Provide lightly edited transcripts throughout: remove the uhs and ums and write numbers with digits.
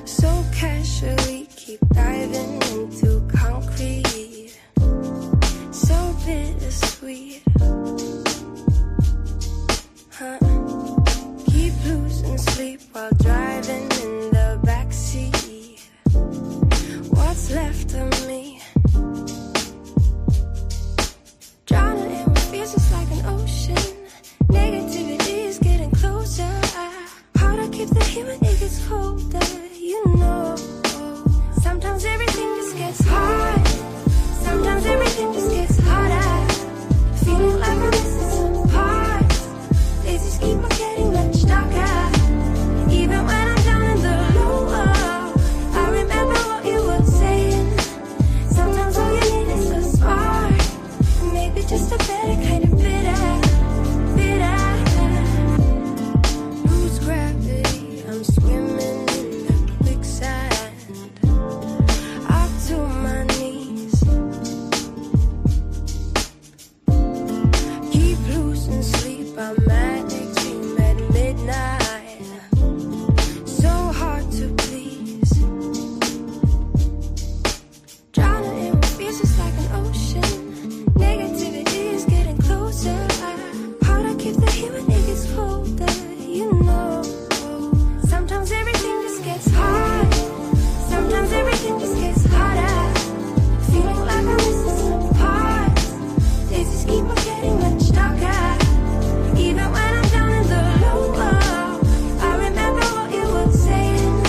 So casually keep diving into concrete, so bittersweet, huh? Keep losing sleep while driving in the backseat. What's left of me? Drowning in what feels just like an ocean. Negativity is getting closer. Hard to keep the heat when it gets colder. You know, sometimes everything just gets hard. Sometimes everything just gets harder. Feeling like I'm missing some parts. They just keep on getting much darker. Even when I'm down in the lower, I remember what you were saying. Sometimes all you need is a spark. Maybe just a better kind of bitter. Lose gravity, I'm swimming in the quicksand. Up to my knees. Keep losing sleep, I'm manic dream at midnight. So hard to please. Drowning in what feels just like an ocean. Negativity is getting closer. Hard to keep the heat when it gets colder. You know, sometimes everything just gets hard. Sometimes everything just gets harder. Feeling like I'm missing some parts. They just keep on getting much darker. Even when I'm down in the lower, I remember what you were saying.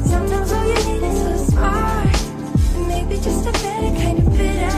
Sometimes all you need is a spark. And maybe just a better kind of bitter.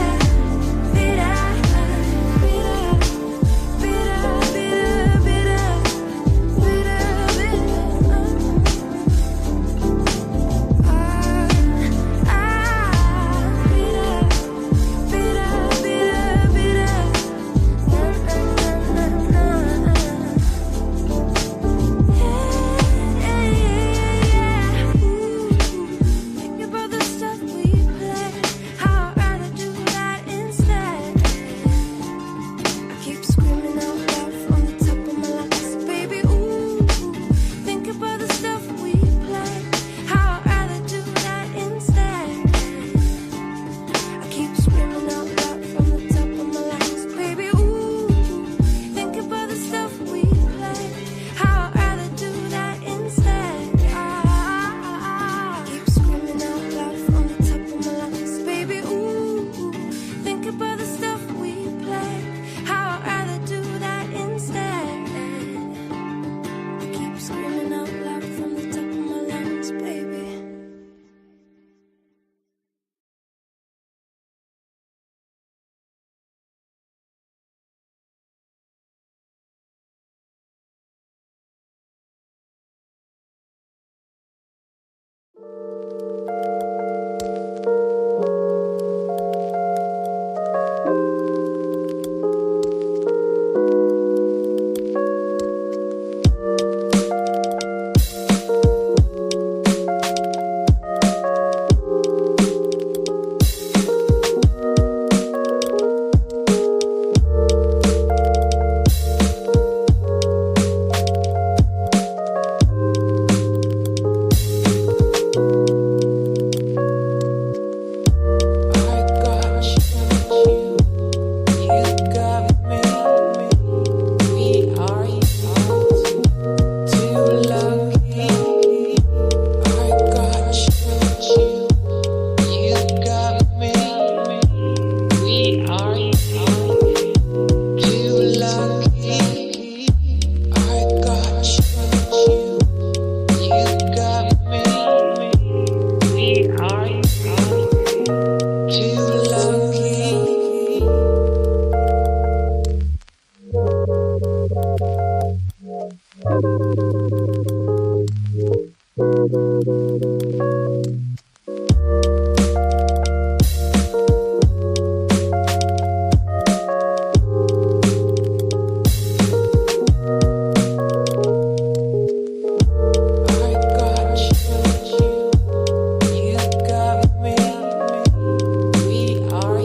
We are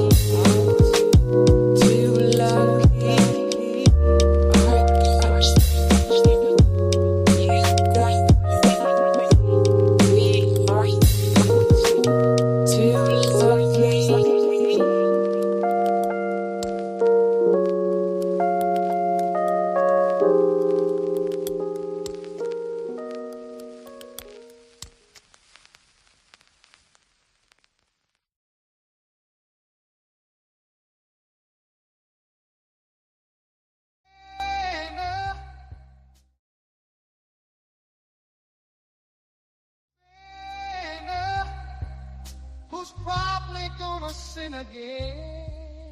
sin again.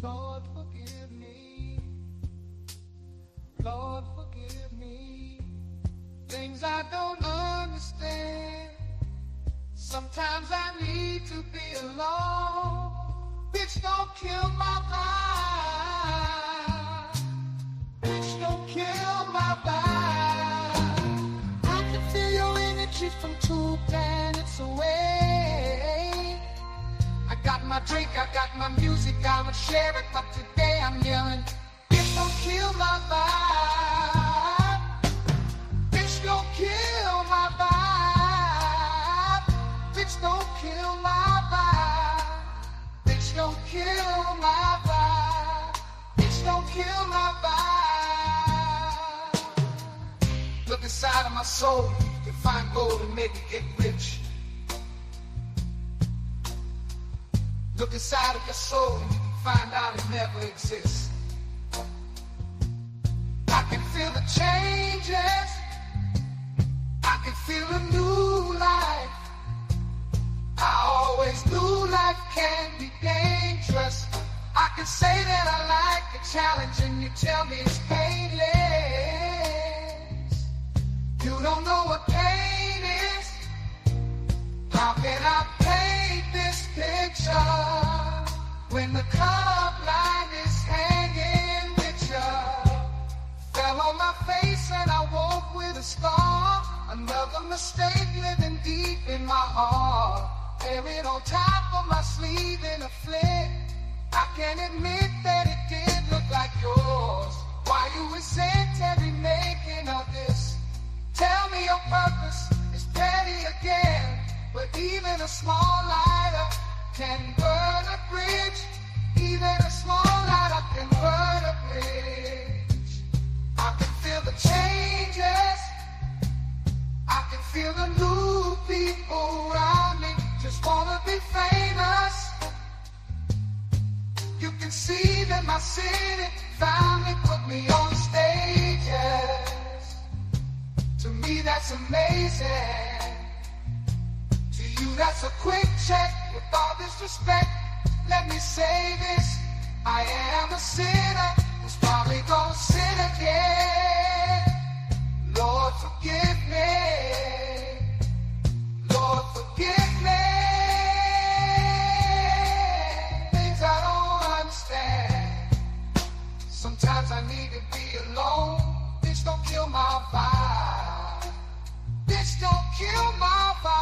Lord, forgive me. Lord, forgive me. Things I don't understand. Sometimes I need to be alone. Bitch, don't kill my vibe. Bitch, don't kill my vibe. I can feel your energy from 2 planets away. I got my drink, I got my music, I'ma share it, but today I'm yelling, bitch, don't kill my vibe. Bitch, don't kill my vibe. Bitch, don't kill my vibe. Bitch, don't kill my vibe. Bitch, don't kill my vibe. Look inside of my soul, you can find gold and maybe get rich. Look inside of your soul and you can find out it never exists. I can feel the changes. I can feel a new life. I always knew life can be dangerous. I can say that I like a challenge and you tell me it's painless. You don't know what pain is. How can I paint this picture when the color line is hanging with you? Fell on my face and I woke with a scar. Another mistake living deep in my heart. Buried on top of my sleeve in a flick. I can admit that it did look like yours. Why you resent every making of this? Tell me your purpose is petty again. But even a small lighter can burn a bridge. Even a small lighter can burn a bridge. I can feel the changes. I can feel the new people around me. Just wanna be famous. You can see that my city finally put me on stages. To me that's amazing. To you that's a quick check. With all this respect, let me say this. I am a sinner who's probably gonna sin again. Lord, forgive me. Lord, forgive me. Things I don't understand. Sometimes I need to be alone. Bitch, don't kill my vibe. Bitch, don't kill my vibe.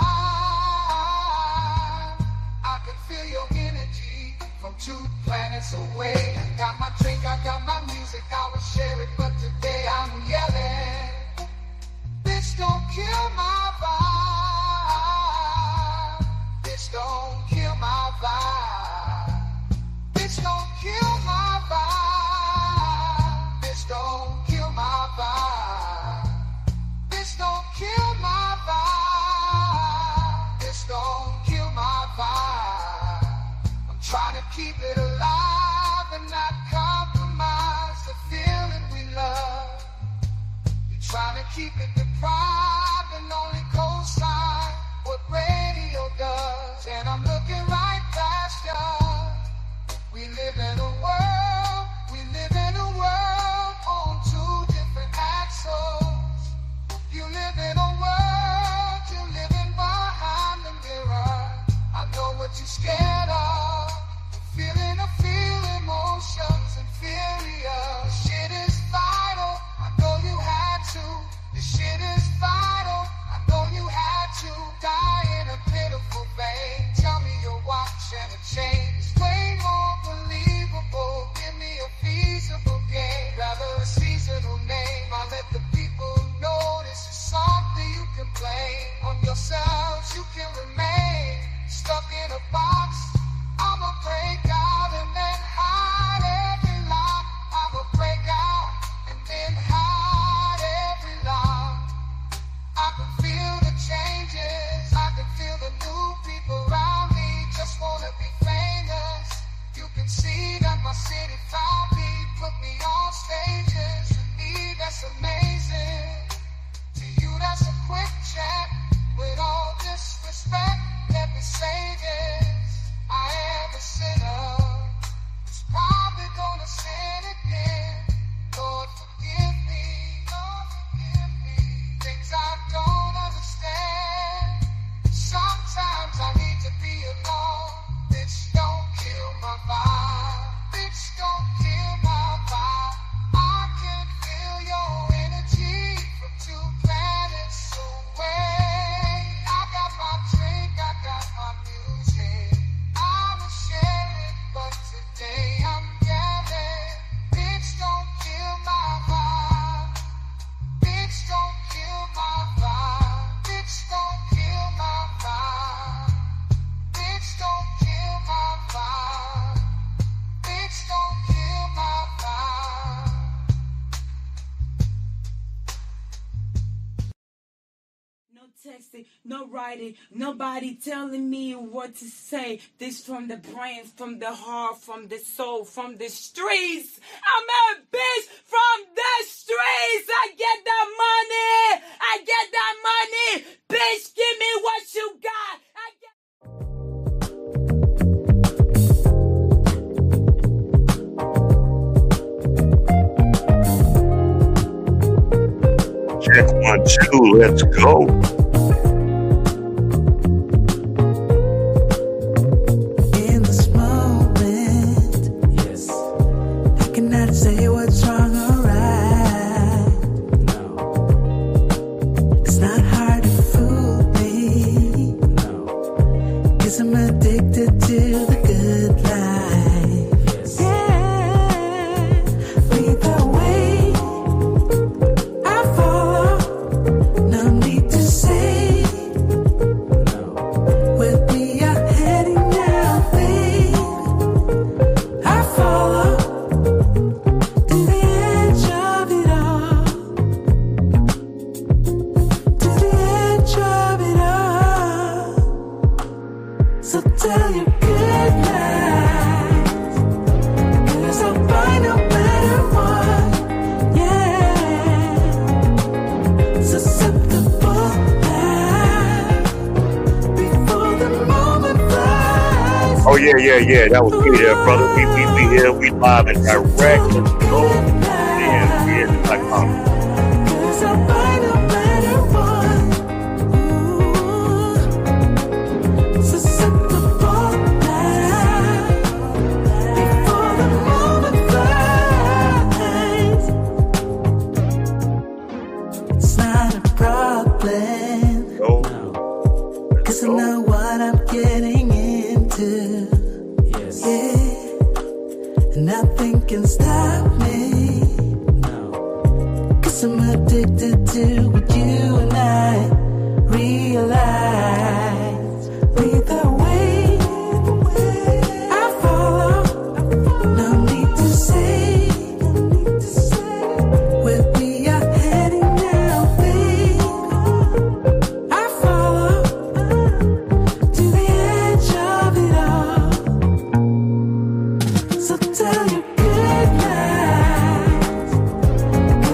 I can feel your energy from 2 planets away. I got my drink, I got my music, I will share it, but today I'm yelling. Bitch, don't kill my vibe. Bitch, don't kill my vibe. Bitch, don't kill my vibe. Bitch, don't kill my vibe. Bitch, don't kill my vibe. Bitch, don't kill my vibe. I'm trying to keep it alive and not compromise the feeling we love. You're trying to keep it deprived and only co-sign what radio does. And I'm looking right past you. We live in a world on 2 different axles. You live in a world, you're living behind the mirror. I know what you're scared of. Feeling to feel emotions inferior. Shit is vital, I know you had to. This shit is vital, I know you had to. Die in a pitiful vein. Tell me you're watching a change. It's way more believable texting, no writing, nobody telling me what to say. This from the brain, from the heart, from the soul, from the streets. I'm a bitch from the streets. I get that money. I get that money. Bitch, give me what you got. Check 1, 2, let's go. In this moment, yes, I cannot say what's wrong or right. No, it's not hard to fool me. No, 'cause I'm addicted to the good life. Yes. Yeah, lead the way. Oh yeah. That was me there, brother. We here. We live and direct. Let's go. And we at the Black Pop. It's not a problem. No. 'Cause I know what I'm getting into. Yes. Yeah. Nothing can stop me. No. 'Cause I'm addicted to what you and I realize. Lead the way. I follow. No need to say. Where we are heading now, babe. I follow. To the edge of it all. So tell your good lies.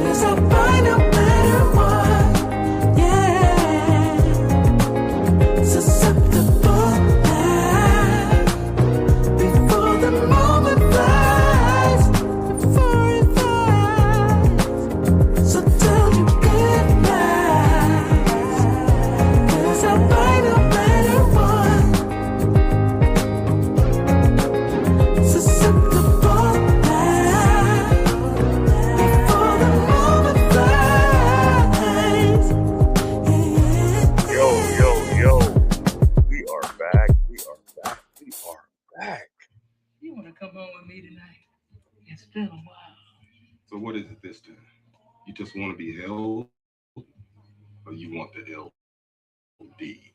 'Cause I'll buy no matter what. Yeah. Susceptible now. Before the moment flies. Before it flies. So tell your good lies. 'Cause I'll buy no matter what. Susceptible now. Before the moment flies. Yo. We are back. You want to come home with me tonight? It's been a while. So what is it this time? You just want to be held, or you want the LD?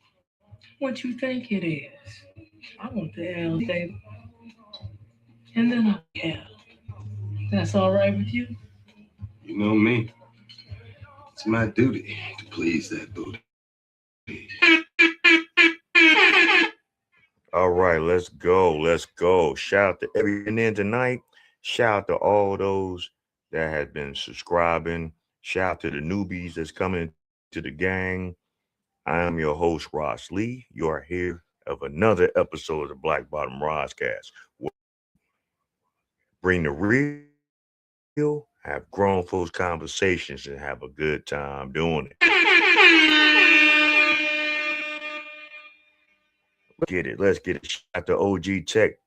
What you think it is? I want the LD, and then I'll be held. That's all right with you? You know me. It's my duty to please that booty. All right, let's go. Shout out to everyone in tonight. Shout out to all those that have been subscribing. Shout out to the newbies that's coming to the gang. I am your host, Ross Lee. You are here of another episode of the Black Bottom Roscast. Bring the real, have grown folks conversations, and have a good time doing it. Let's get it. Shout out to OG Tech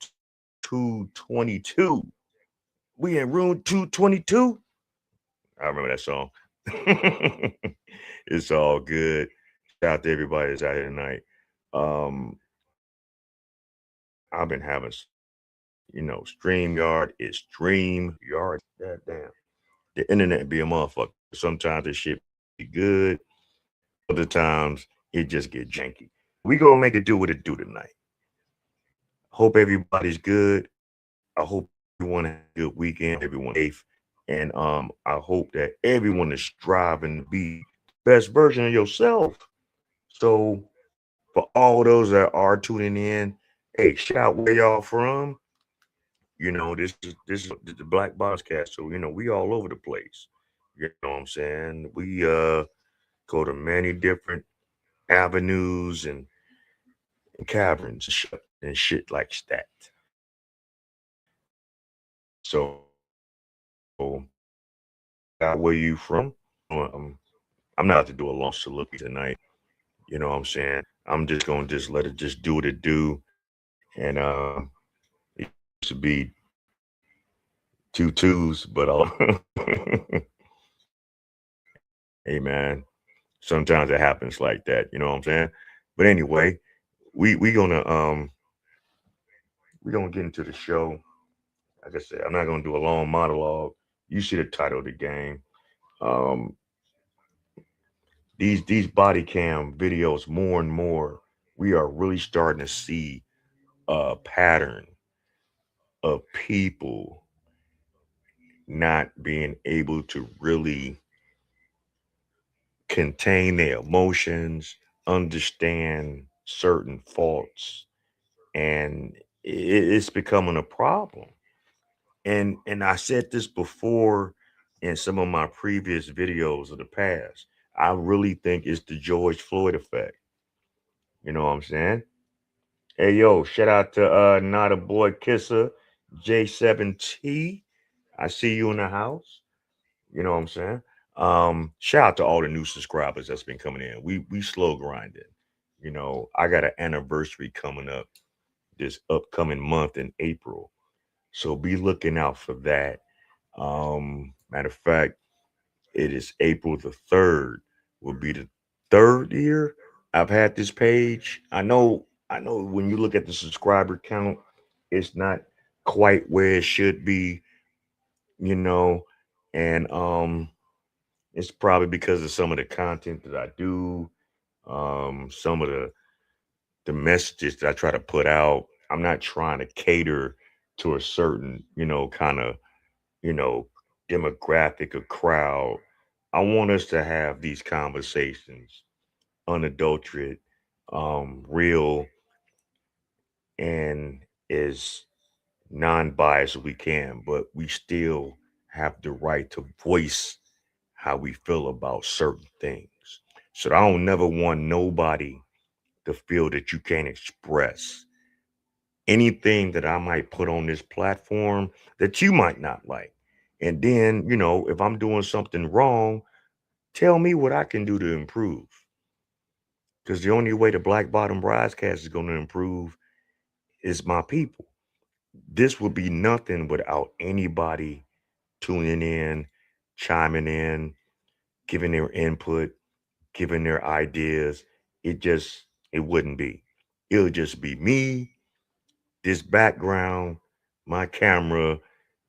222. We in room 222. I remember that song. It's all good. Shout out to everybody that's out here tonight. I've been having, StreamYard is StreamYard. God damn. The internet be a motherfucker. Sometimes this shit be good. Other times it just get janky. We gonna make it do what it do tonight. Hope everybody's good. I hope everyone had a good weekend. Everyone safe. And I hope that everyone is striving to be the best version of yourself. So for all those that are tuning in, hey, shout out where y'all from. This is the Black Boxcast. So, we all over the place. You know what I'm saying? We go to many different avenues and caverns and shit like that. So out where you from? I'm not to do a long soliloquy tonight. You know what I'm saying? I'm just gonna just let it just do what it do. And it used to be two twos, but hey man, sometimes it happens like that. You know what I'm saying? But anyway, we gonna we're gonna get into the show. Like I said, I'm not gonna do a long monologue. You see the title of the game. Um, these body cam videos, more and more, we are really starting to see a pattern of people not being able to really contain their emotions, understand certain faults, and it's becoming a problem. And I said this before in some of my previous videos of the past. I really think it's the George Floyd effect. You know what I'm saying? Hey yo, shout out to not a boy kisser, J7T. I see you in the house. You know what I'm saying? Shout out to all the new subscribers that's been coming in. We slow grinding. I got an anniversary coming up this upcoming month in April. So be looking out for that. Matter of fact, it is April the 3rd, will be the 3rd year I've had this page. I know when you look at the subscriber count, it's not quite where it should be, you know, and it's probably because of some of the content that I do, some of the messages that I try to put out. I'm not trying to cater to a certain, kind of, you know, demographic or crowd. I want us to have these conversations unadulterated, real, and as non-biased as we can, but we still have the right to voice how we feel about certain things. So I don't never want nobody to feel that you can't express anything that I might put on this platform that you might not like. And then, if I'm doing something wrong, tell me what I can do to improve. Because the only way the Black Bottom Broadcast is going to improve is my people. This would be nothing without anybody tuning in, chiming in, giving their input, giving their ideas. It wouldn't be. It'll just be me, this background, my camera,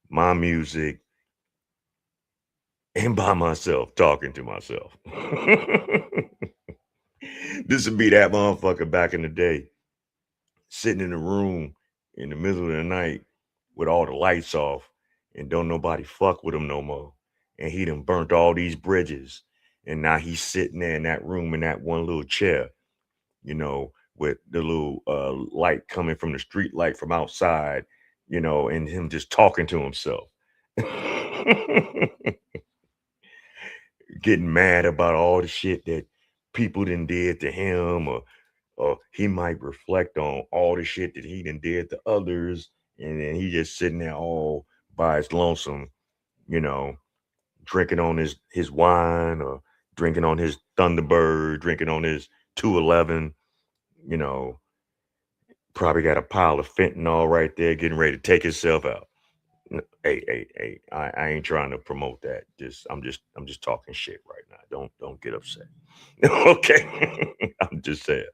my music, and by myself, talking to myself. This would be that motherfucker back in the day, sitting in a room in the middle of the night with all the lights off and don't nobody fuck with him no more. And he done burnt all these bridges. And now he's sitting there in that room in that one little chair, with the little light coming from the street light from outside, and him just talking to himself. Getting mad about all the shit that people done did to him, or he might reflect on all the shit that he done did to others, and then he just sitting there all by his lonesome, you know, drinking on his wine, or drinking on his Thunderbird, drinking on his 211, you know, probably got a pile of fentanyl right there, getting ready to take himself out. Hey, I ain't trying to promote that. I'm just talking shit right now. Don't get upset. Okay. I'm just saying.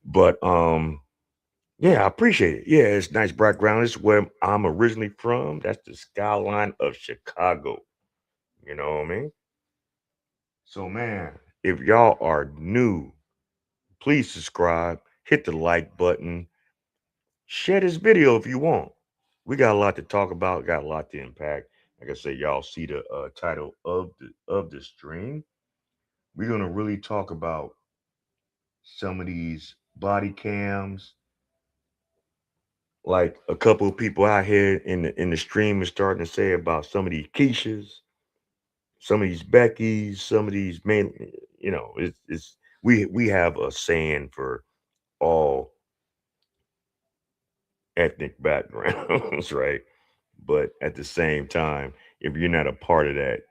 But yeah, I appreciate it. Yeah, it's nice background. It's where I'm originally from. That's the skyline of Chicago. You know what I mean? So man, if y'all are new, please subscribe, hit the like button, share this video if you want. We got a lot to talk about, got a lot to impact. Like I say, y'all see the title of the stream. We're gonna really talk about some of these body cams. Like a couple of people out here in the stream is starting to say about some of these Keishas, some of these Beckys, some of these men. You know, it's we have a saying for all ethnic backgrounds, right? But at the same time, if you're not a part of that,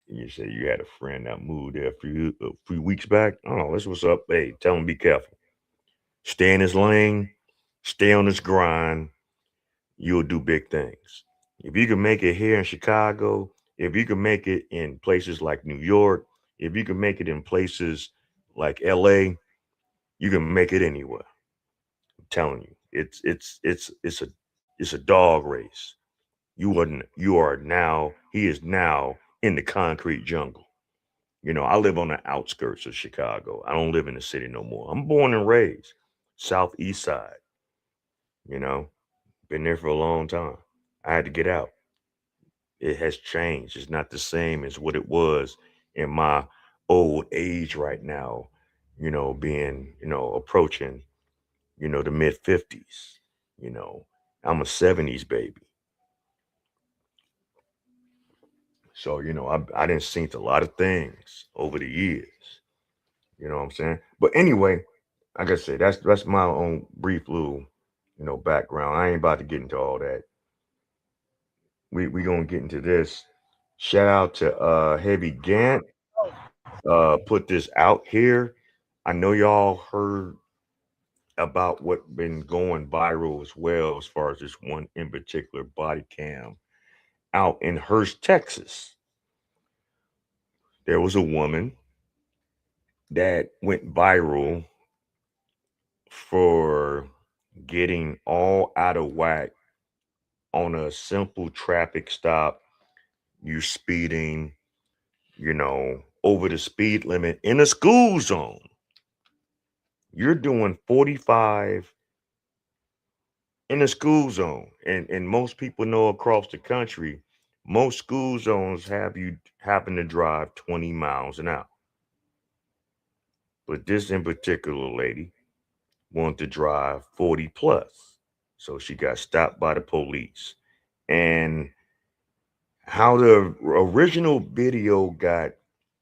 you say you had a friend that moved there a few weeks back. Oh, that's what's up. Hey, tell him be careful. Stay in his lane, stay on his grind. You'll do big things. If you can make it here in Chicago, if you can make it in places like New York, if you can make it in places like LA, you can make it anywhere. I'm telling you, it's a dog race. He is now in the concrete jungle. You know, I live on the outskirts of Chicago. I don't live in the city no more. I'm born and raised southeast side, you know, been there for a long time. I had to get out. It has changed. It's not the same as what it was in my old age right now, being, approaching, the mid 50s. You know, I'm a 70s baby. So, I didn't see a lot of things over the years. You know what I'm saying? But anyway, like I said, that's my own brief little, background. I ain't about to get into all that. We gonna get into this. Shout out to Heavy Gant. Put this out here. I know y'all heard about what been going viral as well, as far as this one in particular body cam out in Hurst, Texas. There was a woman that went viral for getting all out of whack on a simple traffic stop. You're speeding, over the speed limit in a school zone. You're doing 45 in a school zone. And most people know across the country, most school zones have you happen to drive 20 miles an hour. But this in particular lady wanted to drive 40 plus. So she got stopped by the police. And how the original video got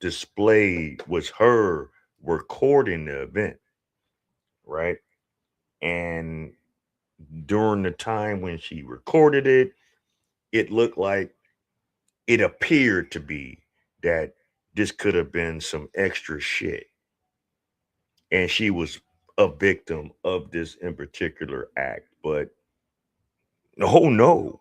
displayed was her recording the event, right? And during the time when she recorded it, it looked like it appeared to be that this could have been some extra shit. And she was a victim of this in particular act. But oh no,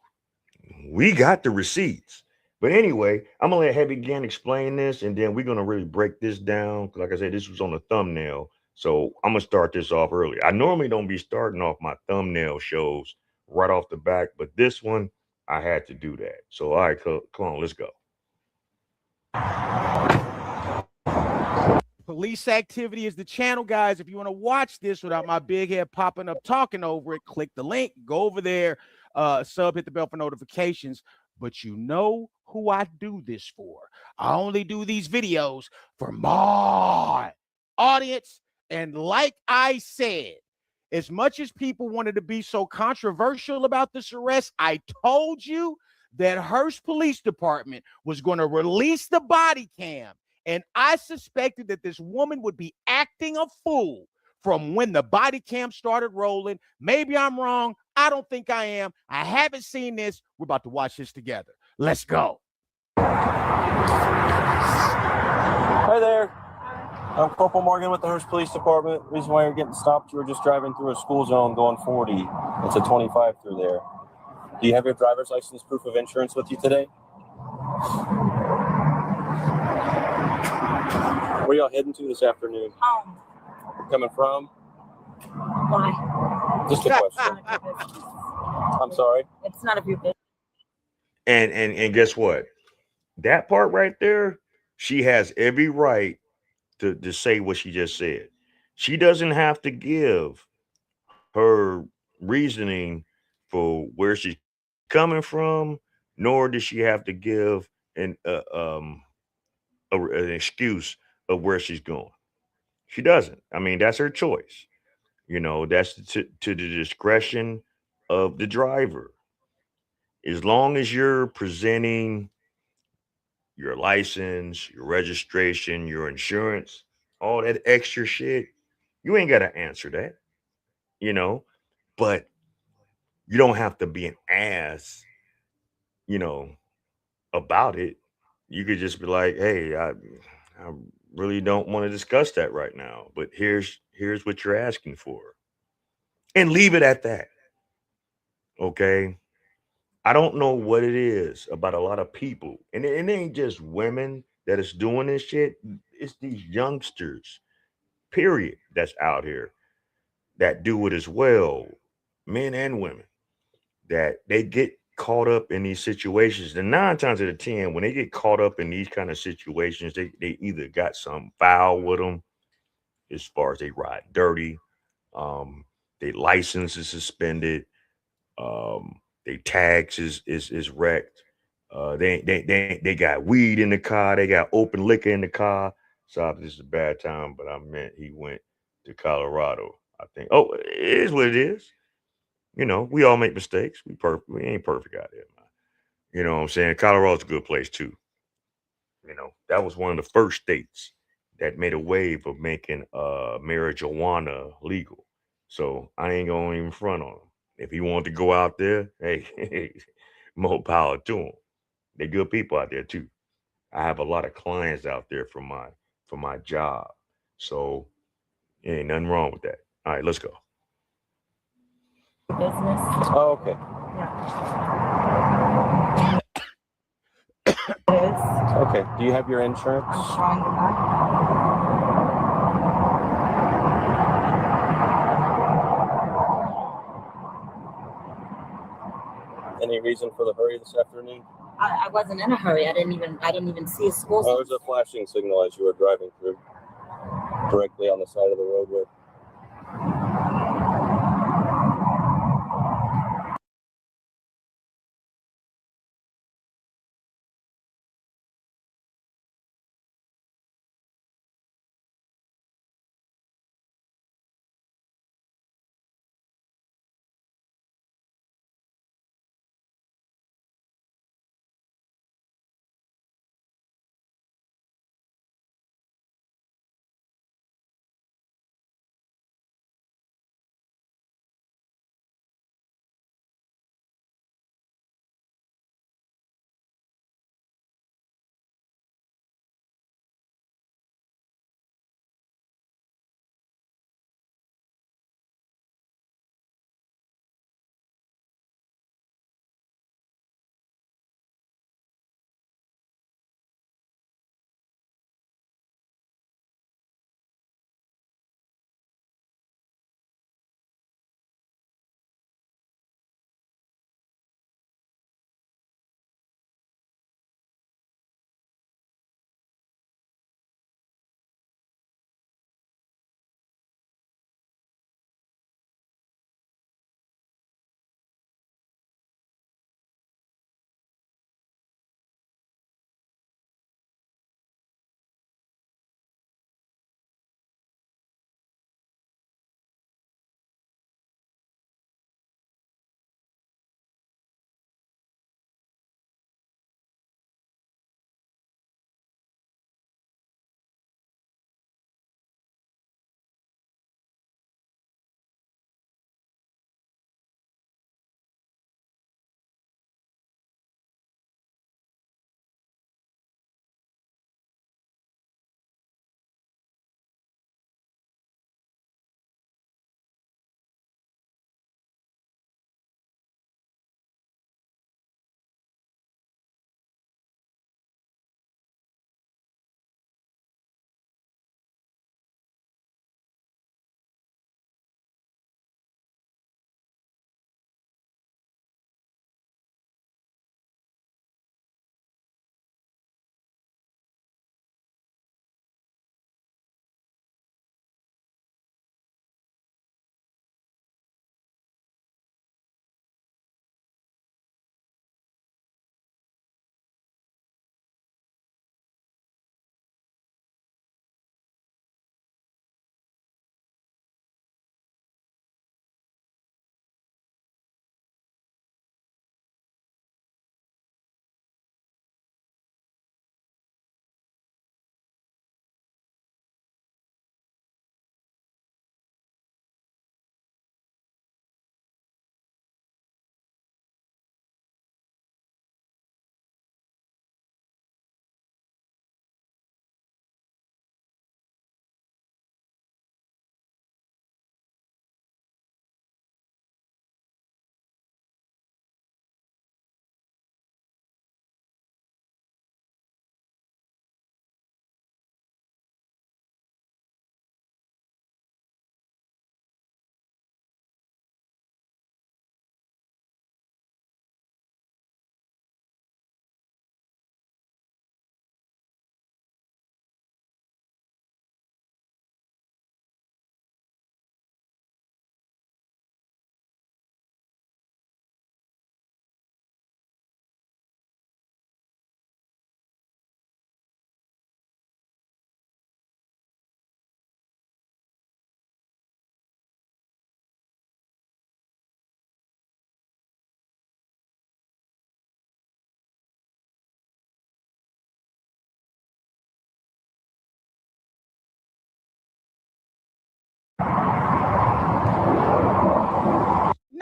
we got the receipts. But anyway, I'm gonna let Heavy Gan explain this, and then we're gonna really break this down. Like I said, this was on the thumbnail, so I'm gonna start this off early. I normally don't be starting off my thumbnail shows right off the back, but this one I had to do that. So all right, come on, let's go. Police Activity is the channel, guys. If you want to watch this without my big head popping up talking over it, click the link, go over there, sub, hit the bell for notifications. But you know who I do this for. I only do these videos for my audience. And like I said, as much as people wanted to be so controversial about this arrest, I told you that Hurst Police Department was going to release the body cam. And I suspected that this woman would be acting a fool from when the body cam started rolling. Maybe I'm wrong. I don't think I am. I haven't seen this. We're about to watch this together. Let's go. Hi there. I'm Corporal Morgan with the Hurst Police Department. The reason why you're getting stopped, you were just driving through a school zone going 40. It's a 25 through there. Do you have your driver's license, proof of insurance with you today? Where y'all heading to this afternoon? Home. Coming from? Why? Just a question. I'm sorry? It's none of your business. And guess what? That part right there, she has every right to say what she just said. She doesn't have to give her reasoning for where she's coming from, nor does she have to give an excuse of where she's going. She doesn't. I mean, that's her choice. That's to the discretion of the driver. As long as you're presenting your license, your registration, your insurance, all that extra shit, you ain't got to answer that, you know, but you don't have to be an ass, you know, about it. You could just be like, hey, I really don't want to discuss that right now, but here's what you're asking for. And leave it at that. Okay. I don't know what it is about a lot of people, and it ain't just women that is doing this shit. It's these youngsters, period, that's out here that do it as well, men and women, that they get caught up in these situations. And 9 times out of 10, when they get caught up in these kind of situations, they either got some foul with them as far as they ride dirty, um, their license is suspended, they tax is wrecked. They got weed in the car. They got open liquor in the car. Sorry, this is a bad time, but I meant he went to Colorado. I think. Oh, it is what it is. We all make mistakes. We ain't perfect out there, man. You know what I'm saying? Colorado's a good place too. That was one of the first states that made a wave of making marijuana legal. So I ain't gonna even front on them. If he wanted to go out there, hey, more power to him. They good people out there too. I have a lot of clients out there for my job. So ain't nothing wrong with that. All right, let's go. Business. Oh, okay. It is. Okay. Do you have your insurance? I'm trying to buy. Any reason for the hurry this afternoon? I wasn't in a hurry. I didn't even see a school. There was a flashing signal as you were driving through, directly on the side of the roadway.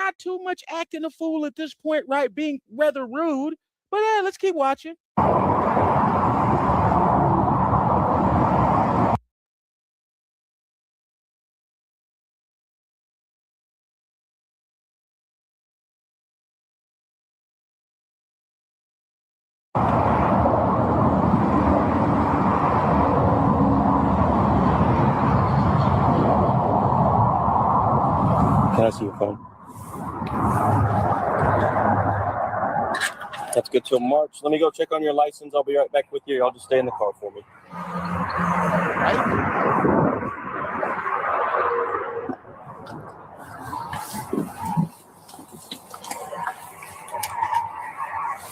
not too much acting a fool at this point, right? Being rather rude. But yeah, let's keep watching. Can I see your phone? That's good till March. Let me go check on your license. I'll be right back with you. I'll just stay in the car for me.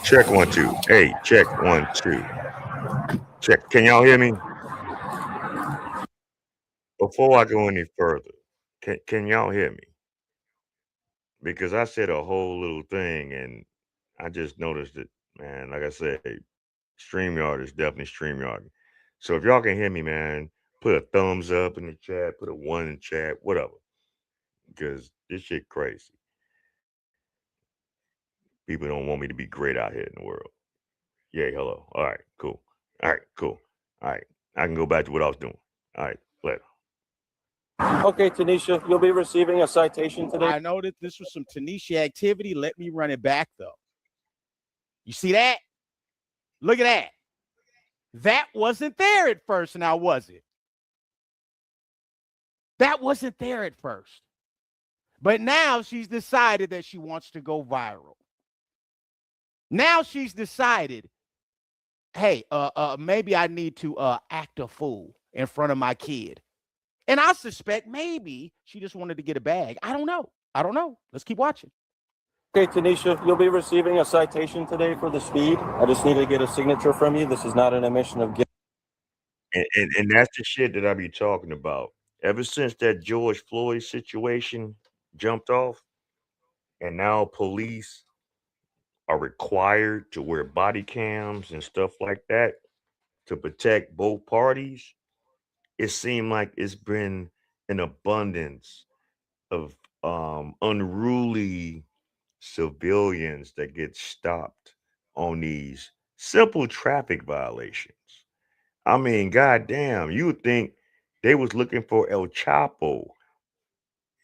Check 1 2. Hey, check 1 2. Check. Can y'all hear me? Before I go any further, can y'all hear me? Because I said a whole little thing and I just noticed it, man. Like I said, StreamYard is definitely StreamYard. So if y'all can hear me, man, put a thumbs up in the chat, put a 1 in the chat, whatever. Because this shit crazy. People don't want me to be great out here in the world. Yay, hello. All right, cool. All right, cool. All right. I can go back to what I was doing. All right, later. Okay, Tanisha, you'll be receiving a citation today. I know that this was some Tanisha activity. Let me run it back, though. You see that? Look at that. That wasn't there at first, now was it? That wasn't there at first. But now she's decided that she wants to go viral. Now she's decided, hey, maybe I need to act a fool in front of my kid. And I suspect maybe she just wanted to get a bag. I don't know. Let's keep watching. Okay, Tanisha, you'll be receiving a citation today for the speed. I just need to get a signature from you. This is not an admission of guilt. And that's the shit that I be talking about. Ever since that George Floyd situation jumped off, and now police are required to wear body cams and stuff like that to protect both parties, it seemed like it's been an abundance of unruly civilians that get stopped on these simple traffic violations. I mean, goddamn, you would think they was looking for El Chapo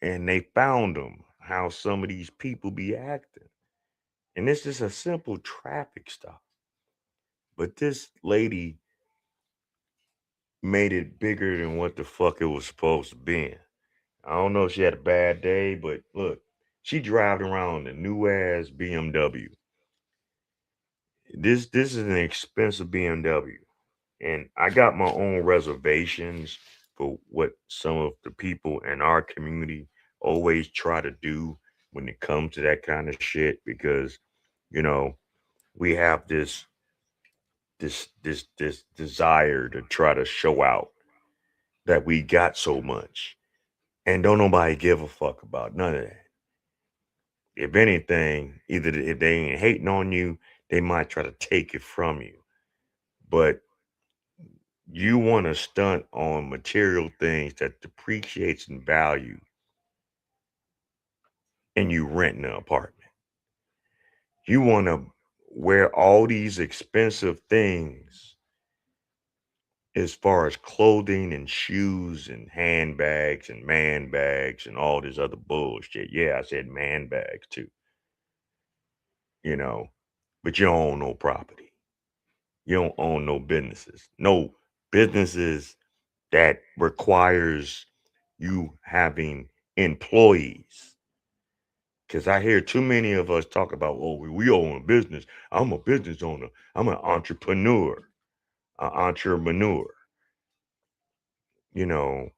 and they found him, how some of these people be acting. And this is a simple traffic stop. But this lady made it bigger than what the fuck it was supposed to be. I don't know if she had a bad day, but look, she driving around a new ass BMW. This is an expensive BMW. And I got my own reservations for what some of the people in our community always try to do when it comes to that kind of shit, because, you know, we have this desire to try to show out that we got so much, and don't nobody give a fuck about none of that. If anything, either if they ain't hating on you, they might try to take it from you. But you want to stunt on material things that depreciates in value, and you rent an apartment. You want to wear all these expensive things as far as clothing and shoes and handbags and man bags and all this other bullshit. Yeah, I said man bags too. You know, but you don't own no property. You don't own no businesses. No businesses that requires you having employees. Because I hear too many of us talk about, oh, we own a business. I'm a business owner. I'm an entrepreneur. You know,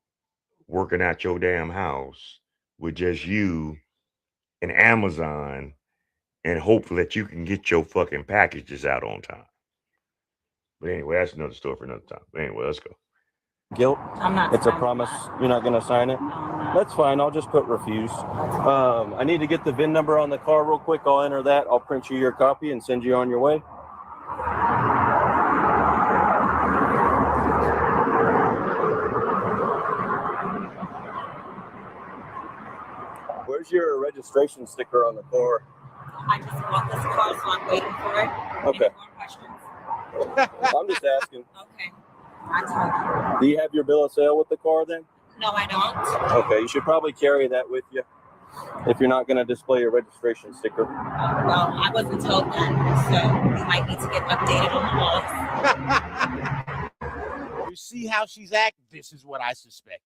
working at your damn house with just you and Amazon and hope that you can get your fucking packages out on time. But anyway, that's another story for another time. But anyway, let's go. Guilt. I'm not. It's a promise. You're not going to sign it? That's fine. I'll just put refuse. I need to get the VIN number on the car real quick. I'll enter that. I'll print you your copy and send you on your way. Where's your registration sticker on the car? I just bought this car, so I'm waiting for it. Okay. Any more questions? I'm just asking. Okay. I told you. Do you have your bill of sale with the car then? No, I don't. Okay, you should probably carry that with you if you're not going to display your registration sticker. Well, I wasn't told that, so you might need to get updated on the laws. You see how she's acting? This is what I suspected.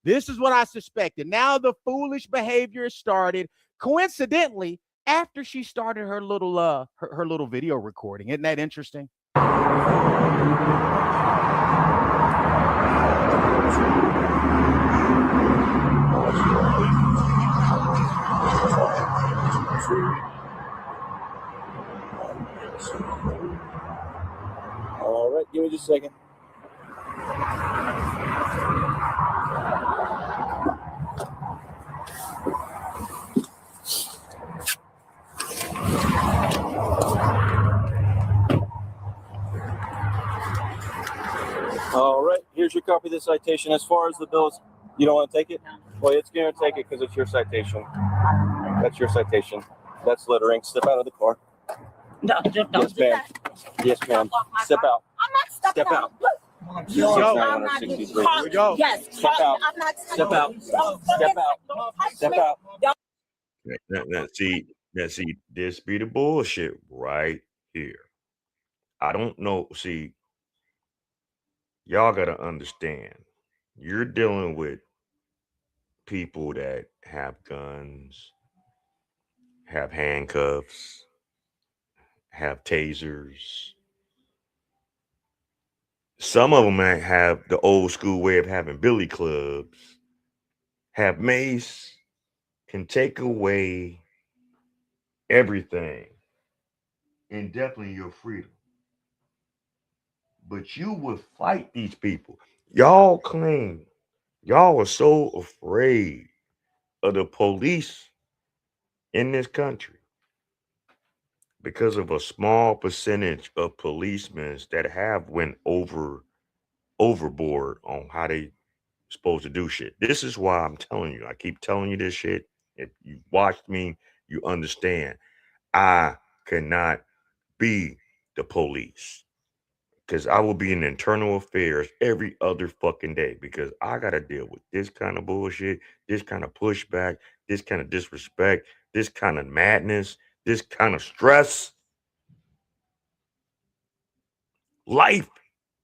This is what I suspected. Now the foolish behavior started, coincidentally, after she started her little her little video recording. Isn't that interesting? All right, give me just a second. All right, here's your copy of the citation. As far as the bills, you don't want to take it? Well, it's going to take it because it's your citation. That's your citation. That's littering. Step out of the car. No, don't Yes, do ma'am. that. Yes, ma'am. Step out. I'm not stepping Step out. Yo, I'm not 963. Here we go. Yes. Step out. I'm not Step out. Step out. Step out. Now, see, this be the bullshit right here. I don't know. See, y'all gotta understand. You're dealing with people that have guns, have handcuffs, have tasers. Some of them might have the old school way of having billy clubs, have mace, can take away everything, and definitely your freedom. But you would fight these people. Y'all claim y'all are so afraid of the police in this country because of a small percentage of policemen that have went overboard on how they supposed to do shit. This is why I'm telling you. I keep telling you this shit. If you watched me, you understand. I cannot be the police because I will be in internal affairs every other fucking day because I got to deal with this kind of bullshit, this kind of pushback, this kind of disrespect, this kind of madness, this kind of stress. Life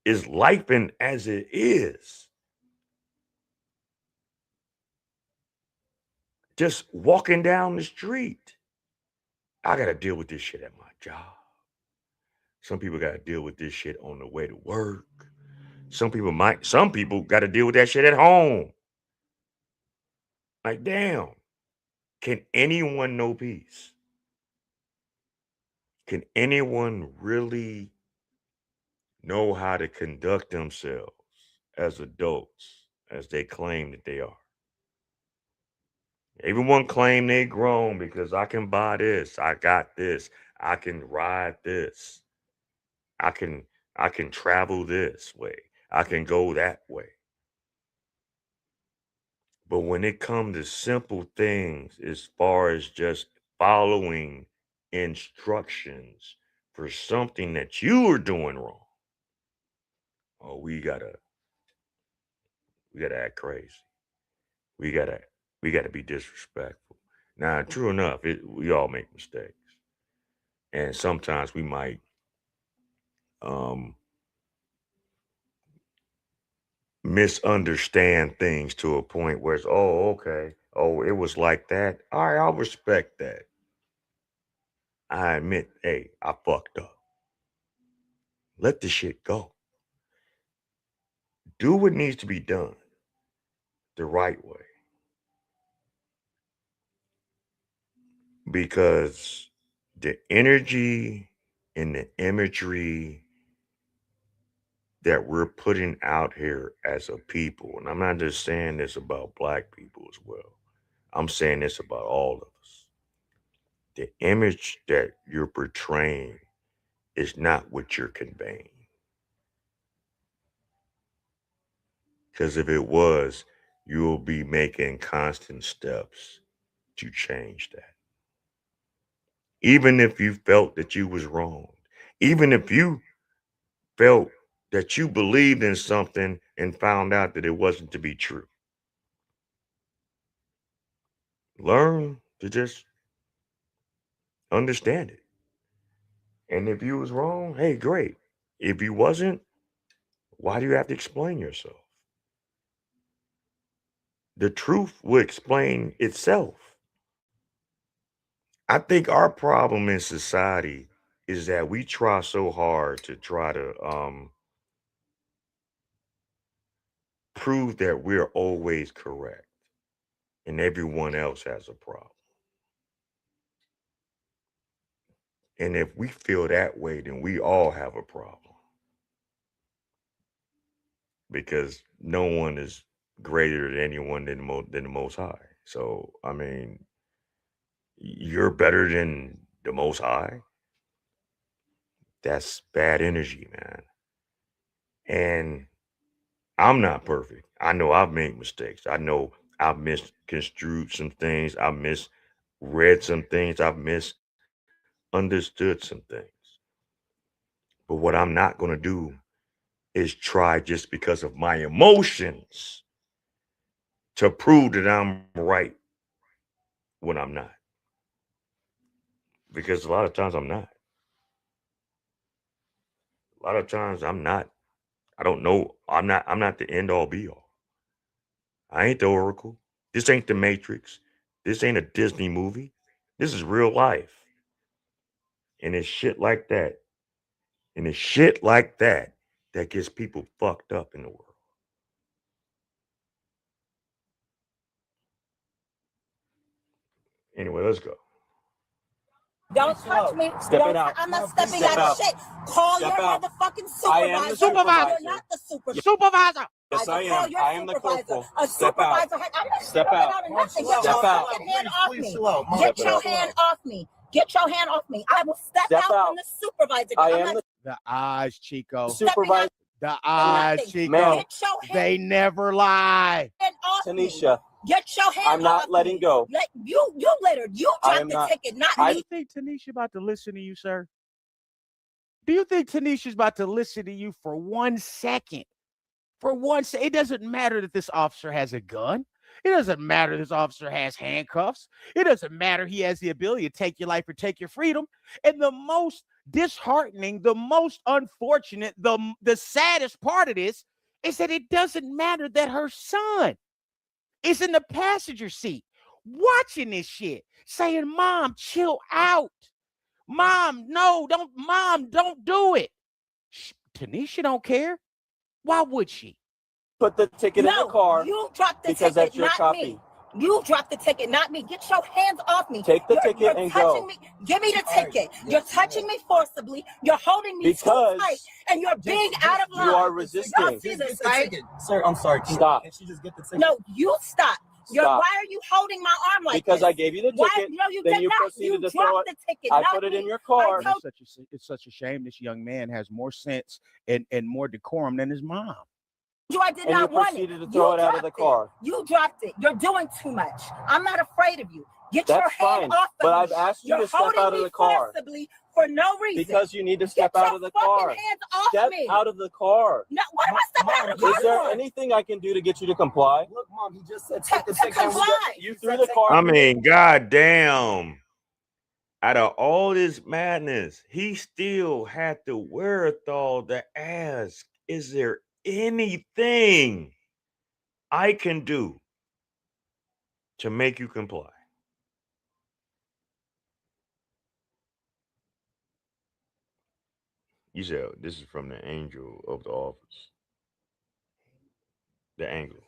is lifing as it is. Just walking down the street. I got to deal with this shit at my job. Some people got to deal with this shit on the way to work. Some people got to deal with that shit at home. Like, damn, can anyone know peace? Can anyone really know how to conduct themselves as adults as they claim that they are? Everyone claim they grown because I can buy this, I got this, I can ride this, I can travel this way, I can go that way. But when it comes to simple things, as far as just following instructions for something that you are doing wrong, oh, we gotta act crazy. We gotta be disrespectful. Now, true enough, we all make mistakes, and sometimes we might misunderstand things to a point where it's, oh, okay, oh, it was like that. All right, I'll respect that. I admit, hey, I fucked up. Let the shit go. Do what needs to be done the right way. Because the energy and the imagery that we're putting out here as a people, and I'm not just saying this about Black people as well, I'm saying this about all of us. The image that you're portraying is not what you're conveying. Because if it was, you'll be making constant steps to change that. Even if you felt that you was wrong, even if you felt that you believed in something and found out that it wasn't to be true. Learn to just understand it. And if you was wrong, hey, great. If you wasn't, why do you have to explain yourself? The truth will explain itself. I think our problem in society is that we try so hard to try to prove that we're always correct and everyone else has a problem. And if we feel that way, then we all have a problem. Because no one is greater than anyone than the Most High. So, I mean, you're better than the Most High. That's bad energy, man. And I'm not perfect. I know I've made mistakes. I know I've misconstrued some things. I've misread some things. I've misunderstood some things. But what I'm not going to do is try just because of my emotions to prove that I'm right when I'm not. Because a lot of times I'm not. A lot of times I'm not. I don't know. I'm not the end all be all. I ain't the Oracle. This ain't the Matrix. This ain't a Disney movie. This is real life. And it's shit like that. And it's shit like that that gets people fucked up in the world. Anyway, let's go. Don't touch me. I'm not stepping out shit. Call your motherfucking supervisor. Supervisor. You're not the supervisor. Supervisor. Yes, I am. I am the corporal. A Step out. supervisor. I'm not Step stepping out. out of nothing. Step Get your out. fucking hand off me. Get your hand off me. Get your hand off me. I will step out when the supervisor. I am The eyes, Chico. supervisor. The eyes, nothing. Chico. Ma'am. Get your hand They never lie. off me. Tanisha, Get your hand I'm not off letting me. go. Let you later. You I dropped am the not- ticket, not Do me. you think Tanisha about to listen to you, sir? Do you think Tanisha's about to listen to you for 1 second? For 1 second. It doesn't matter that this officer has a gun. It doesn't matter this officer has handcuffs. It doesn't matter he has the ability to take your life or take your freedom. And the most disheartening, the most unfortunate, the saddest part of this is that it doesn't matter that her son is in the passenger seat watching this shit, saying, "Mom, chill out. Mom, no, don't do it." Tanisha don't care. Why would she? Put the ticket in the car. You dropped the because ticket, that's your not copy. me. You dropped the ticket, not me. Get your hands off me. Take the You're ticket and touching go. me. Give me the ticket. You're touching me forcibly. You're holding me too Because tight, and you're being out of line. you are Y'all resisting. see this, right? Sir, I'm sorry. Stop. Can she just get the ticket? No, you stop. Stop. Why are you holding my arm like Because this? I gave you the Why? ticket. No, you then did you not. proceeded You to throw dropped it. the ticket. I not put it me. in your car. I told- It's such a shame this young man has more sense and more decorum than his mom. you I did And you not want it. proceeded to throw it out of the dropped car. You dropped it. You're doing too much. I'm not afraid of you. Get your That's hand fine. off of But me. I've asked you You're to step holding out of me the car. forcibly for no reason. Because you need to Get step your out of the fucking car. hands off Step me. out of the car. No, what am I stepping out of the car Is there for? anything I can do to get you to comply? Look, Mom, he just said To take the ticket. comply. You threw the car. I mean, goddamn. Out of all this madness, he still had the wherewithal to ask, is there anything I can do to make you comply? You said this is from the angel of the office. The angle.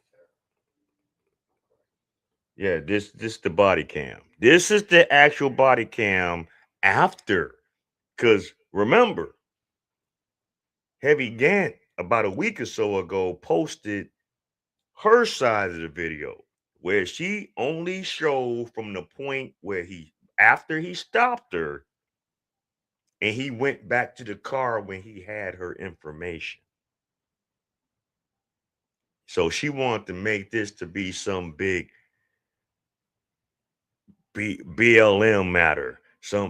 Yeah, this the body cam. This is the actual body cam after. Because remember, Heavy Gant about a week or so ago posted her side of the video where she only showed from the point where after he stopped her and he went back to the car when he had her information. So she wanted to make this to be some big BLM matter.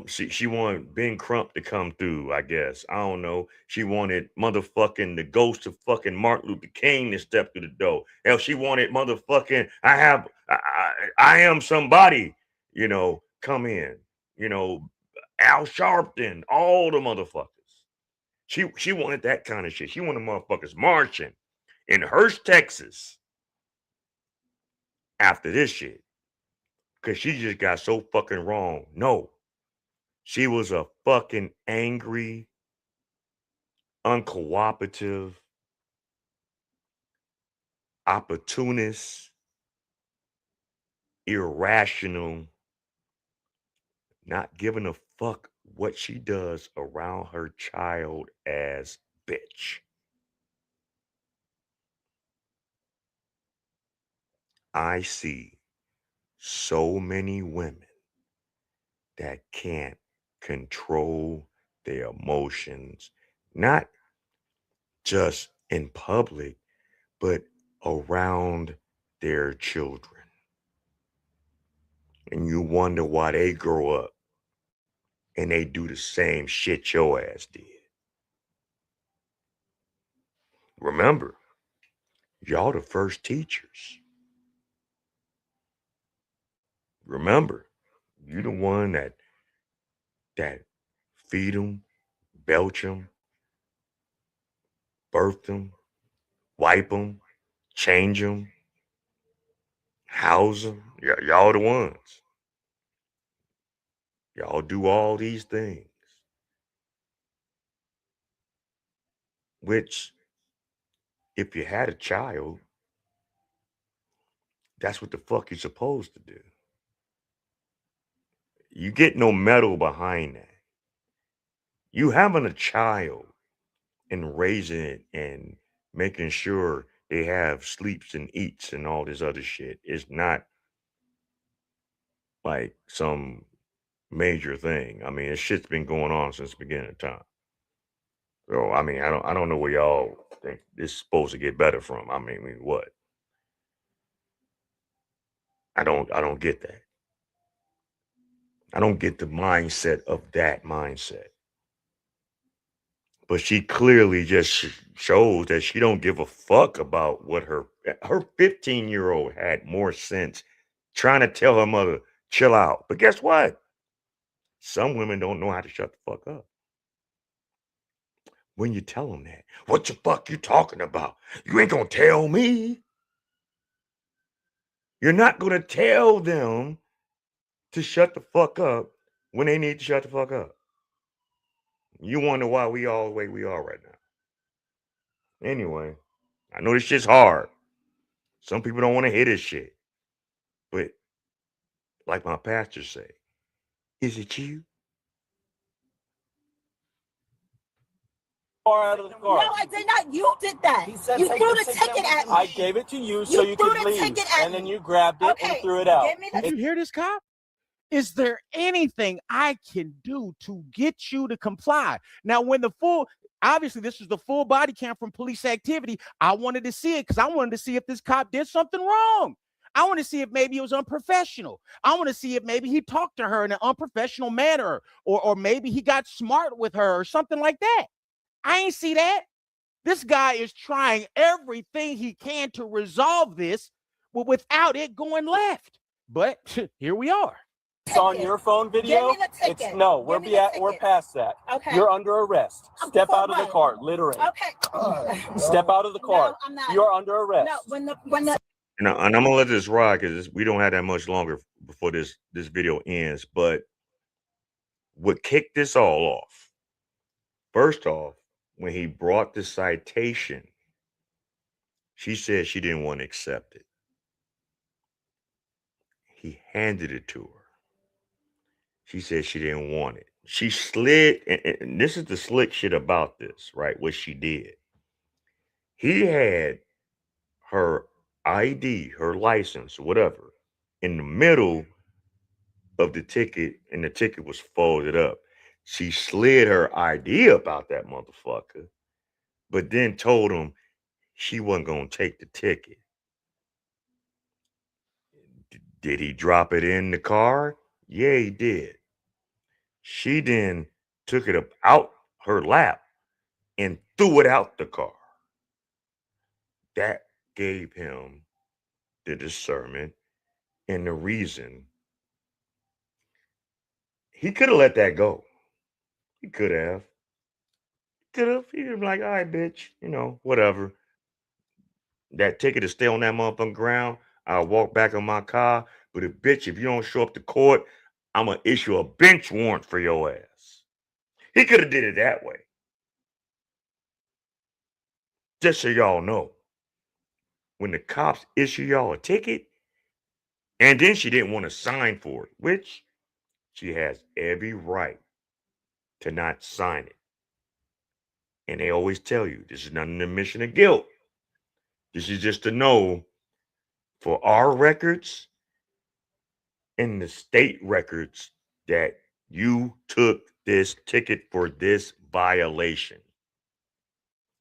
She wanted Ben Crump to come through, I guess. I don't know. She wanted motherfucking the ghost of fucking Martin Luther King to step through the door. Hell, she wanted motherfucking I am somebody, come in. Al Sharpton, all the motherfuckers. She wanted that kind of shit. She wanted motherfuckers marching in Hurst, Texas after this shit. Because she just got so fucking wrong. No. She was a fucking angry, uncooperative, opportunist, irrational, not giving a fuck what she does around her child as bitch. I see so many women that can't control their emotions, not just in public, but around their children. And you wonder why they grow up and they do the same shit your ass did. Remember, y'all the first teachers. Remember, you the one that feed them, belch them, birth them, wipe them, change them, house them. Y'all the ones. Y'all do all these things. Which, if you had a child, that's what the fuck you're supposed to do. You get no medal behind that. You having a child and raising it and making sure they have sleeps and eats and all this other shit is not like some major thing. I mean, this shit's been going on since the beginning of time. So I mean, I don't know where y'all think this is supposed to get better from. I mean, what? I don't get that. I don't get the mindset of that mindset. But she clearly just shows that she don't give a fuck about what her 15-year-old had more sense trying to tell her mother, chill out. But guess what? Some women don't know how to shut the fuck up. When you tell them that, what the fuck you talking about? You ain't gonna tell me. You're not gonna tell them to shut the fuck up when they need to shut the fuck up. You wonder why we all the way we are right now. Anyway, I know this shit's hard. Some people don't want to hear this shit. But like my pastor say, is it you? Out of the car. No, I did not. You did that. He said You take threw the the ticket ticket at me. I gave it to you so you threw could the leave. ticket at And then me. you grabbed it and Okay, threw it out. give me the Did you hear this, cop? Is there anything I can do to get you to comply? Now, obviously, this is the full body cam from police activity. I wanted to see it because I wanted to see if this cop did something wrong. I want to see if maybe it was unprofessional. I want to see if maybe he talked to her in an unprofessional manner, or maybe he got smart with her or something like that. I ain't see that. This guy is trying everything he can to resolve this without it going left. But here we are. It's on your phone video. Give me the ticket. We're past that. Okay. You're under arrest. Step For out of the what? car, literally. Okay. Step out of the car. No, I'm not. You're under arrest. No, when the And I'm gonna let this ride because we don't have that much longer before this video ends. But what kicked this all off? First off, when he brought the citation, she said she didn't want to accept it. He handed it to her. She said she didn't want it. She slid, and this is the slick shit about this, right? What she did. He had her ID, her license, whatever, in the middle of the ticket, and the ticket was folded up. She slid her ID about that motherfucker, but then told him she wasn't going to take the ticket. Did he drop it in the car? Yeah, he did. She then took it up out her lap and threw it out the car. That gave him the discernment and the reason. He could have let that go. He could have. Could have. He'd have been like, all right, bitch, whatever. That ticket to stay on that motherfucking ground, I'll walk back in my car. But if you don't show up to court, I'm going to issue a bench warrant for your ass. He could have did it that way. Just so y'all know, when the cops issue y'all a ticket, and then she didn't want to sign for it, which she has every right to not sign it. And they always tell you, this is not an admission of guilt. This is just to know for our records and the state records that you took this ticket for this violation.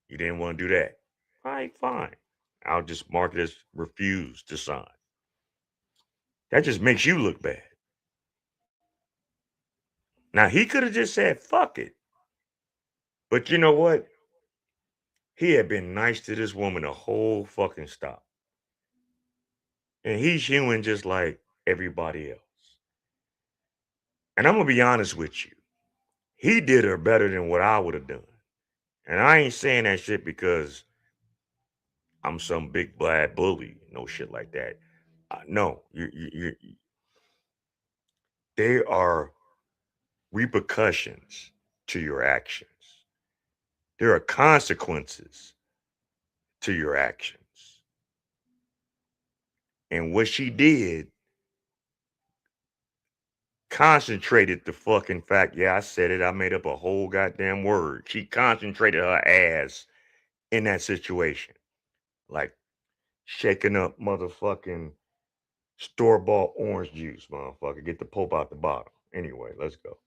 You didn't want to do that. All right, fine. I'll just mark it as refused to sign. That just makes you look bad. Now, he could have just said, fuck it. But you know what? He had been nice to this woman a whole fucking stop. And he's human just like everybody else. And I'm going to be honest with you. He did her better than what I would have done. And I ain't saying that shit because I'm some big bad bully. No shit like that. No. There are repercussions to your actions. There are consequences to your actions. And what she did concentrated the fucking fact, yeah, I said it, I made up a whole goddamn word. She concentrated her ass in that situation. Like shaking up motherfucking store-bought orange juice, motherfucker. Get the pulp out the bottle. Anyway, let's go.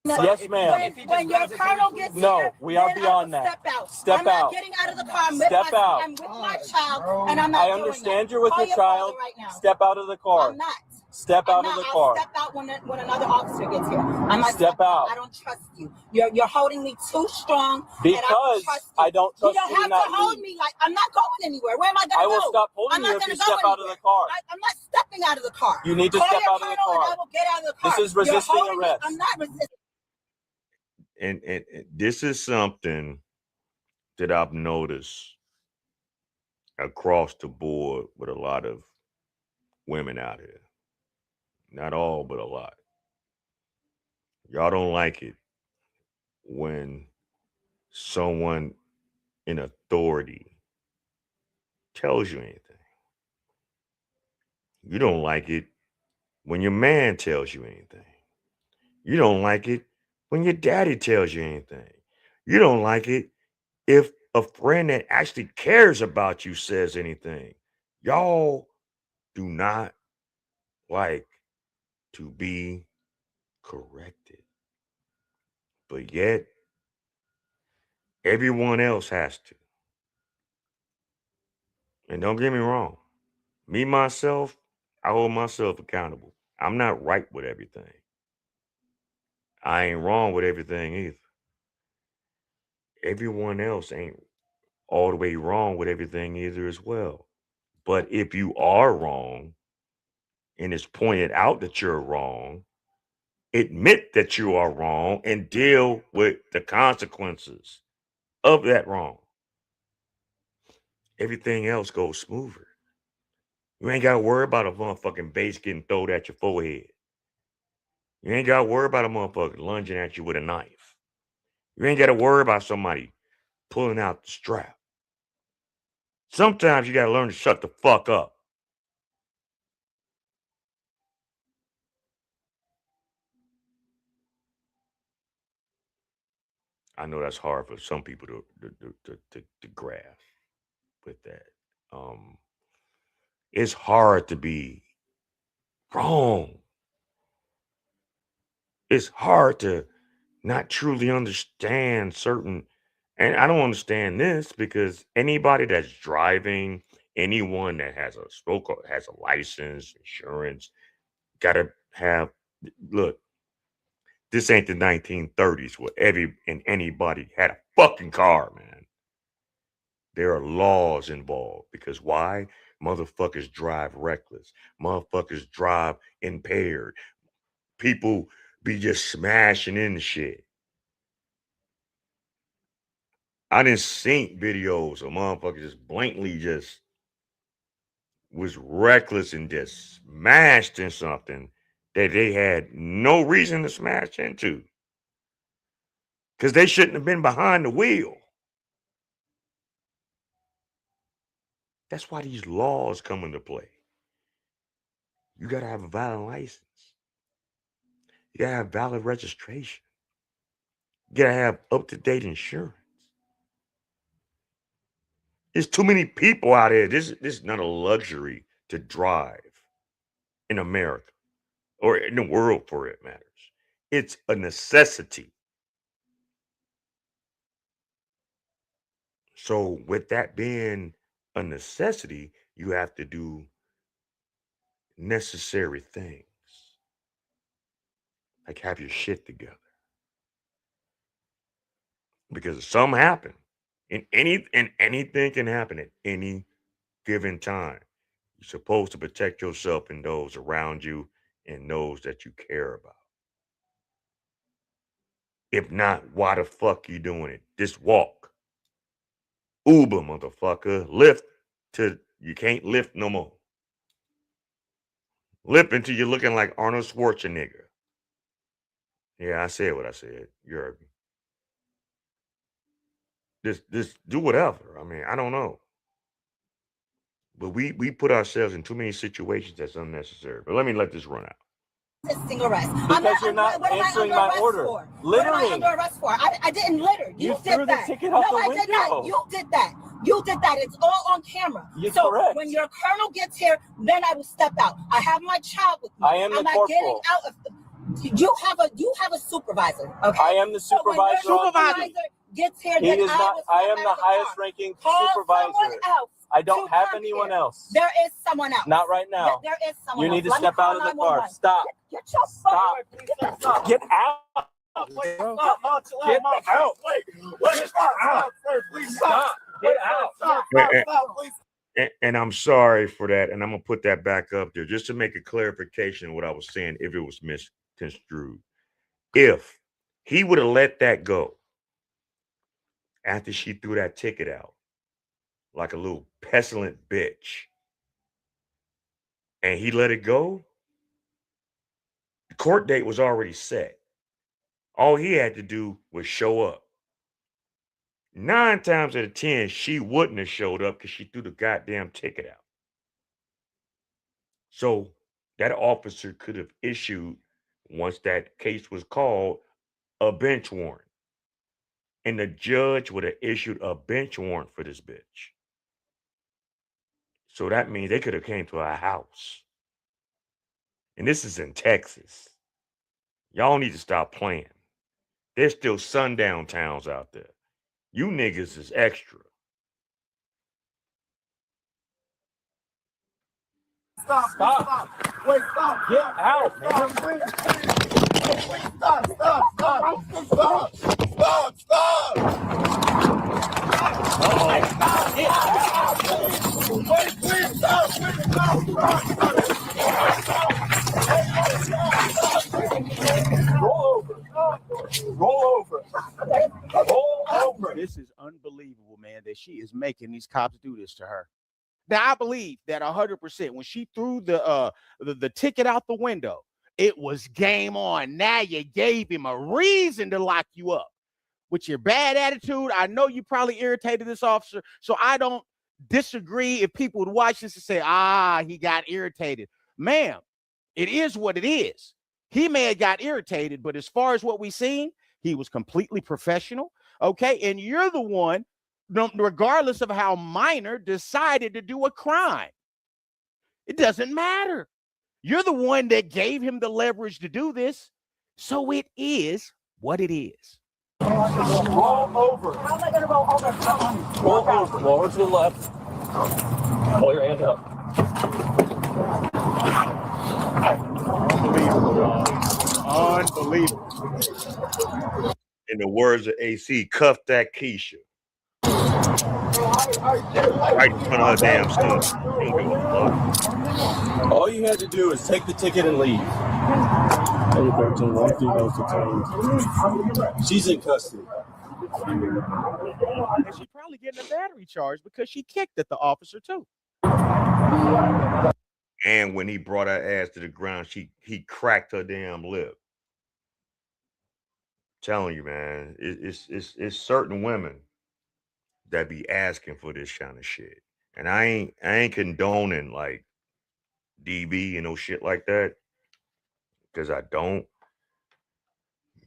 Yes, ma'am. When your colonel gets here, we are then beyond I will that. Step out. Step I'm not out. getting out of the car. I'm with my child, and I'm not I doing understand that. you're with Call your child. Right now. Step out of the car. I'm not. Step out of the car. I'll step out when another officer gets here. I'm not Step out. I don't trust you. You're holding me too strong. Because I don't trust you. You don't have to hold me like I'm not going anywhere. Where am I going to go? I will stop holding you if you step out of the car. I'm not stepping out of the car. You need to Call step your out of the colonel car. and I will get out of the car. This is resisting You're holding arrest. Me. I'm not resisting. And this is something that I've noticed across the board with a lot of women out here. Not all, but a lot. Y'all don't like it when someone in authority tells you anything. You don't like it when your man tells you anything. You don't like it when your daddy tells you anything. You don't like it if a friend that actually cares about you says anything. Y'all do not like to be corrected. But yet, everyone else has to. And don't get me wrong. Me, myself, I hold myself accountable. I'm not right with everything. I ain't wrong with everything either. Everyone else ain't all the way wrong with everything either as well. But if you are wrong and it's pointed out that you're wrong, admit that you are wrong and deal with the consequences of that wrong. Everything else goes smoother. You ain't got to worry about a motherfucking base getting thrown at your forehead. You ain't got to worry about a motherfucker lunging at you with a knife. You ain't got to worry about somebody pulling out the strap. Sometimes you got to learn to shut the fuck up. I know that's hard for some people to grasp with that. It's hard to be wrong. It's hard to not truly understand certain, and I don't understand this because anybody that's driving, anyone that has a license, insurance, gotta have, look, this ain't the 1930s where anybody had a fucking car, man. There are laws involved because why? Motherfuckers drive reckless. Motherfuckers drive impaired. People be just smashing into shit. I done seen videos of motherfuckers just blatantly just was reckless and just smashed in something that they had no reason to smash into. Because they shouldn't have been behind the wheel. That's why these laws come into play. You got to have a valid license. You got to have valid registration. You got to have up-to-date insurance. There's too many people out here. This is not a luxury to drive in America or in the world for it matters. It's a necessity. So with that being a necessity, you have to do necessary things. Like have your shit together. Because if something happen, and anything can happen at any given time. You're supposed to protect yourself and those around you and those that you care about. If not, why the fuck you doing it? Just walk. Uber, motherfucker. Lift till you can't lift no more. Lift until you're looking like Arnold Schwarzenegger. Yeah, I said what I said. You heard me. Just do whatever. I mean, I don't know. But we put ourselves in too many situations that's unnecessary. But let this run out. Resisting arrest. Because you're not answering my order. What am I under arrest for? I didn't litter. You did threw that. the ticket out the window. I did not. You did that. You did that. It's all on camera. You're so correct. when your colonel gets here, then I will step out. I have my child with me. I am the I'm not corporal. getting out of you have a supervisor. Okay. I am the supervisor. So when your supervisor gets here, He then is not. I am the highest ranking supervisor. Else I don't have anyone else. There is someone else. Not right now. There is someone You else. need to Let me step call out of the car. 911. Stop. Get your Stop. Get out. Get out. Please stop. Get out. And I'm sorry for that. And I'm going to put that back up there just to make a clarification of what I was saying if it was misconstrued. If he would have let that go after she threw that ticket out like a little pestilent bitch and he let it go, the court date was already set. All he had to do was show up. 9 times out of 10, she wouldn't have showed up because she threw the goddamn ticket out. So that officer could have issued, once that case was called, a bench warrant. And the judge would have issued a bench warrant for this bitch. So that means they could have came to our house. And this is in Texas. Y'all need to stop playing. There's still sundown towns out there. You niggas is extra. Stop. Wait, stop. Get out, man. Stop. Wait, please stop. Roll over. This is unbelievable, man, that she is making these cops do this to her. Now, I believe that 100% when she threw the ticket out the window, it was game on. Now you gave him a reason to lock you up. With your bad attitude, I know you probably irritated this officer, so I don't disagree if people would watch this and say, he got irritated. Ma'am, it is what it is. He may have got irritated, but as far as what we've seen, he was completely professional, okay? And you're the one, regardless of how minor, decided to do a crime. It doesn't matter. You're the one that gave him the leverage to do this, so it is what it is. Roll over. How am I gonna roll over? Roll over. Lower to the left. Pull your hand up. Unbelievable. In the words of AC, cuff that Keisha. Right in front of her damn stuff. Don't give a fuck. All you had to do is take the ticket and leave. She's in custody. And she's probably getting a battery charge because she kicked at the officer too. And when he brought her ass to the ground, he cracked her damn lip. Telling you, man, it's certain women that be asking for this kind of shit. And I ain't condoning like DB and no shit like that. Because I don't.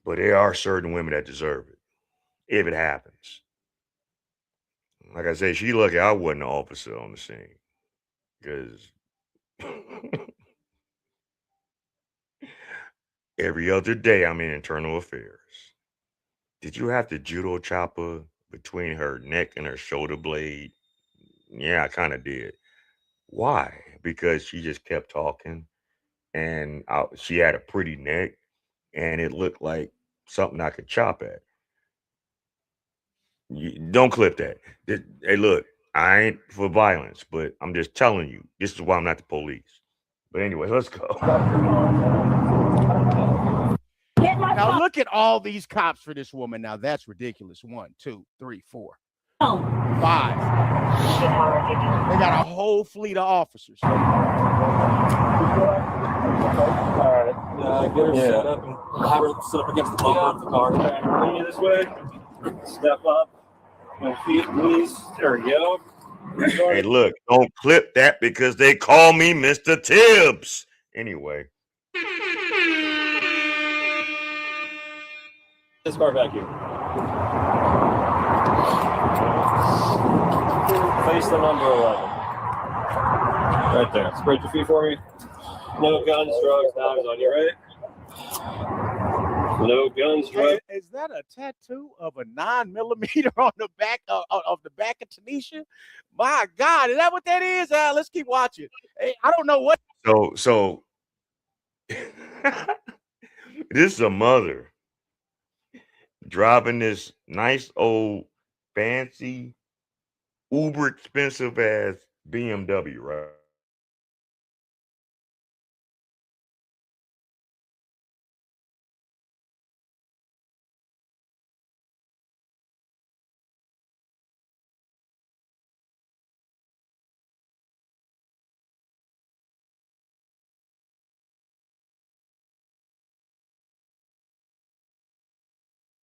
But there are certain women that deserve it. If it happens. Like I said, she lucky I wasn't an officer on the scene. Because every other day I'm in internal affairs. Did you have to judo chop her between her neck and her shoulder blade? Yeah, I kind of did. Why? Because she just kept talking and she had a pretty neck and it looked like something I could chop at. Don't clip that. Hey, look, I ain't for violence, but I'm just telling you, this is why I'm not the police. But anyway, let's go. Now look at all these cops for this woman. Now that's ridiculous. 1, 2, 3, 4, 5. They got a whole fleet of officers. All right. Get her set up and have her sit up against the bumper of the car. Lean you this way. Step up. Feet, knees. There we go. Hey, look, don't clip that because they call me Mr. Tibbs. Anyway. This car back here. Face the number 11. Right there. Spread your feet for me. No guns, drugs, knives on you, right? No guns, drugs. Is that a tattoo of a 9mm on the back of the back of Tanisha? My God, is that what that is? Let's keep watching. Hey, I don't know what. So this is a mother driving this nice old fancy uber expensive ass BMW, right?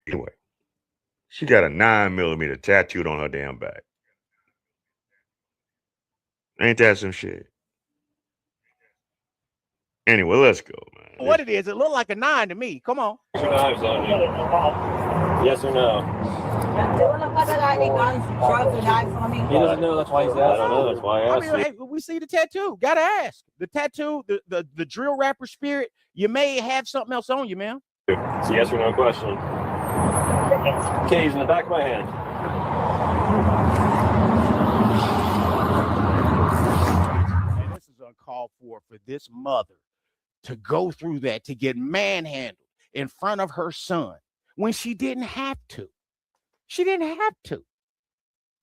Anyway, she got a 9mm tattooed on her damn back. Ain't that some shit? Anyway, let's go, man. What it is? It looked like a 9 to me. Come on. Knives on you. Yes or no? He doesn't know. That's why he's asking. I don't know. That's why I asked. Hey, we see the tattoo. Gotta ask. The tattoo, the drill rapper spirit. You may have something else on you, man. It's a yes or no question. Keys in the back of my hand. And this is uncalled for this mother to go through that, to get manhandled in front of her son when she didn't have to. She didn't have to.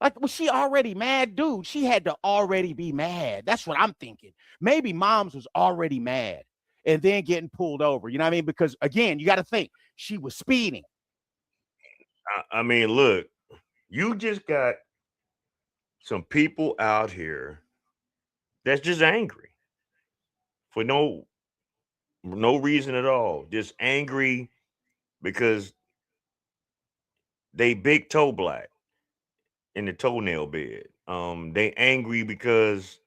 Like, was she already mad? Dude, she had to already be mad. That's what I'm thinking. Maybe moms was already mad and then getting pulled over. You know what I mean? Because, again, you got to think, she was speeding. I mean, look, you just got some people out here that's just angry for no reason at all. Just angry because they big toe black in the toenail bed. They angry because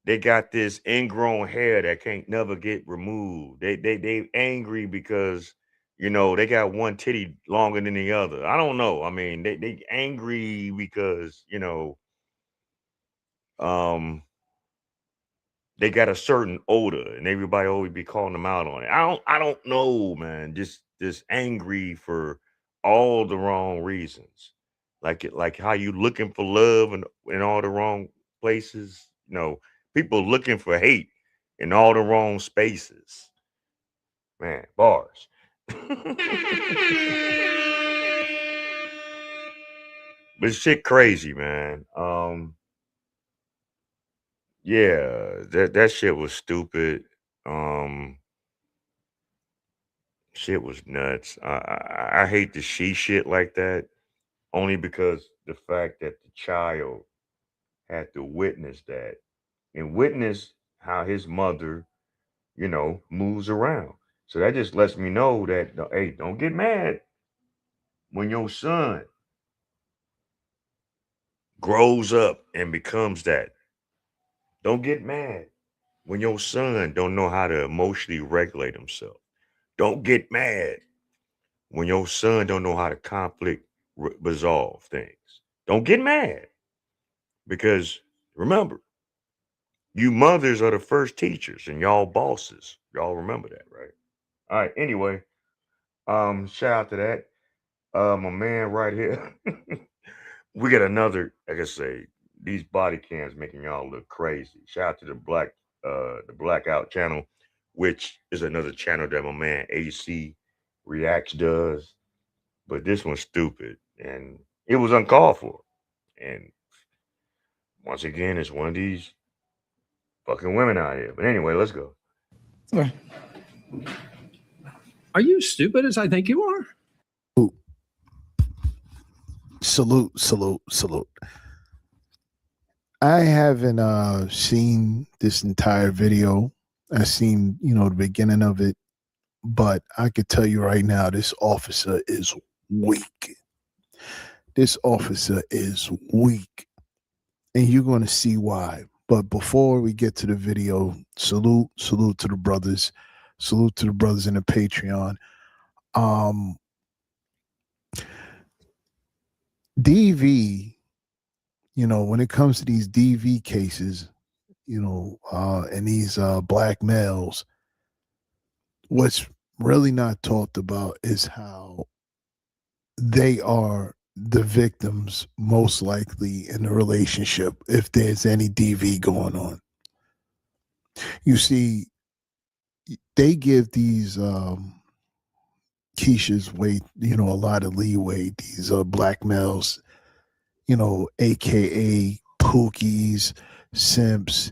they got this ingrown hair that can't never get removed. They angry because, you know, they got one titty longer than the other. I don't know. I mean, they angry because, you know, they got a certain odor and everybody always be calling them out on it. I don't know, man. Just angry for all the wrong reasons. Like how you looking for love in all the wrong places. You know, people looking for hate in all the wrong spaces. Man, bars. But shit crazy, man. Yeah, that shit was stupid. Um, shit was nuts. I hate to see shit like that only because the fact that the child had to witness that and witness how his mother, moves around. So that just lets me know that, hey, don't get mad when your son grows up and becomes that. Don't get mad when your son don't know how to emotionally regulate himself. Don't get mad when your son don't know how to conflict resolve things. Don't get mad because remember, you mothers are the first teachers and y'all bosses. Y'all remember that, right? All right. Anyway, shout out to that. My man right here. We got another, like I say, these body cams making y'all look crazy. Shout out to the Blackout channel, which is another channel that my man AC Reacts does. But this one's stupid and it was uncalled for. And once again, it's one of these fucking women out here. But anyway, let's go. Are you stupid as I think you are? Salute. I haven't seen this entire video. I've seen, the beginning of it, but I could tell you right now, this officer is weak. This officer is weak. And you're going to see why. But before we get to the video, salute to the brothers. Salute to the brothers in the Patreon. DV, when it comes to these DV cases, and these black males, what's really not talked about is how they are the victims most likely in the relationship if there's any DV going on. You see, they give these Keisha's weight, a lot of leeway, these black males, aka pookies, simps,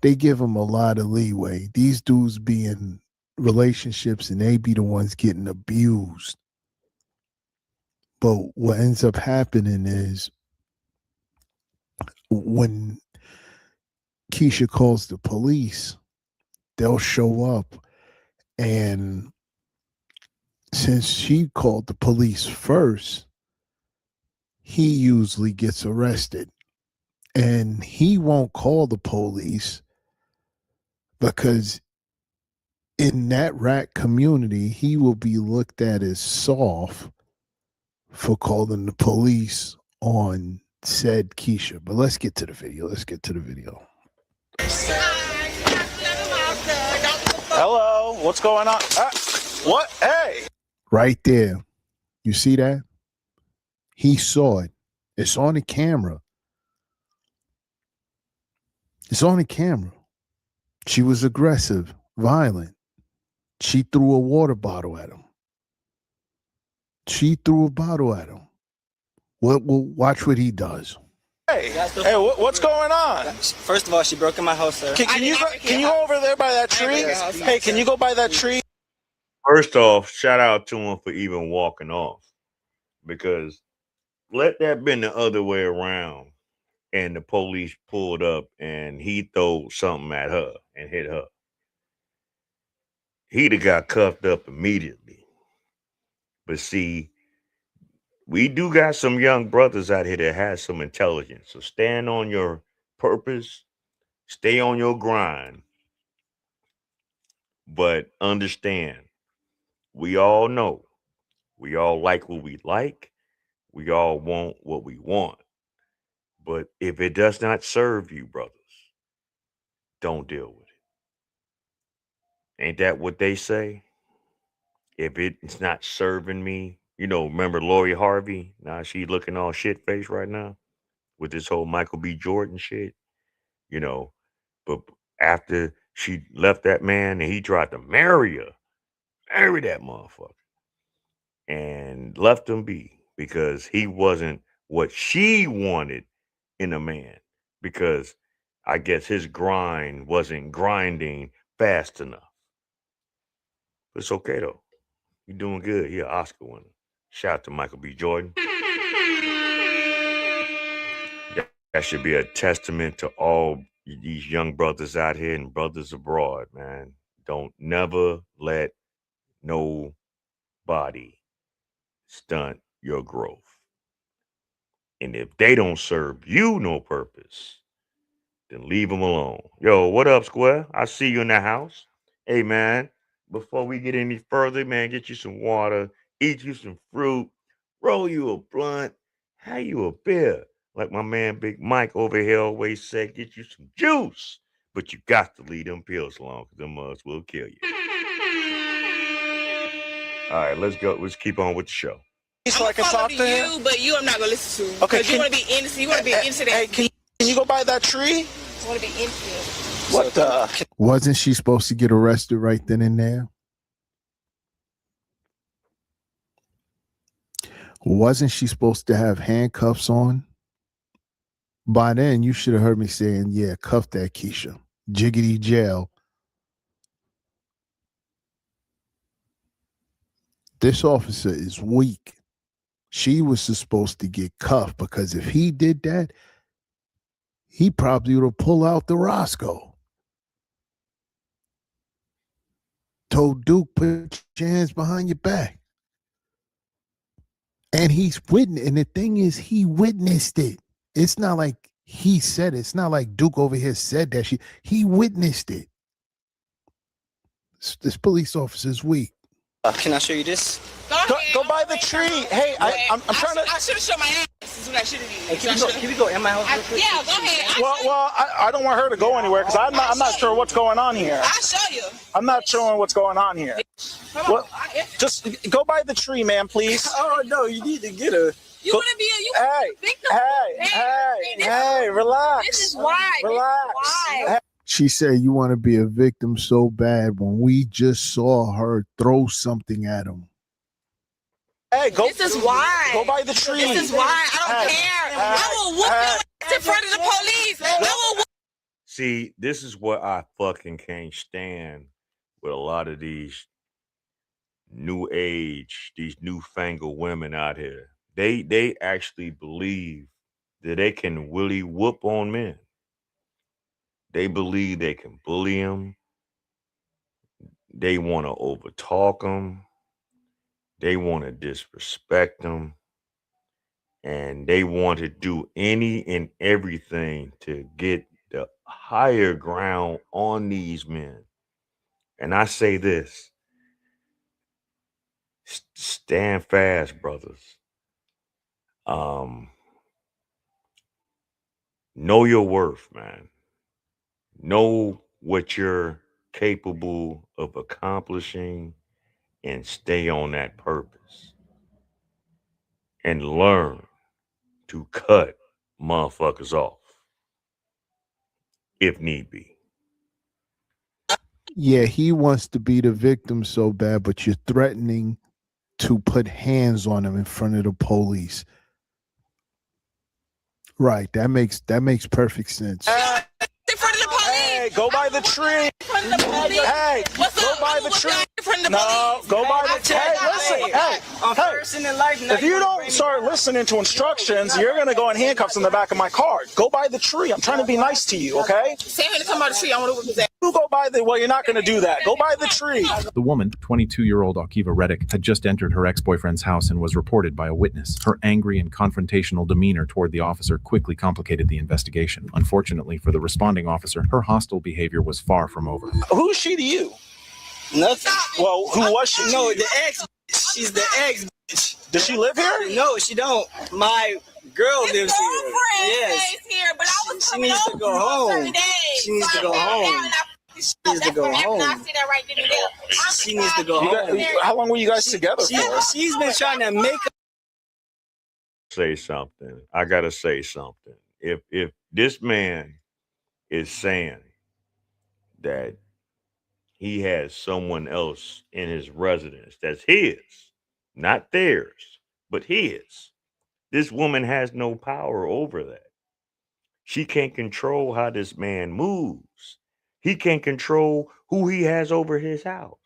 they give them a lot of leeway. These dudes be in relationships and they be the ones getting abused. But what ends up happening is when Keisha calls the police, they'll show up. And since she called the police first, he usually gets arrested. And he won't call the police because in that rat community, he will be looked at as soft for calling the police on said Keisha. But let's get to the video. Hello, what's going on? What? Hey! Right there. You see that? He saw it. It's on the camera. She was aggressive, violent. She threw a water bottle at him. Watch what he does. Hey, what's going on? First of all, she broke in my house, sir. Can you go over there by that tree? Hey, can you go by that tree? First off, shout out to him for even walking off, because let that been the other way around and the police pulled up and he threw something at her and hit her. He'd have got cuffed up immediately. But see, we do got some young brothers out here that has some intelligence. So stand on your purpose, stay on your grind, but understand, we all know, we all like what we like, we all want what we want. But if it does not serve you, brothers, don't deal with it. Ain't that what they say? If it's not serving me, remember Lori Harvey? Now she looking all shit faced right now with this whole Michael B. Jordan shit, but after She left that man and he tried to marry that motherfucker, and left him be because he wasn't what she wanted in a man, because I guess his grind wasn't grinding fast enough. It's okay though. You're doing good. You're an Oscar winner. Shout out to Michael B. Jordan. That should be a testament to all these young brothers out here and brothers abroad, man. Don't never let nobody stunt your growth. And if they don't serve you no purpose, then leave them alone. Yo, what up, Square? I see you in the house. Hey, man, before we get any further, man, get you some water, eat you some fruit, roll you a blunt, have you a beer. Like my man Big Mike over here always said, get you some juice. But you got to leave them pills alone, because them mugs will kill you. All right, let's go. Let's keep on with the show. So I can talk to him? You, but you I'm not gonna listen to. Okay, you want to be innocent. You want to be innocent. Hey, can you go by that tree? I want to be innocent. What the? Wasn't she supposed to get arrested right then and there? Wasn't she supposed to have handcuffs on? By then, you should have heard me saying, yeah, cuff that Keisha. Jiggity jail. This officer is weak. She was supposed to get cuffed, because if he did that, he probably would have pulled out the Roscoe. Told Duke, put your hands behind your back. And he's witnessed. And the thing is, he witnessed it. It's not like he said it. It's not like Duke over here said that. He witnessed it. This police officer is weak. Can I show you this? Go by the tree. Hey, I'm trying to. I should have shown my ass. This is what I should have did. Hey, can we go in my house real quick? Yeah, go ahead. Well, I don't want her to go anywhere, because I'm not sure what's going on here. I'll show you. I'm not sure what's going on here. Well, just go by the tree, man, please. Oh no, you need to get her. You want to be a victim? Hey, relax. This is why. Relax. Why? She said, you want to be a victim so bad when we just saw her throw something at him. Hey, go. This is why. Go by the tree. This is why. I don't care. I will whoop your ass in front of the police. I will whoop. See, this is what I fucking can't stand with a lot of these new age, these newfangled women out here. They actually believe that they can really whoop on men. They believe they can bully them. They want to overtalk them. They want to disrespect them. And they want to do any and everything to get the higher ground on these men. And I say this, stand fast, brothers. Know your worth, man. Know what you're capable of accomplishing and stay on that purpose. And learn to cut motherfuckers off if need be. Yeah, he wants to be the victim so bad, but you're threatening to put hands on him in front of the police. Right, that makes perfect sense. In front of the police. Hey, go by the tree. In front of the police. Hey, go by the tree. No, go by the tree. Hey, listen. Hey, if you don't start listening to instructions, you're going to go in handcuffs in the back of my car. Go by the tree. I'm trying to be nice to you, okay? Say him to come by the tree. I want to whip his ass. You go by the, well, you're not going to do that. Go by the tree. The woman, 22-year-old Akiva Reddick, had just entered her ex-boyfriend's house and was reported by a witness. Her angry and confrontational demeanor toward the officer quickly complicated the investigation. Unfortunately for the responding officer, her hostile behavior was far from over. Who's she to you? Nothing. Well, who was she? No, the ex. She's the ex. Does she live here? No, she don't. My girl lives here. Yes. Here, but I was she needs to go home. She needs to go home. She needs to go home. She needs to go home. How long were you guys together for? She's been trying to make. Say something. I gotta say something. If this man is saying that he has someone else in his residence that's his, not theirs, but his. This woman has no power over that. She can't control how this man moves. He can't control who he has over his house.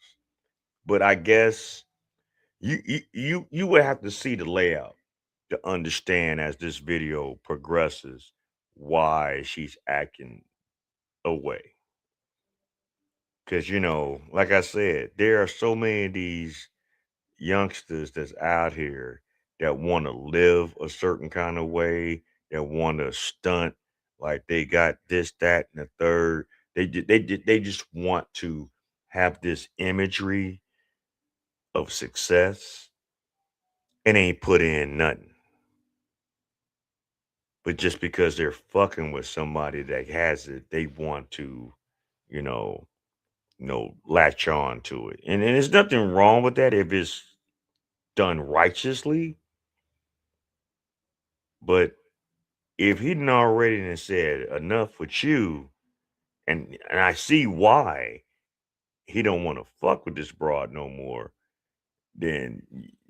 But I guess you would have to see the layout to understand as this video progresses why she's acting away. Because, you know, like I said, there are so many of these youngsters that's out here that want to live a certain kind of way, that want to stunt like they got this, that, and the third. They just want to have this imagery of success and ain't put in nothing. But just because they're fucking with somebody that has it, they want to, you know, latch on to it. And there's nothing wrong with that if it's done righteously. But if he didn't already said enough with you, and I see why he don't want to fuck with this broad no more, then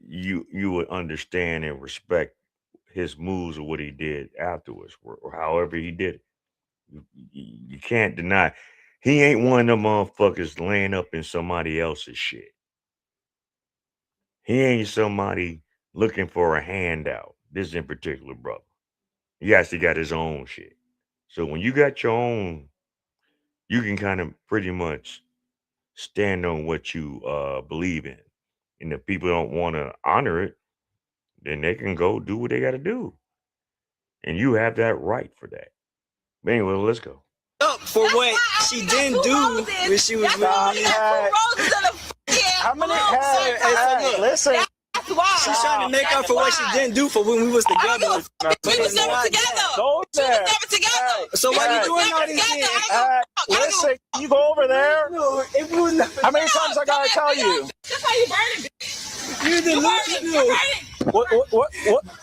you would understand and respect his moves or what he did afterwards, or however he did it. You can't deny he ain't one of them motherfuckers laying up in somebody else's shit. He ain't somebody looking for a handout. This in particular, brother. He actually got his own shit. So when you got your own, you can kind of pretty much stand on what you believe in. And if people don't want to honor it, then they can go do what they got to do. And you have that right for that. But anyway, let's go. Up for what she didn't do when she was with me. How many listen, she's trying to make up for what she didn't do for when we was together. We was never together. Go We there. was never together. So why you doing all these things? Listen, you go over there. How many times I gotta tell you? That's how you burn it. You delusional. What?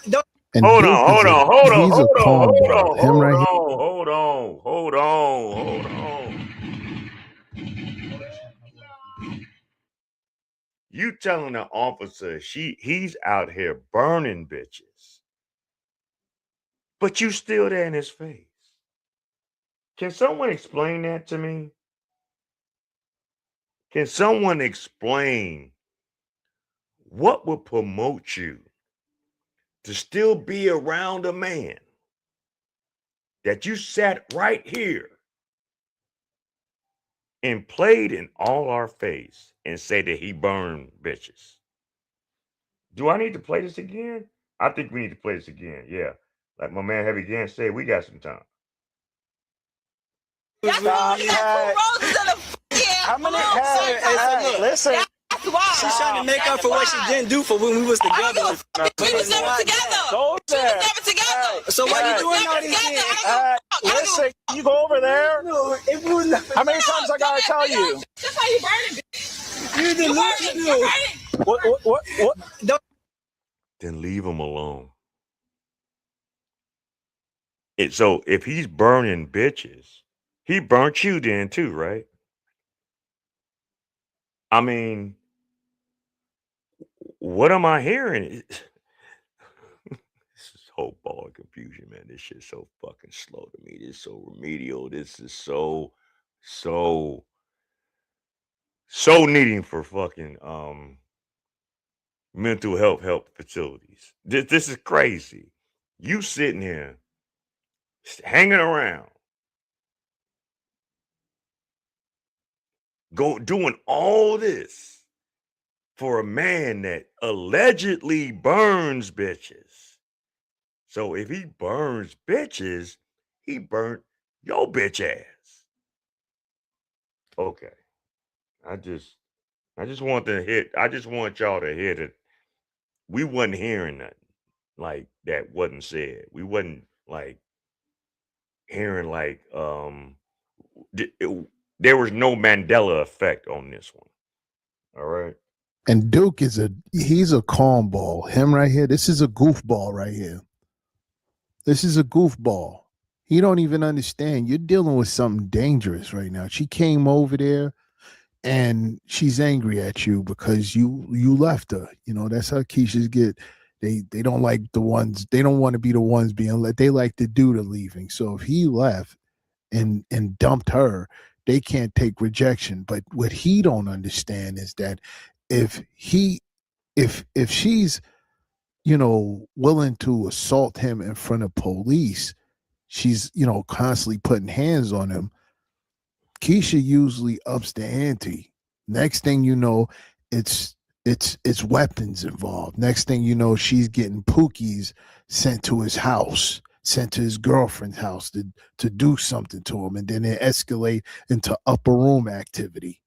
Don't. And Hold Duke on. he's a cornball. Him right here. Hold on. You telling the officer he's out here burning bitches, but you still there in his face. Can someone explain that to me? Can someone explain what would promote you to still be around a man that you sat right here and played in all our face and say that he burned bitches? Do I need to play this again? I think we need to play this again. Yeah. Like my man Heavy Dan said, we got some time. How many listen, she's trying to make up for what she didn't do for when we was together. We was never together. Go We there. was never together. So why you doing all these things? Listen, you go over there. How many times I gotta tell you? That's how you burn it. You delusional. What? Don't. Then leave him alone. So if he's burning bitches, he burnt you then too, right? I mean, what am I hearing? This is whole ball of confusion, man. This shit's so fucking slow to me. This is so remedial. This is so needing for fucking mental health facilities. This is crazy. You sitting here hanging around, doing all this for a man that allegedly burns bitches. So if he burns bitches, he burnt your bitch ass. Okay. I just want y'all to hear that we wasn't hearing nothing like that wasn't said. We wasn't like hearing like there was no Mandela effect on this one. All right. And Duke he's a cornball. Him right here. This is a goofball right here. This is a goofball. He don't even understand. You're dealing with something dangerous right now. She came over there and she's angry at you because you left her. You know, that's how Keishas get. They don't like the ones, they don't want to be the ones being let. They like to do the leaving. So if he left and dumped her, they can't take rejection. But what he don't understand is that if she's, you know, willing to assault him in front of police, she's, you know, constantly putting hands on him, Keisha usually ups the ante. Next thing you know, it's weapons involved. Next thing you know, she's getting Pookies sent to his house, sent to his girlfriend's house to do something to him, and then it escalate into upper room activity.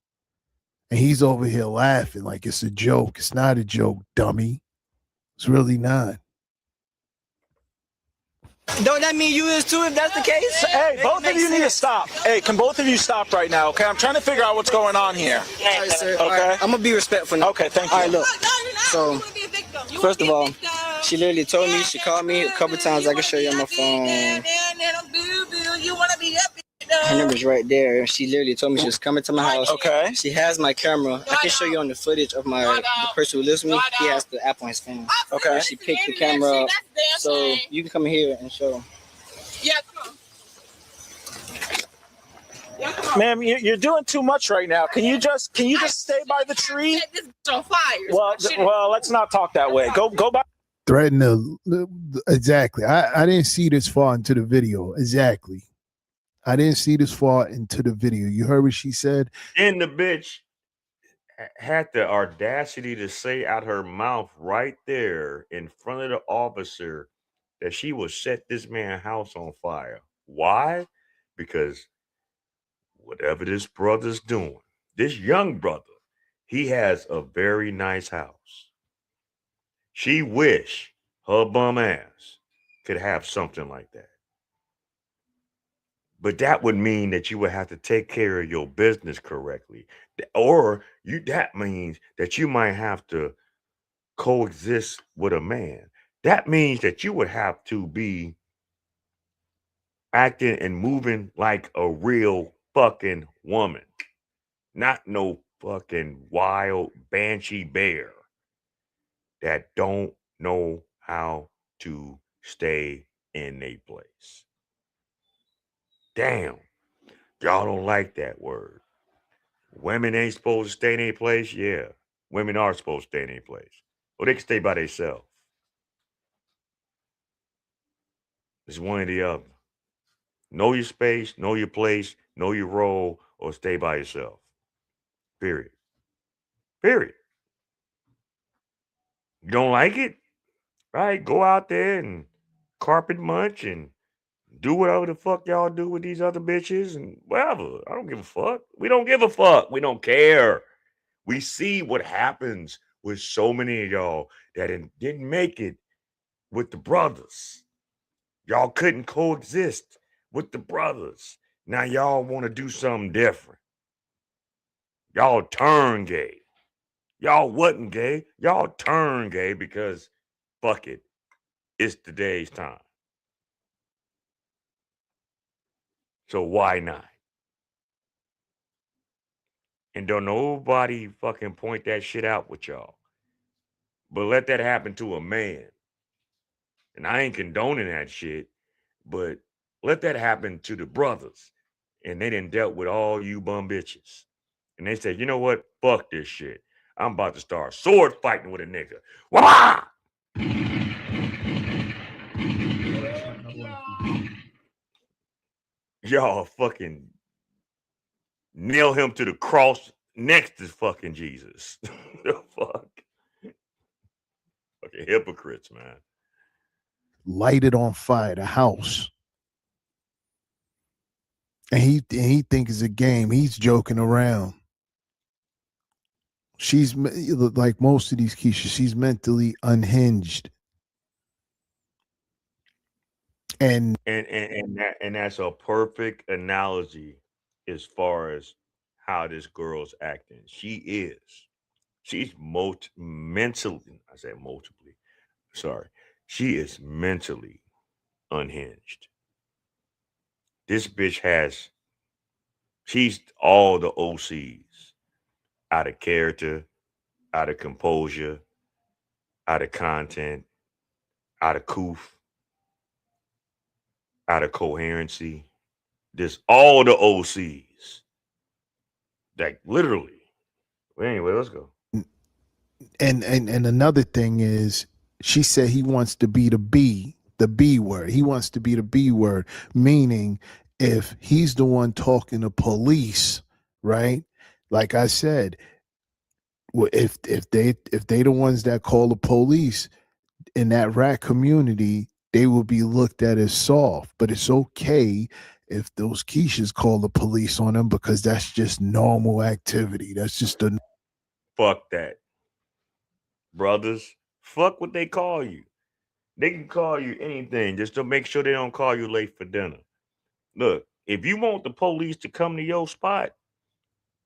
And he's over here laughing like it's a joke. It's not a joke, dummy. It's really not. Don't that mean you is too if that's the case? Hey, both of you need to stop. Hey, can both of you stop right now, okay? I'm trying to figure out what's going on here. All right, sir. Okay. All right, I'm going to be respectful now. Okay, thank you. All right, look. So, first of all, she literally told me, she called me a couple times. I can show you on my phone. Her number's right there. She literally told me she was coming to my house. Okay. She has my camera. I can show you on the footage of the person who lives with me. He has the app on his phone. Okay. She picked the camera up. So you can come here and show. Yeah, come on. Ma'am, you're doing too much right now. Can you just stay by the tree? This bitch on fire. Well, let's not talk that way. Go by. Threaten to exactly. I didn't see this far into the video. Exactly. I didn't see this far into the video. You heard what she said? And the bitch had the audacity to say out her mouth right there in front of the officer that she would set this man's house on fire. Why? Because whatever this brother's doing, this young brother, he has a very nice house. She wish her bum ass could have something like that. But that would mean that you would have to take care of your business correctly. Or that means that you might have to coexist with a man. That means that you would have to be acting and moving like a real fucking woman. Not no fucking wild banshee bear that don't know how to stay in a place. Damn, y'all don't like that word. Women ain't supposed to stay in a place. Yeah, women are supposed to stay in a place. Or they can stay by themselves. It's one or the other. Know your space, know your place, know your role, or stay by yourself. Period. Period. You don't like it? Right? Go out there and carpet munch and do whatever the fuck y'all do with these other bitches and whatever. I don't give a fuck. We don't give a fuck. We don't care. We see what happens with so many of y'all that didn't make it with the brothers. Y'all couldn't coexist with the brothers. Now y'all want to do something different. Y'all turn gay. Y'all wasn't gay. Y'all turn gay because fuck it. It's today's time. So why not? And don't nobody fucking point that shit out with y'all. But let that happen to a man. And I ain't condoning that shit, but let that happen to the brothers. And they done dealt with all you bum bitches. And they said, you know what? Fuck this shit. I'm about to start sword fighting with a nigga. Wah! Y'all fucking nail him to the cross next to fucking Jesus. The fuck? Fucking hypocrites, man. Lighted on fire the house. And he thinks it's a game. He's joking around. She's like most of these Keisha, she's mentally unhinged. And that's a perfect analogy as far as how this girl's acting. She's mentally, I said multiply. Sorry. She is mentally unhinged. This bitch she's all the OCs. out of character, out of composure, out of content, out of coof, out of coherency. This all the OCs. Like literally. Well, anyway, let's go. And another thing is, she said he wants to be the B word. He wants to be the B word, meaning if he's the one talking to police, right? Like I said, if they the ones that call the police in that rat community, they will be looked at as soft. But it's okay if those Keishas call the police on them, because that's just normal activity. That's just a fuck that. Brothers, fuck what they call you. They can call you anything just to make sure they don't call you late for dinner. Look, if you want the police to come to your spot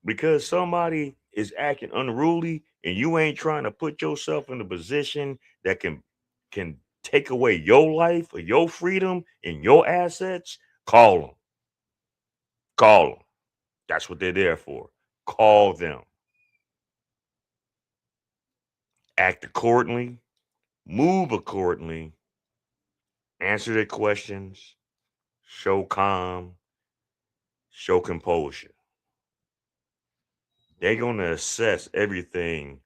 because somebody is acting unruly and you ain't trying to put yourself in a position that can take away your life or your freedom and your assets, call them. Call them. That's what they're there for. Call them. Act accordingly. Move accordingly. Answer their questions. Show calm. Show composure. They're going to assess everything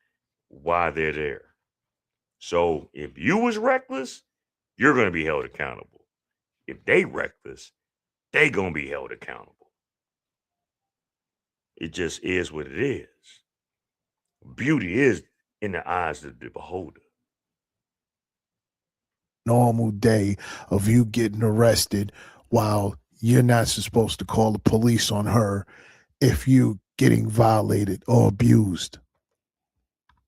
while they're there. So if you was reckless, you're going to be held accountable. If they reckless, they going to be held accountable. It just is what it is. Beauty is in the eyes of the beholder. normal day of you getting arrested while you're not supposed to call the police on her if you getting violated or abused.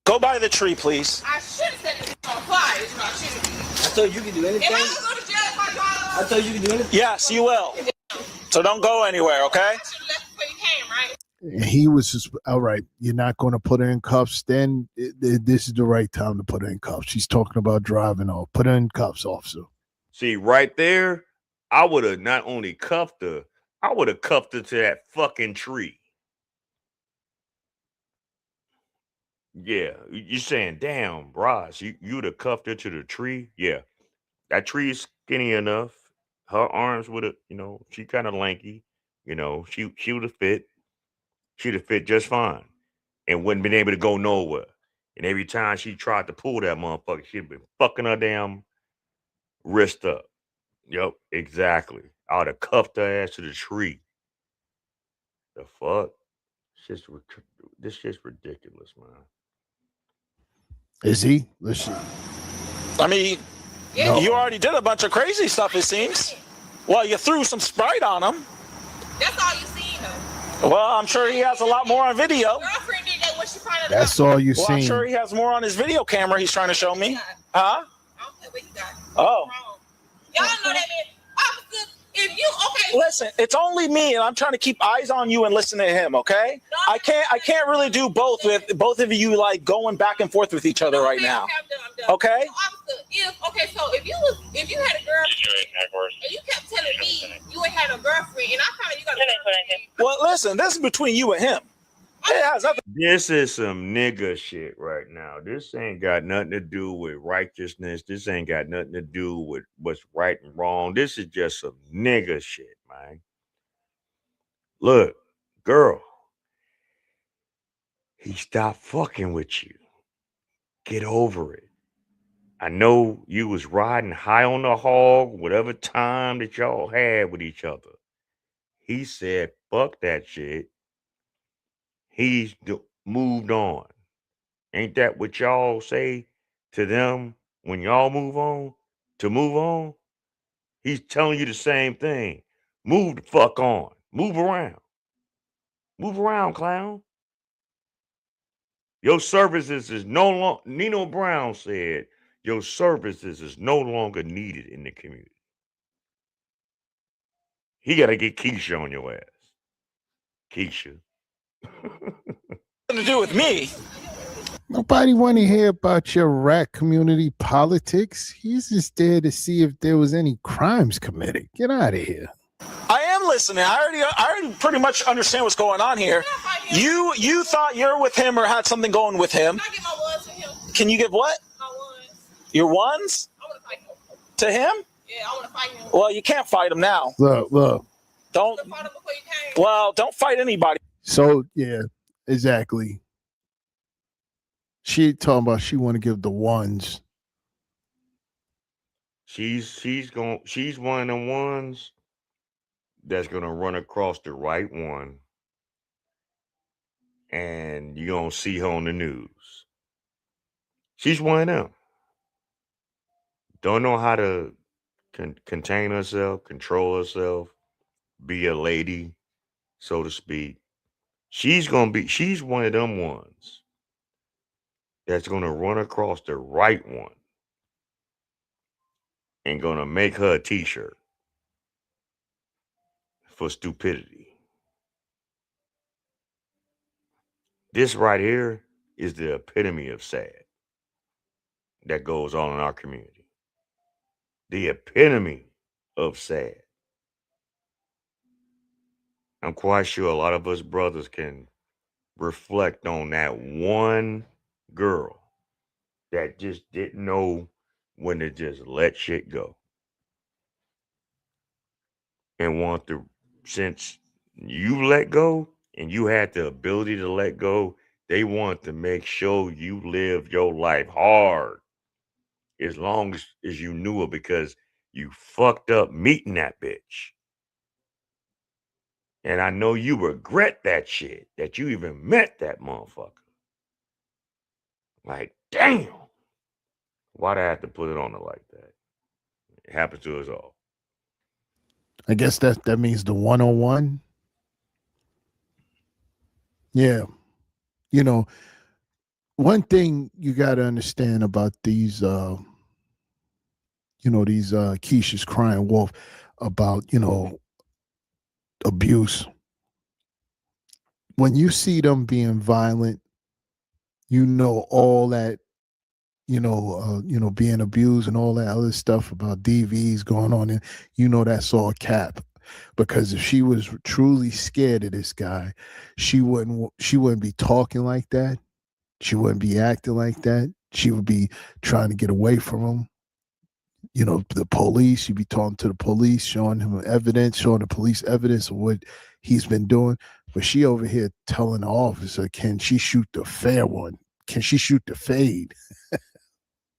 Go by the tree, please. I should have said this on fire. I told you could do anything. Am I gonna go to jail if I drive? I told you could do anything. Yes, you will. So don't go anywhere, okay? I should have left before you came, right? And he was just, all right, you're not going to put her in cuffs, then this is the right time to put her in cuffs. She's talking about driving off. Put her in cuffs, officer. See, right there, I would have not only cuffed her, I would have cuffed her to that fucking tree. Yeah, you're saying, damn, Ross, you'd have cuffed her to the tree? Yeah, that tree is skinny enough. Her arms would have, she kind of lanky. She would have fit. She'd have fit just fine and wouldn't been able to go nowhere. And every time she tried to pull that motherfucker, she'd been fucking her damn wrist up. Yep, exactly. I would have cuffed her ass to the tree. The fuck? This shit's ridiculous, man. Is he? Let's see. I mean, you already did a bunch of crazy stuff, it seems. Well, you threw some Sprite on him. That's all you seen, though. Well, I'm sure he has a lot more on video. Girlfriend did that when she found out. That's all you Well, seen. I'm sure he has more on his video camera he's trying to show me. Huh? Oh. Y'all know that man. Officer, if you Listen, it's only me, and I'm trying to keep eyes on you and listen to him. Okay? I can't really do both with both of you like going back and forth with each other right now. I'm done. Okay? So if you had a girlfriend and you kept telling me you ain't had a girlfriend and I found out you got a girlfriend. Well, listen, this is between you and him. It has nothing. This is some nigga shit right now. This ain't got nothing to do with righteousness. This ain't got nothing to do with what's right and wrong. This is just some nigga shit, man. Look, girl, he stopped fucking with you. Get over it. I know you was riding high on the hog, whatever time that y'all had with each other. He said, fuck that shit. He's moved on. Ain't that what y'all say to them when y'all move on? To move on? He's telling you the same thing. Move the fuck on. Move around. Move around, clown. Your services is no longer, Nino Brown said, your services is no longer needed in the community. He got to get Keisha on your ass. Keisha. To do with me. Nobody want to hear about your rat community politics. He's just there to see if there was any crimes committed. Get out of here. I am listening. I already pretty much understand what's going on here. You thought you're with him or had something going with him. Can I get my ones to him? Can you give what? My ones. Your ones? I want to fight him. To him? Yeah, I want to fight him. Well, you can't fight him now. Look. Don't. Well, don't fight anybody. So yeah, exactly. She talking about she want to give the ones. She's one of the ones that's gonna run across the right one, and you're gonna see her on the news. She's one of them. Don't know how to contain herself, control herself, be a lady, so to speak. She's one of them ones that's gonna run across the right one and gonna make her a t-shirt for stupidity. This right here is the epitome of sad that goes on in our community. The epitome of sad. I'm quite sure a lot of us brothers can reflect on that one girl that just didn't know when to just let shit go. And since you let go and you had the ability to let go, they want to make sure you live your life hard as long as you knew her, because you fucked up meeting that bitch. And I know you regret that shit, that you even met that motherfucker. Like, damn. Why'd I have to put it on her like that? It happens to us all. I guess that means the 101. Yeah. You know, one thing you got to understand about these, Keisha's crying wolf about, abuse. When you see them being violent, all that, being abused and all that other stuff about DVs going on, and that's all cap. Because if she was truly scared of this guy, she wouldn't be talking like that. She wouldn't be acting like that. She would be trying to get away from him. The police, she'd be talking to the police, showing the police evidence of what he's been doing. But she over here telling the officer, can she shoot the fair one? Can she shoot the fade?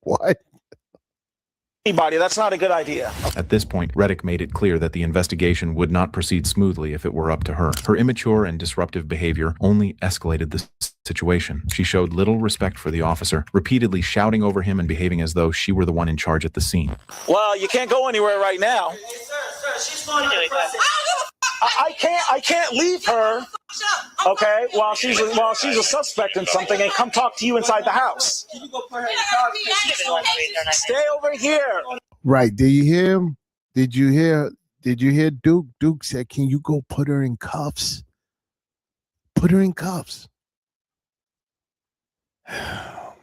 What? Anybody, that's not a good idea. At this point, Reddick made it clear that the investigation would not proceed smoothly if it were up to her. Her immature and disruptive behavior only escalated the situation. She showed little respect for the officer, repeatedly shouting over him and behaving as though she were the one in charge at the scene. Well, you can't go anywhere right now. Sir, she's going to I can't leave her, okay, while she's a suspect in something and come talk to you inside the house. Stay over here. Right. Did you hear him? Did you hear Duke? Duke said, can you go put her in cuffs? Put her in cuffs.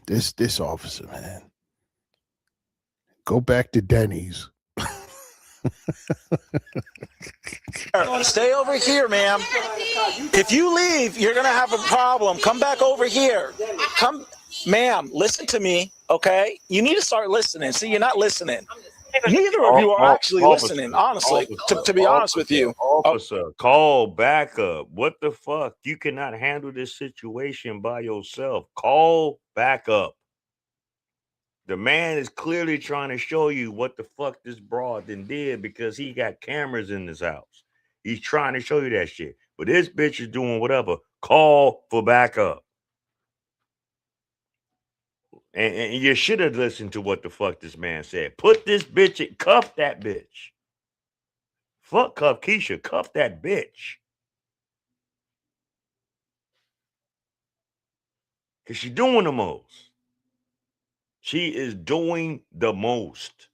This officer, man. Go back to Denny's. Stay over here, ma'am. If you leave, you're going to have a problem. Come back over here. Come, ma'am, listen to me, okay? You need to start listening. See, you're not listening. Neither of you are actually listening, honestly, to be honest with you. Officer, call backup. What the fuck? You cannot handle this situation by yourself. Call backup. The man is clearly trying to show you what the fuck this broad then did because he got cameras in his house. He's trying to show you that shit. But this bitch is doing whatever. Call for backup. And you should have listened to what the fuck this man said. Put this bitch in, cuff that bitch. Fuck cuff Keisha, cuff that bitch. Because she's doing the most. She is doing the most.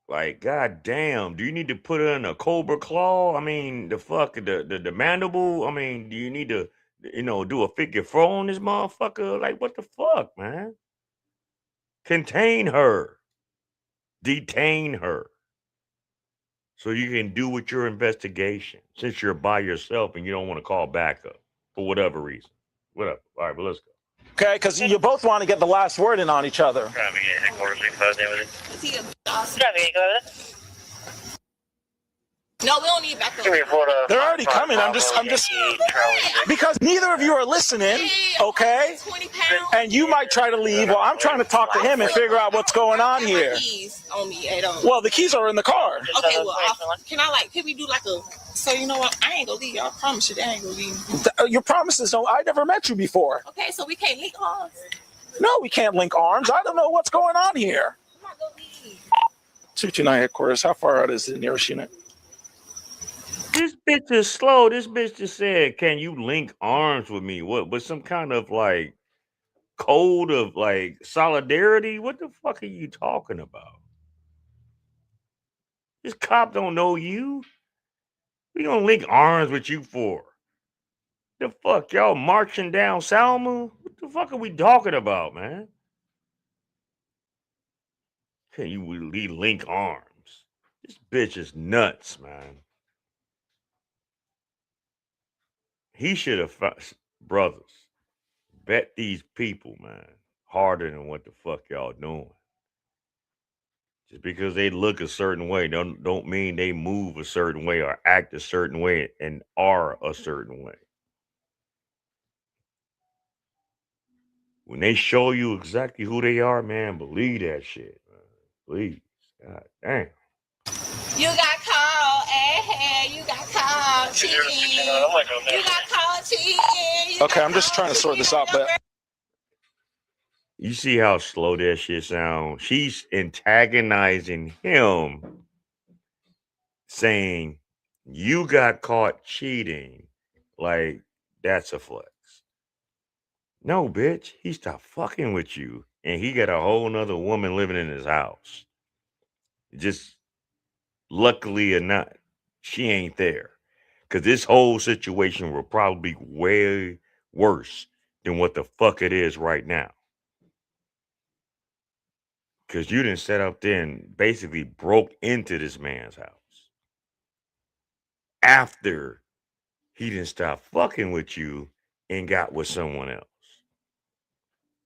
Like, goddamn, do you need to put her in a cobra claw? I mean, the mandible? I mean, do you need to, do a figure four on this motherfucker? Like, what the fuck, man? Contain her. Detain her. so you can do with your investigation since you're by yourself and you don't want to call backup for whatever reason. Whatever. All right, but let's go. Okay, because you both want to get the last word in on each other. No, we don't need backup. They're already coming. I'm just because neither of you are listening, okay? And you might try to leave while I'm trying to talk to him and figure out what's going on here. On me at all. Well, the keys are in the car. Okay, well, can we do like a, so you know what, I ain't gonna leave you. I promise you that I ain't gonna leave you. Your promises don't, I never met you before. Okay, so we can't link arms. No, we can't link arms. I don't know what's going on here. I'm not gonna leave. 229 headquarters, how far out is the nearest unit? This bitch is slow. This bitch just said, "Can you link arms with me?" What? With some kind of like code of like solidarity? What the fuck are you talking about? This cop don't know you. We gonna link arms with you for? The fuck y'all marching down Salma? What the fuck are we talking about, man? Can you really link arms? This bitch is nuts, man. He should have, brothers, bet these people, man, harder than what the fuck y'all doing. Just because they look a certain way don't mean they move a certain way or act a certain way and are a certain way. When they show you exactly who they are, man, believe that shit, man. Please. God damn. You got caught, you got caught cheating. You got caught cheating. Okay, I'm just trying to sort this out, but You see how slow that shit sounds? She's antagonizing him, saying, "You got caught cheating." Like, that's a flex. No, bitch. He stopped fucking with you, and he got a whole nother woman living in his house. Just luckily or not, she ain't there. Because this whole situation will probably be way worse than what the fuck it is right now. Because you didn't set up there and basically broke into this man's house after he didn't stop fucking with you and got with someone else.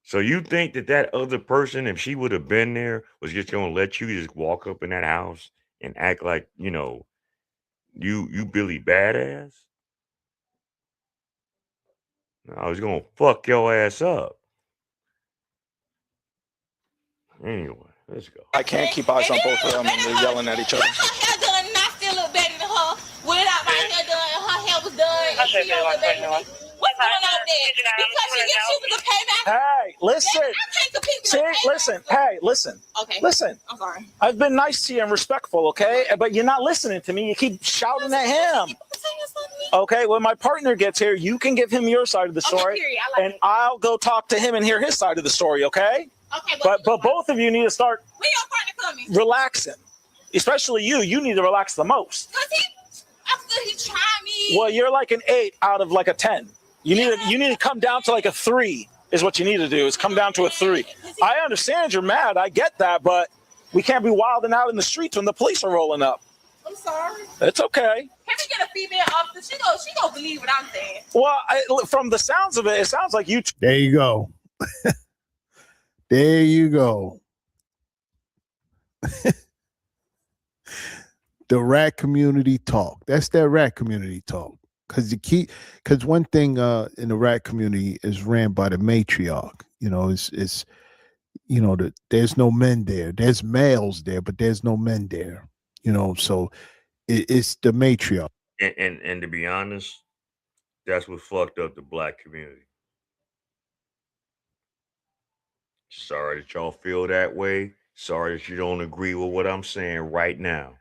So you think that other person, if she would have been there, was just going to let you just walk up in that house and act like, you Billy Badass? No, I was going to fuck your ass up. Anyway, let's go. I can't keep eyes on both of them and they're yelling at each other. Her hair done and I still look better than her. Without my hair done and her hair was done and she don't look better than me. What's going on there? Because she gets cheaper to pay back. Hey, listen. I can't compete with See, her. listen. Hey, listen. Okay. Listen. I'm sorry. I've been nice to you and respectful, okay? But you're not listening to me. You keep shouting at him. Okay, when my partner gets here, you can give him your side of the story, and I'll go talk to him and hear his side of the story, okay? Okay, but both of you need to start when your partner coming? relaxing. Especially you. You need to relax the most. Because he tried me. Well, you're like an 8 out of like a 10. You need to come down to like a 3 is what you need to do, is come down to a 3. I understand you're mad. I get that, but we can't be wilding out in the streets when the police are rolling up. I'm sorry. It's okay. Can we get a female officer? She gonna believe what I'm saying. Well, from the sounds of it, it sounds like you. There you go. There you go. The rat community talk. That's that rat community talk. Because one thing in the rat community is ran by the matriarch. There's no men there. There's males there, but there's no men there. So it's the matriarch. And to be honest, that's what fucked up the black community. Sorry that y'all feel that way. Sorry that you don't agree with what I'm saying right now.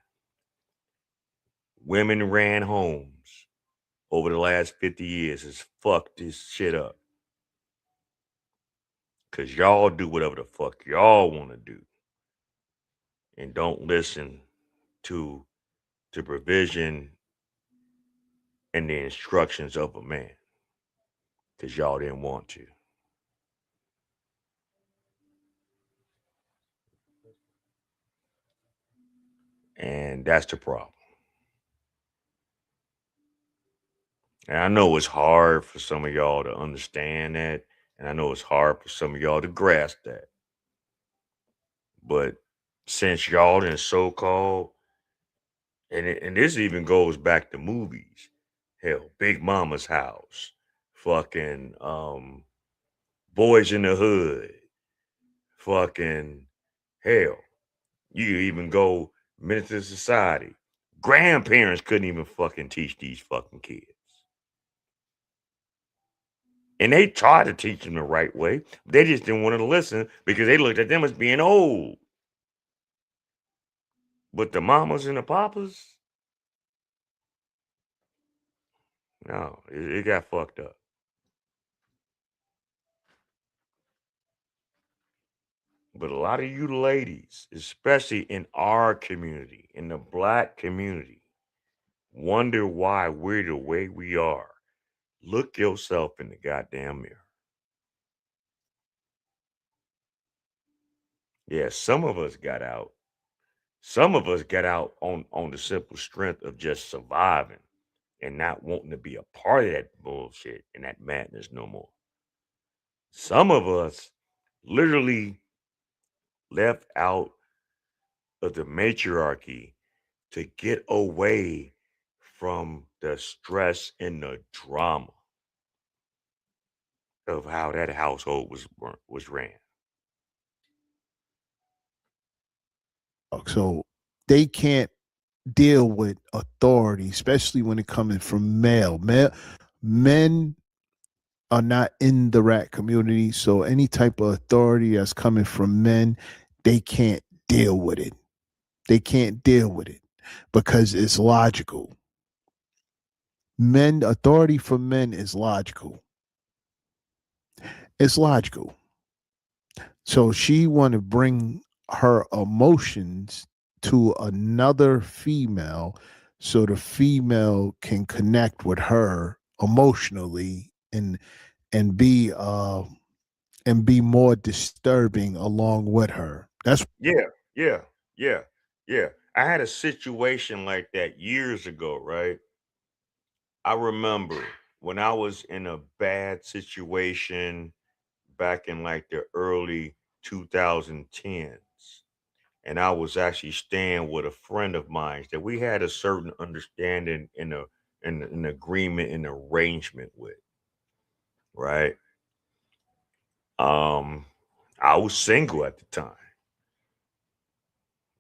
Women ran homes over the last 50 years has fucked this shit up. Because y'all do whatever the fuck y'all want to do. And don't listen to the provision and the instructions of a man. Because y'all didn't want to. And that's the problem. And I know it's hard for some of y'all to understand that. And I know it's hard for some of y'all to grasp that. But since y'all in so-called, and this even goes back to movies. Hell, Big Mama's House, fucking Boys in the Hood, fucking hell. You even go Menace to Society. Grandparents couldn't even fucking teach these fucking kids. And they tried to teach them the right way. They just didn't want to listen because they looked at them as being old. But the mamas and the papas, no, it got fucked up. But a lot of you ladies, especially in our community, in the black community, wonder why we're the way we are. Look yourself in the goddamn mirror. Yeah, some of us got out. Some of us got out on the simple strength of just surviving and not wanting to be a part of that bullshit and that madness no more. Some of us literally left out of the matriarchy to get away from the stress and the drama of how that household was ran. So they can't deal with authority, especially when it coming from men are not in the rat community, so any type of authority that's coming from men, they can't deal with it. They can't deal with it because it's logical. Authority for men is logical. It's logical. So she want to bring her emotions to another female so the female can connect with her emotionally and be more disturbing along with her. That's Yeah. I had a situation like that years ago, right? I remember when I was in a bad situation back in like the early 2010s. And I was actually staying with a friend of mine that we had a certain understanding in an agreement and arrangement with, right? I was single at the time.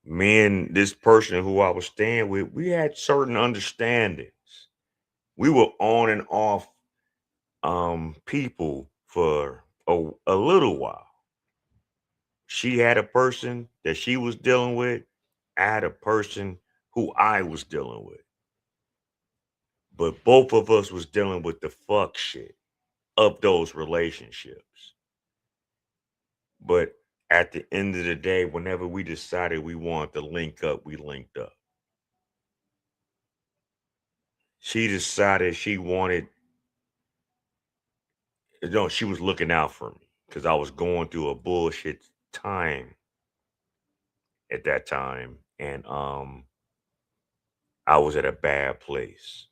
Me and this person who I was staying with, we had certain understandings. We were on and off people for a little while. She had a person that she was dealing with. I had a person who I was dealing with. But both of us was dealing with the fuck shit of those relationships. But at the end of the day, whenever we decided we wanted to link up, we linked up. She decided she wanted, she was looking out for me because I was going through a bullshit time at that time. And I was at a bad place.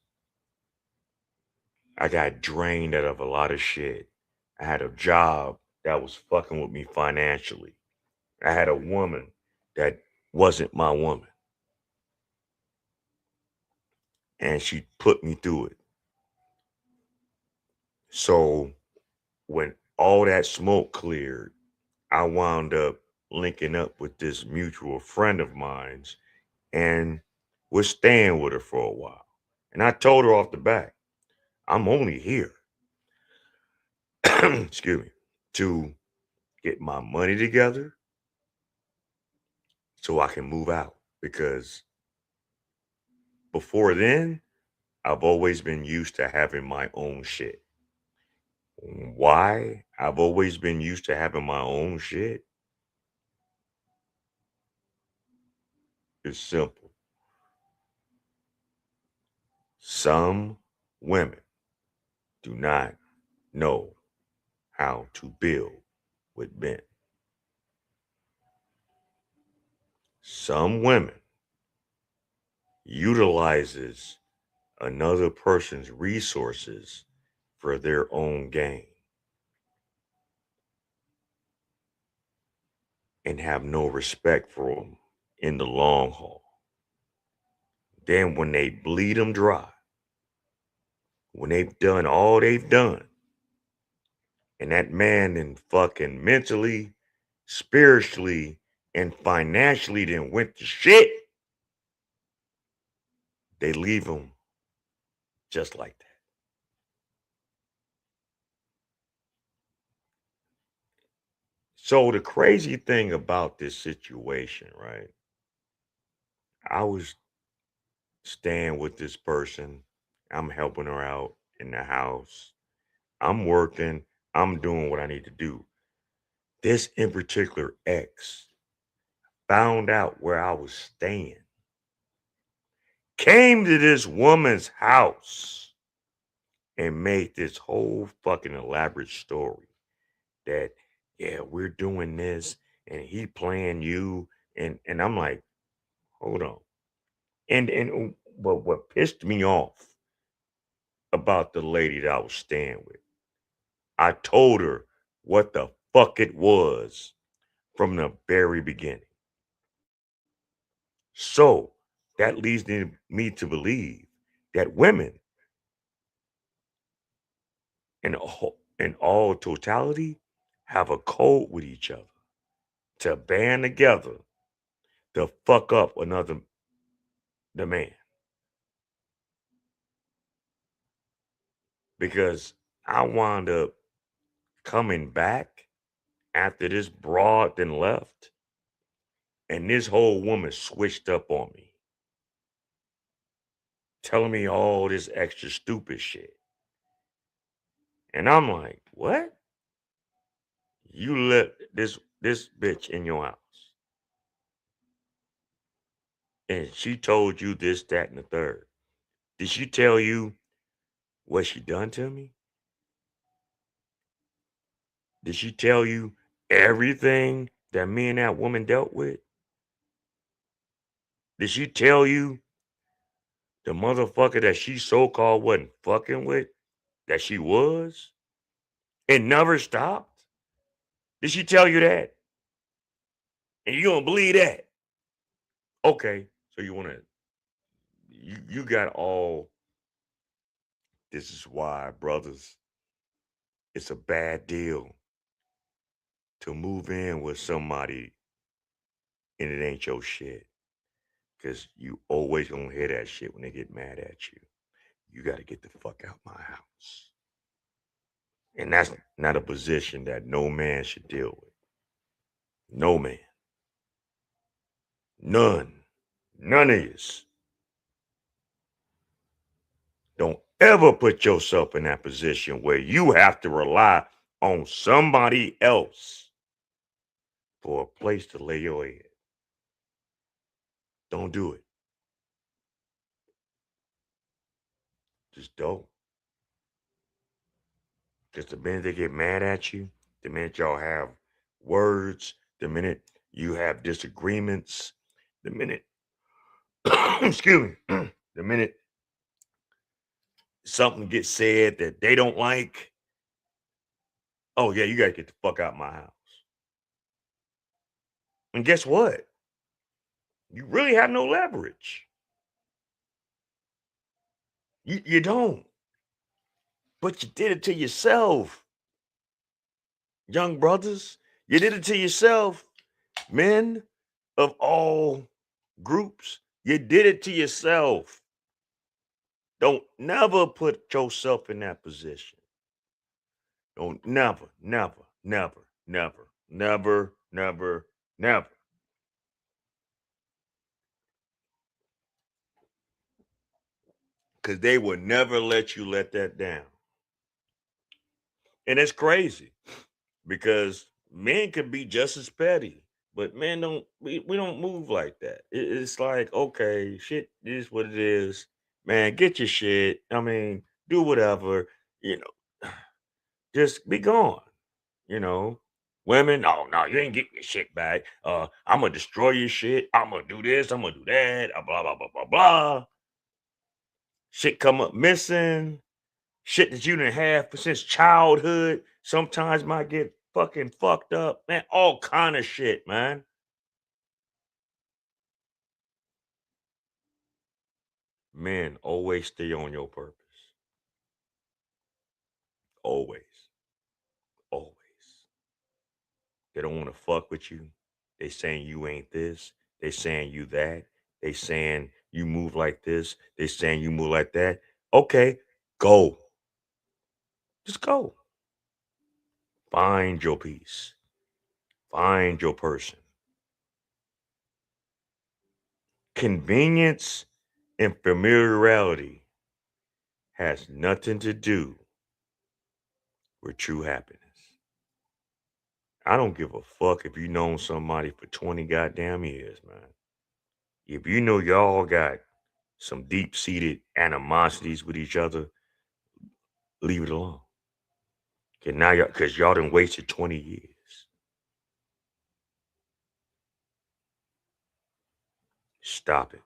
I got drained out of a lot of shit. I had a job that was fucking with me financially. I had a woman that wasn't my woman. And she put me through it. So when all that smoke cleared, I wound up linking up with this mutual friend of mine's and was staying with her for a while. And I told her off the bat, I'm only here, excuse me, to get my money together so I can move out. Because before then, I've always been used to having my own shit. Why I've always been used to having my own shit? It's simple. Some women do not know how to build with men. Some women utilizes another person's resources for their own gain and have no respect for them in the long haul. Then when they bleed them dry, when they've done all they've done, and that man then fucking mentally, spiritually, and financially then went to shit, they leave them just like that. So the crazy thing about this situation, right? I was staying with this person. I'm helping her out in the house. I'm working. I'm doing what I need to do. This in particular ex found out where I was staying, came to this woman's house and made this whole fucking elaborate story that, yeah, we're doing this and he playing you. And I'm like, hold on. And but what pissed me off about the lady that I was staying with, I told her what the fuck it was from the very beginning. So that leads me to believe that women in all totality have a code with each other to band together to fuck up the man. Because I wound up coming back after this broad then left, and this whole woman switched up on me, telling me all this extra stupid shit. And I'm like, what? You let this bitch in your house, and she told you this, that, and the third. Did she tell you what she done to me? Did she tell you everything that me and that woman dealt with? Did she tell you the motherfucker that she so-called wasn't fucking with, that she was? It never stopped? Did she tell you that? And you don't believe that? Okay, so you want to, you got all, this is why, brothers, it's a bad deal to move in with somebody and it ain't your shit. Because you always gonna hear that shit when they get mad at you. You got to get the fuck out my house. And that's not a position that no man should deal with. No man. None. None of yous. Don't ever put yourself in that position where you have to rely on somebody else for a place to lay your head. Don't do it. Just don't. Because the minute they get mad at you, the minute y'all have words, the minute you have disagreements, the minute, excuse me, the minute something gets said that they don't like, oh yeah, you got to get the fuck out of my house. And guess what? You really have no leverage. You don't. But you did it to yourself. Young brothers, you did it to yourself. Men of all groups, you did it to yourself. Don't never put yourself in that position. Don't never. Because they will never let you let that down. And it's crazy because men can be just as petty, but men don't, we don't move like that. It's like, okay, shit is what it is. Man, get your shit. I mean, do whatever, just be gone. Women, oh no, you ain't getting your shit back. I'm gonna destroy your shit. I'm gonna do this, I'm gonna do that, blah, blah, blah, blah, blah. Shit come up missing. Shit that you didn't have since childhood. Sometimes might get fucking fucked up. Man, all kind of shit, man. Men, always stay on your purpose. Always. Always. They don't want to fuck with you. They saying you ain't this. They saying you that. They saying you move like this. They saying you move like that. Okay, go. Just go. Find your peace. Find your person. Convenience and familiarity has nothing to do with true happiness. I don't give a fuck if you known somebody for 20 goddamn years, man. If you know y'all got some deep-seated animosities with each other, leave it alone. Because y'all done wasted 20 years. Stop it.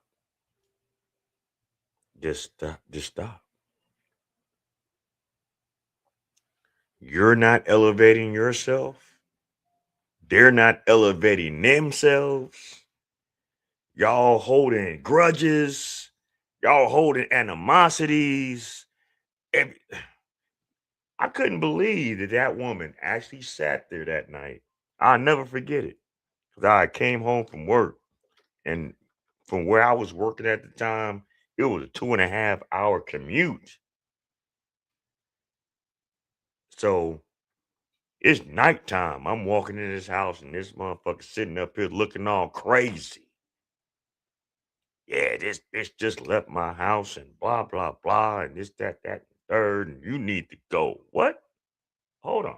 Just stop. You're not elevating yourself. They're not elevating themselves. Y'all holding grudges. Y'all holding animosities. I couldn't believe that woman actually sat there that night. I'll never forget it. Because I came home from work, and from where I was working at the time, it was a 2.5 hour commute. So it's nighttime. I'm walking in this house, and this motherfucker sitting up here looking all crazy. Yeah, this bitch just left my house and blah, blah, blah, and this, that, and third, and you need to go. What? Hold on.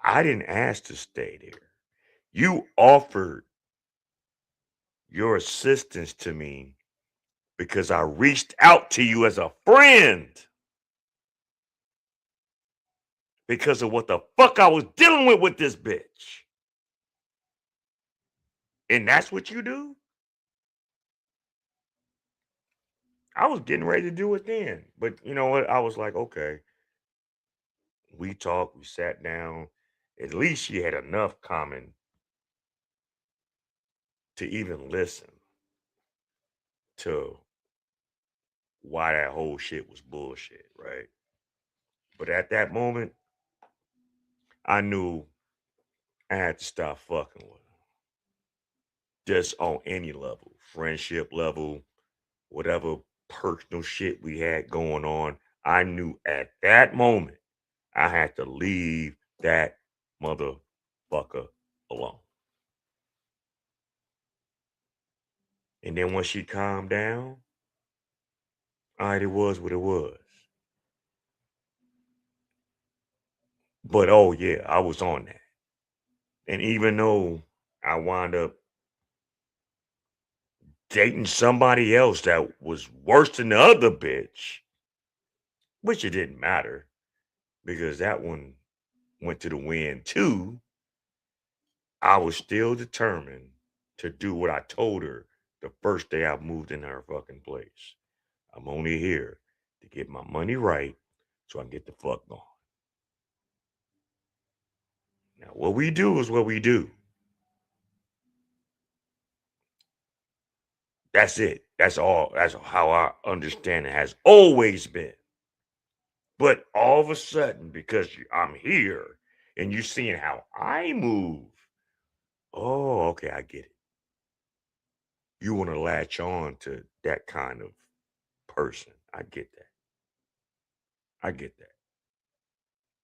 I didn't ask to stay there. You offered your assistance to me because I reached out to you as a friend because of what the fuck I was dealing with this bitch. And that's what you do? I was getting ready to do it then. But you know what? I was like, okay. We talked, we sat down. At least she had enough common to even listen to why that whole shit was bullshit, right? But at that moment, I knew I had to stop fucking with her. Just on any level, friendship level, whatever personal shit we had going on. I knew at that moment I had to leave that motherfucker alone. And then when she calmed down, all right, it was what it was. But oh yeah, I was on that. And even though I wound up dating somebody else that was worse than the other bitch, which it didn't matter because that one went to the wind too, I was still determined to do what I told her the first day I moved in her fucking place. I'm only here to get my money right so I can get the fuck gone. Now, what we do is what we do. That's it. That's all. That's how I understand it has always been. But all of a sudden, because I'm here and you're seeing how I move, oh, okay, I get it. You want to latch on to that kind of person. I get that. I get that.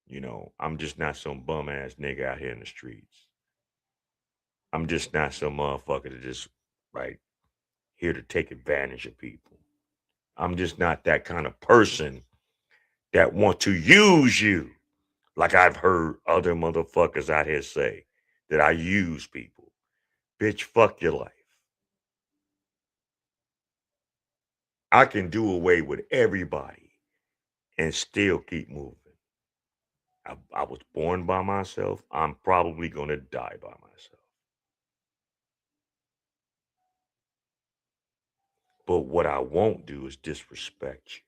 You know, I'm just not some bum ass nigga out here in the streets. I'm just not some motherfucker that just here to take advantage of people. I'm just not that kind of person that want to use you. Like I've heard other motherfuckers out here say that I use people. Bitch, fuck your life. I can do away with everybody and still keep moving. I was born by myself. I'm probably going to die by myself. But what I won't do is disrespect you.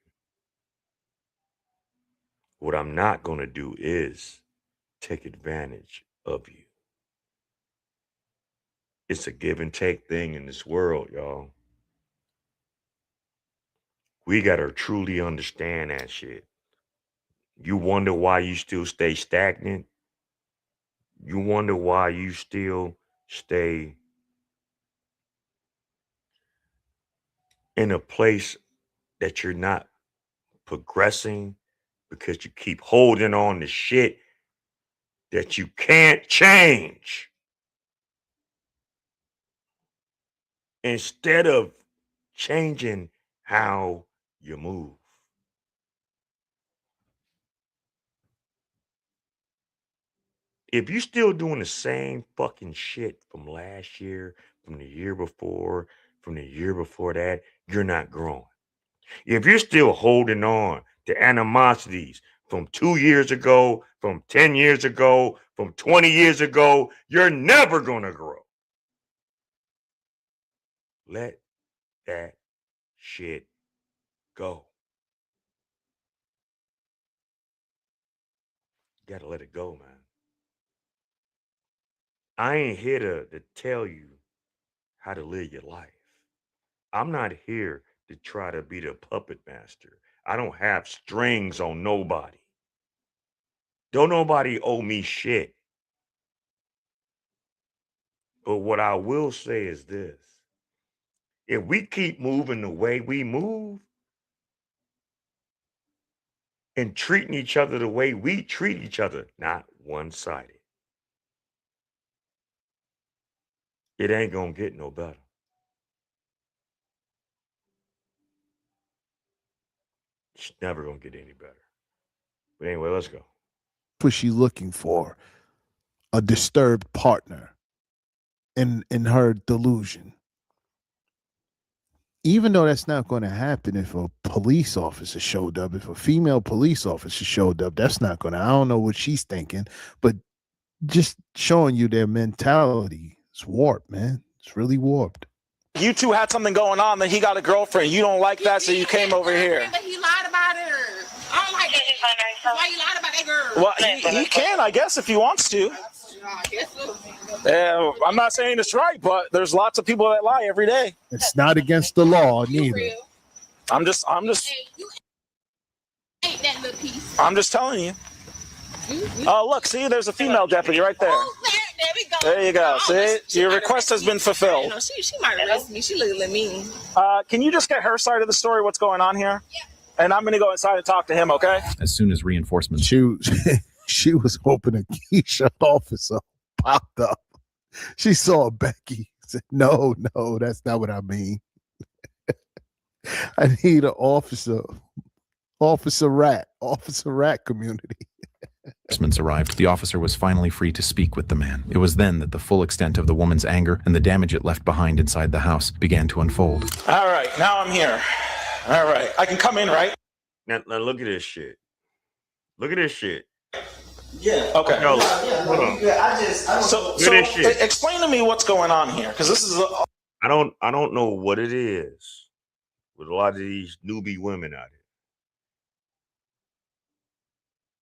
What I'm not going to do is take advantage of you. It's a give and take thing in this world, y'all. We got to truly understand that shit. You wonder why you still stay stagnant? You wonder why you still stay in a place that you're not progressing because you keep holding on to shit that you can't change. Instead of changing how you move. If you're still doing the same fucking shit from last year, from the year before, from the year before that, you're not growing. If you're still holding on to animosities from 2 years ago, from 10 years ago, from 20 years ago, you're never going to grow. Let that shit go. You gotta let it go, man. I ain't here to tell you how to live your life. I'm not here to try to be the puppet master. I don't have strings on nobody. Don't nobody owe me shit. But what I will say is this. If we keep moving the way we move and treating each other the way we treat each other, not one-sided, it ain't gonna get no better. It's never gonna get any better. But anyway, let's go. What she looking for? A disturbed partner in her delusion. Even though that's not going to happen if a police officer showed up, if a female police officer showed up, that's not going to, I don't know what she's thinking, but just showing you their mentality is warped, man. It's really warped. You two had something going on, then he got a girlfriend. You don't like that, so you came over here. But he lied about her. I don't like that. Why you lied about that girl? Well, he can, I guess, if he wants to. Yeah, I'm not saying it's right, but there's lots of people that lie every day. It's not against the law, neither. I'm just Hey, you ain't that little piece. I'm just telling you. Oh, look, see, there's a female deputy right there. Oh, there we go. There you go. Oh, See, your request has been fulfilled. You know, she might arrest me. She looking at me. Can you just get her side of the story, what's going on here? Yeah. And I'm going to go inside and talk to him, okay? As soon as reinforcements... She was hoping a Keisha officer popped up. She saw Becky. Said, no, that's not what I mean. I need an officer rat community. Reinforcements arrived. The officer was finally free to speak with the man. It was then that the full extent of the woman's anger and the damage it left behind inside the house began to unfold. All right, now I'm here. All right, I can come in, right? Now look at this shit. Look at this shit. Yeah. Okay. No, hold on. So this shit. Explain to me what's going on here, because this is. I don't know what it is with a lot of these newbie women out here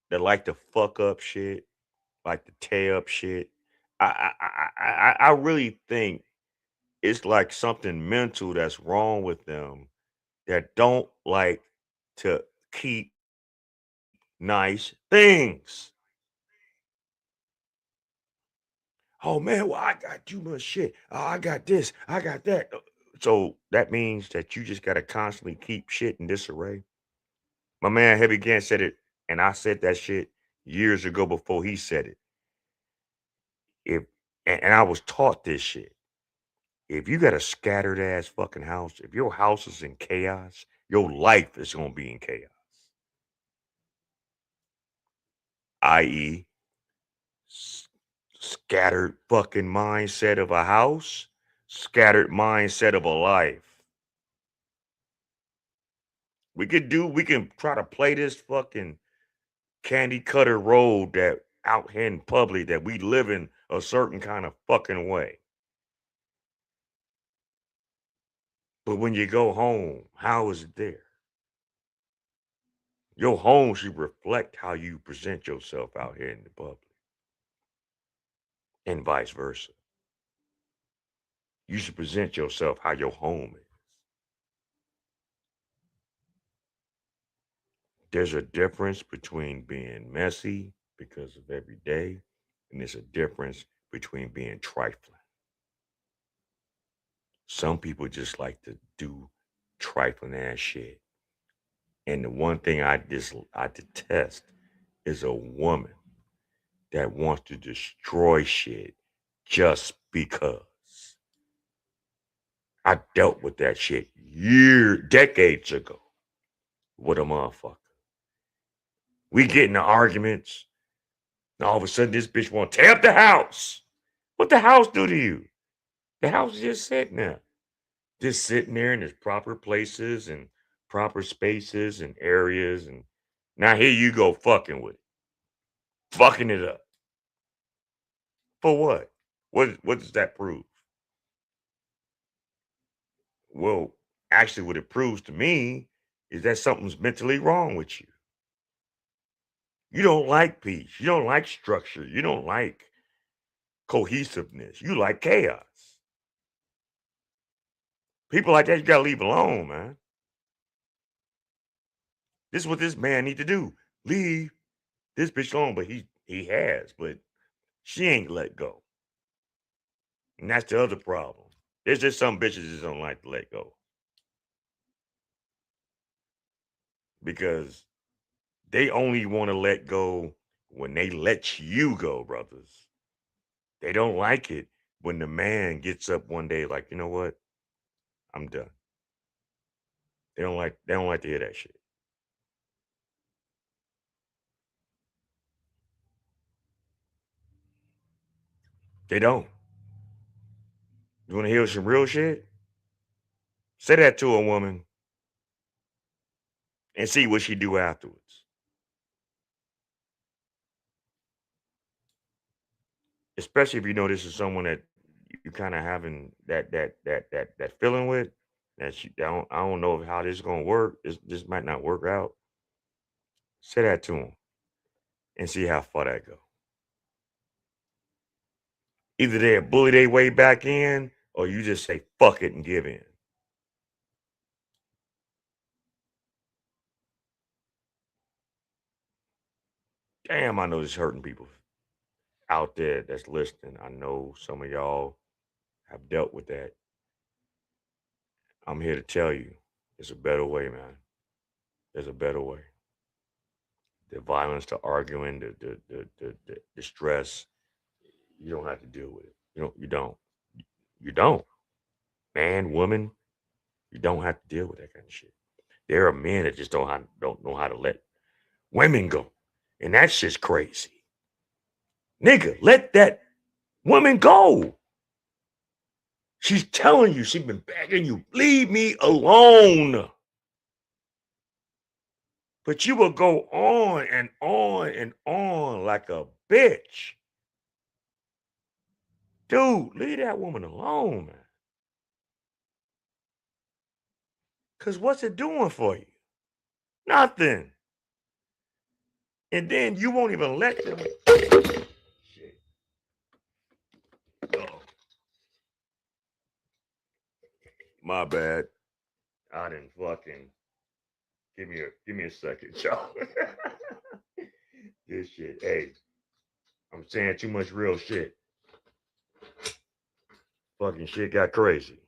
that like to fuck up shit, like to tear up shit. I really think it's like something mental that's wrong with them that don't like to keep nice things. Oh man, well, I got too much shit. Oh, I got this, I got that. So that means that you just gotta constantly keep shit in disarray. My man Heavy Gant said it, and I said that shit years ago before he said it. And I was taught this shit. If you got a scattered ass fucking house, if your house is in chaos, your life is gonna be in chaos. I.e., scattered fucking mindset of a house, scattered mindset of a life. We can try to play this fucking candy cutter road that out here in public that we live in a certain kind of fucking way. But when you go home, how is it there? Your home should reflect how you present yourself out here in the public, and vice versa. You should present yourself how your home is. There's a difference between being messy because of every day, and there's a difference between being trifling. Some people just like to do trifling ass shit. And the one thing I detest is a woman that wants to destroy shit just because. I dealt with that shit decades ago with a motherfucker. We get into arguments, and all of a sudden this bitch want to tear up the house. What the house do to you? The house is just sitting there. Just sitting there in its proper places and proper spaces and areas. And now here you go fucking with it. Fucking it up. For what? What does that prove? Well, actually what it proves to me is that something's mentally wrong with you. You don't like peace. You don't like structure. You don't like cohesiveness. You like chaos. People like that, you gotta leave alone, man. This is what this man need to do. Leave this bitch alone. But he has, but she ain't let go. And that's the other problem. There's just some bitches that don't like to let go. Because they only want to let go when they let you go, brothers. They don't like it when the man gets up one day like, you know what? I'm done. They don't like to hear that shit. They don't. You want to hear some real shit? Say that to a woman and see what she do afterwards. Especially if you know this is someone that you kind of having that feeling with. That I don't know how this is gonna work. This might not work out. Say that to them and see how far that go. Either they bully their way back in, or you just say fuck it and give in. Damn, I know this hurting people out there that's listening. I know some of y'all have dealt with that. I'm here to tell you, there's a better way, man. There's a better way. The violence, the arguing, the stress, you don't have to deal with it. You don't. Man, woman, you don't have to deal with that kind of shit. There are men that just don't know how to let women go. And that's just crazy. Nigga, let that woman go. She's telling you, she's been begging you, leave me alone. But you will go on and on and on like a bitch. Dude, leave that woman alone, man. Because what's it doing for you? Nothing. And then you won't even let them. Shit. Oh. My bad. I didn't fucking. Give me a second, y'all. This shit. Hey, I'm saying too much real shit. Fucking shit got crazy.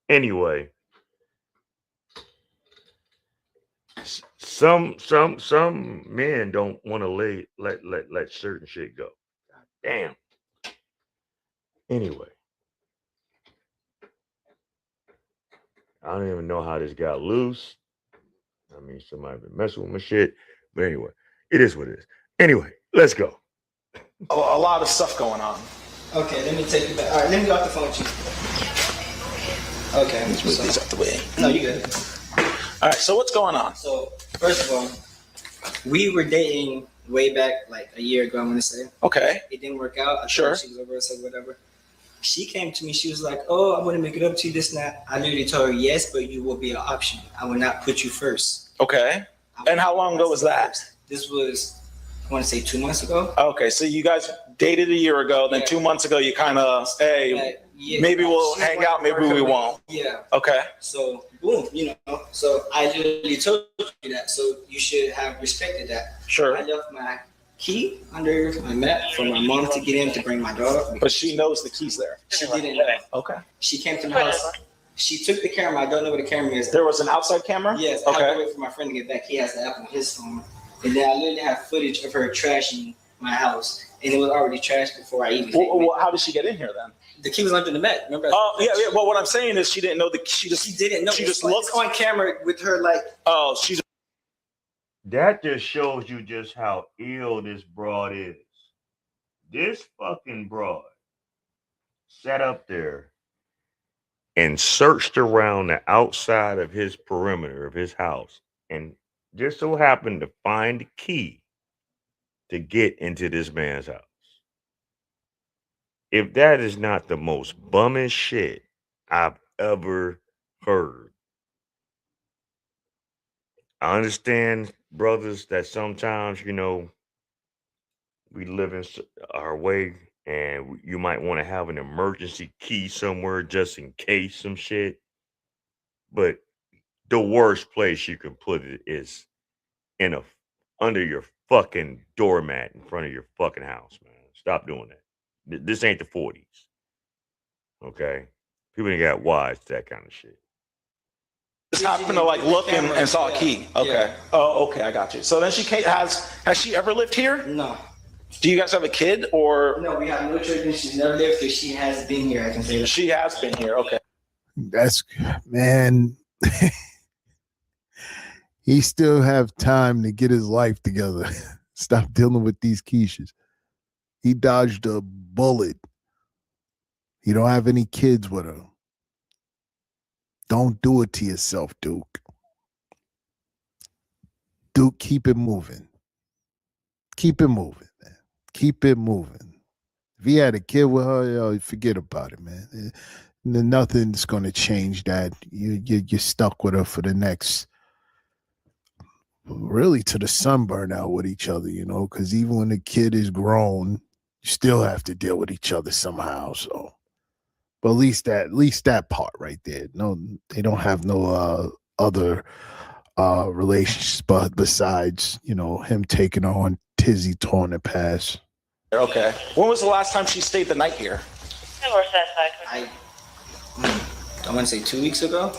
Anyway. Some men don't want to let certain shit go. God damn. Anyway. I don't even know how this got loose. I mean, somebody been messing with my shit. But anyway, it is what it is. Anyway, let's go. A lot of stuff going on. Okay, let me take you back. All right, let me go off the phone with you. Okay. Let's move these out the way. No, you good. All right, so what's going on? So, first of all, we were dating way back, like a year ago, I want to say. Okay. It didn't work out. I Sure. thought she was over, so whatever. she came to me. She was like, "Oh, I want to make it up to you, this and that." I literally told her, "Yes, but you will be an option. I will not put you first." Okay. And how long ago was that? This was, I want to say 2 months ago. Okay, so you guys dated a year ago. Then 2 months ago, you kind of, hey, maybe we'll hang out, maybe we won't. Yeah. Okay. So boom, So I literally told you that. So you should have respected that. Sure. I left my key under my mat for my mom to get in to bring my dog. But she knows the key's there. She didn't know. Okay. She came to my house. She took the camera. I don't know where the camera is. There was an outside camera? Yes. I Okay. had to wait for my friend to get back. He has the app on his phone. And then I literally have footage of her trashing my house. And it was already trashed before I even Well, how did she get in here then? The key was under the mat. Remember? Oh, yeah. Well, what I'm saying is she didn't know she didn't know. She just It's looked on camera with her like. Oh, she's. That just shows you just how ill this broad is. This fucking broad sat up there and searched around the outside of his perimeter of his house and just so happened to find the key to get into this man's house. If that is not the most bummish shit I've ever heard. I understand, brothers, that sometimes, we live in our way and you might want to have an emergency key somewhere just in case some shit. But the worst place you can put it is under your fucking doormat in front of your fucking house, man. Stop doing that. This ain't the 40s. Okay? People ain't got wise to that kind of shit. Just happened to look and saw a key. Okay. Yeah. Oh, okay. I got you. So then has she ever lived here? No. Do you guys have a kid or? No, we have no children. She's never lived here. She has been here. I can say that. She has been here. Okay. That's, man. He still have time to get his life together. Stop dealing with these Keishas. He dodged a bullet. You don't have any kids with her. Don't do it to yourself, Duke. Duke, keep it moving. Keep it moving, man. Keep it moving. If he had a kid with her, forget about it, man. Nothing's going to change that. You're stuck with her for the next, really to the sunburn out with each other, because even when the kid is grown, you still have to deal with each other somehow. So, but at least that part right there. No, they don't have no other relationships, but besides, him taking on Tizzy torn the pass. Okay. When was the last time she stayed the night here? I want to say 2 weeks ago.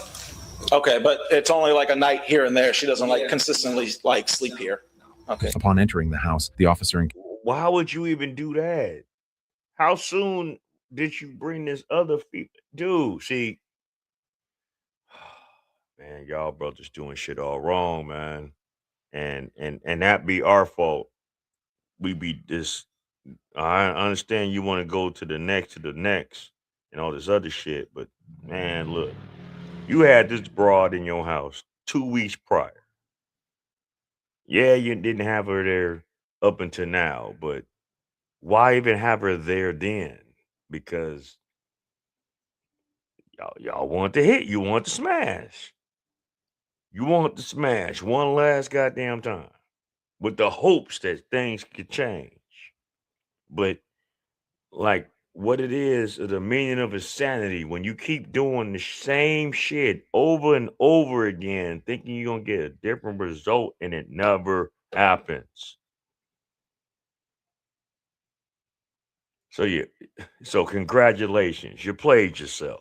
Okay, but it's only a night here and there. She doesn't consistently sleep here. Okay. Upon entering the house, the officer. Why would you even do that? How soon did you bring this other female? Dude, see, man, y'all brothers doing shit all wrong, man. And that be our fault. We be this. I understand you want to go to the next, and all this other shit, but man, look, you had this broad in your house 2 weeks prior. Yeah, you didn't have her there up until now, but why even have her there then? Because y'all want to hit, you want to smash. You want to smash one last goddamn time with the hopes that things could change. But what it is the meaning of insanity when you keep doing the same shit over and over again, thinking you're going to get a different result, and it never happens. So congratulations, you played yourself.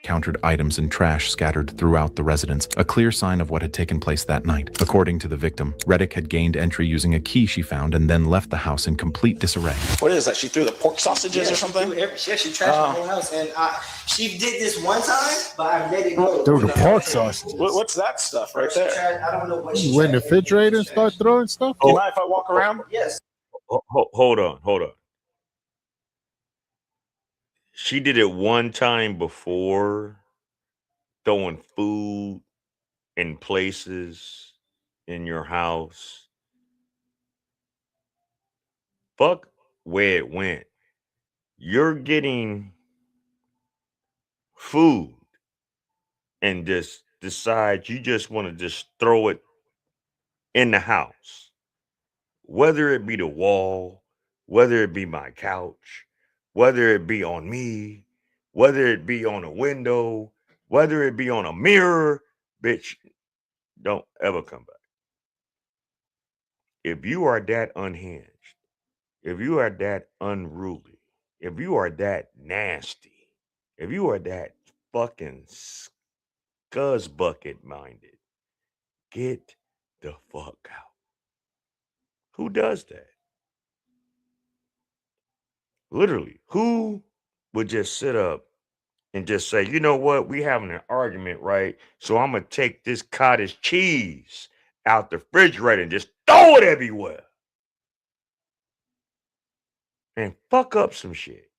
Countered items and trash scattered throughout the residence, a clear sign of what had taken place that night. According to the victim, Reddick had gained entry using a key she found and then left the house in complete disarray. What is that? She threw the pork sausages or something? She trashed the whole house. And she did this one time, but I let it go. Threw the pork sausages. What's that stuff right there? I don't know what she You went in the refrigerator and start throwing stuff? Do you mind if I walk around? Yes. Hold on. She did it one time before, throwing food in places in your house. Fuck where it went. You're getting food and just decide you just want to just throw it in the house, whether it be the wall, whether it be my couch, whether it be on me, whether it be on a window, whether it be on a mirror, bitch, don't ever come back. If you are that unhinged, if you are that unruly, if you are that nasty, if you are that fucking scuzz bucket minded, get the fuck out. Who does that? Literally, who would just sit up and just say, you know what, we having an argument, right? So I'm gonna take this cottage cheese out the refrigerator and just throw it everywhere and fuck up some shit.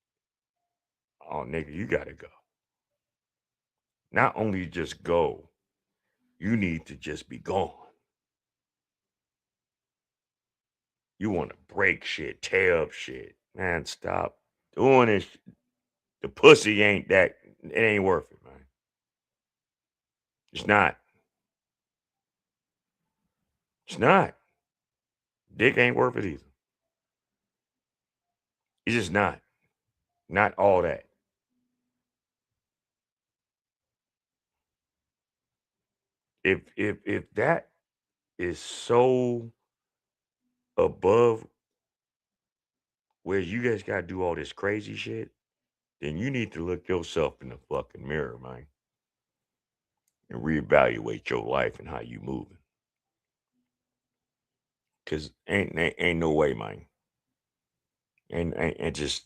Oh, nigga, you gotta go. Not only just go, you need to just be gone. You want to break shit, tear up shit. Man, stop doing this. The pussy ain't that, it ain't worth it, man. It's not. It's not. Dick ain't worth it either. It's just not. Not all that. If that is so above where you guys gotta do all this crazy shit, then you need to look yourself in the fucking mirror, man, and reevaluate your life and how you moving. Cause ain't no way, man. And just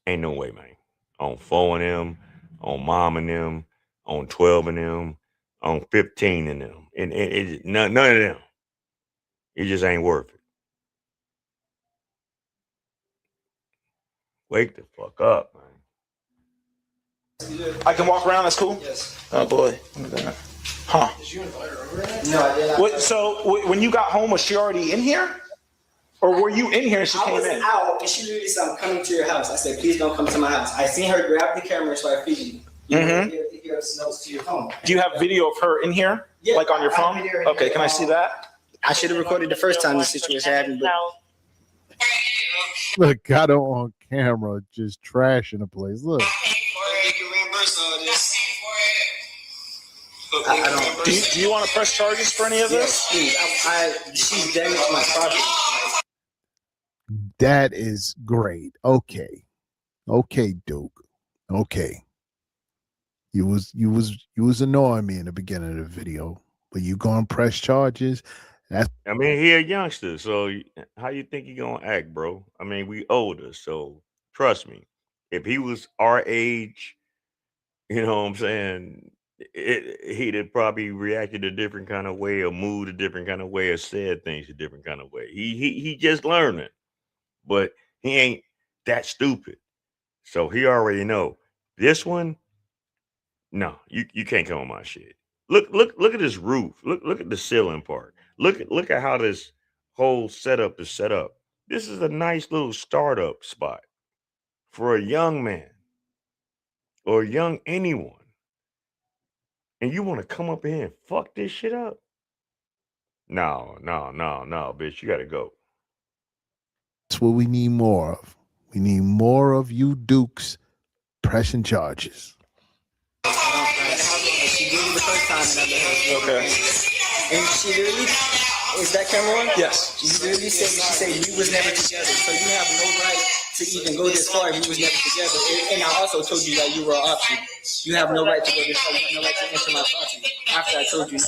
ain't no way, man. On 4 of them, on mom and them, on 12 of them, on 15 of them, and none of them. It just ain't worth it. Wake the fuck up, man. I can walk around. That's cool. Yes. Oh boy. Huh? Did you invite her over there? No, I did not. So when you got home, was she already in here, or were you in here and she came in? I was out, and she literally said, "I'm coming to your house." I said, "Please don't come to my house." I seen her grab the camera, so I figured you have smells to your phone. Do you have video of her in here, like on your phone? Okay, can I see that? I should have recorded the first time the situation happened, but Look, got her on camera, just trashing the place. Look. Do you want to press charges for any of this? Yes, please. She's damaged my property. That is great. Okay, Duke. Okay. You was annoying me in the beginning of the video, but you gonna press charges. I mean, he a youngster, so how you think he gonna act, bro? I mean, we older, so trust me. If he was our age, you know what I'm saying, he'd have probably reacted a different kind of way, or moved a different kind of way, or said things a different kind of way. He just learning, but he ain't that stupid, so he already know this one. No, you can't come on my shit. Look at this roof. Look at the ceiling part. Look at how this whole setup is set up. This is a nice little startup spot for a young man or young anyone. And you want to come up here and fuck this shit up? No, bitch. You gotta go. That's what we need more of. We need more of you Dukes pressing charges. She did it the first time, and I let her go. Okay. And she literally, is that camera on? Yes. She literally said we was never together, so you have no right to even go this far if we was never together. And I also told you that you were an option. You have no right to go this far. You have no right to enter my property after I told you no.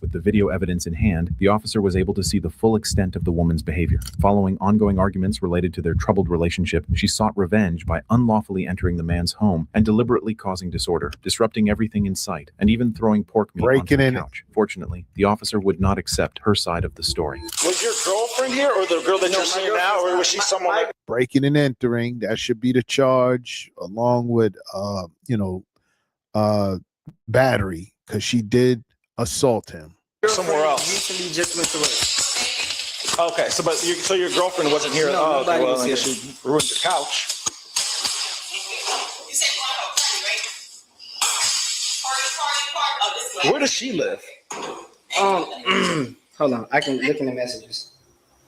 With the video evidence in hand, the officer was able to see the full extent of the woman's behavior. Following ongoing arguments related to their troubled relationship, she sought revenge by unlawfully entering the man's home and deliberately causing disorder, disrupting everything in sight, and even throwing pork meat onto the couch. Fortunately, the officer would not accept her side of the story. Was your girlfriend here, or the girl that you're seeing now, or was she someone that... Breaking and entering, that should be the charge, along with battery because she did assault him. Somewhere else. Recently just went to work. Okay, so your girlfriend wasn't here. No, Oh, okay, nobody well, was I guess here. she ruined your couch. Where does she live? Hold on. I can look in the messages.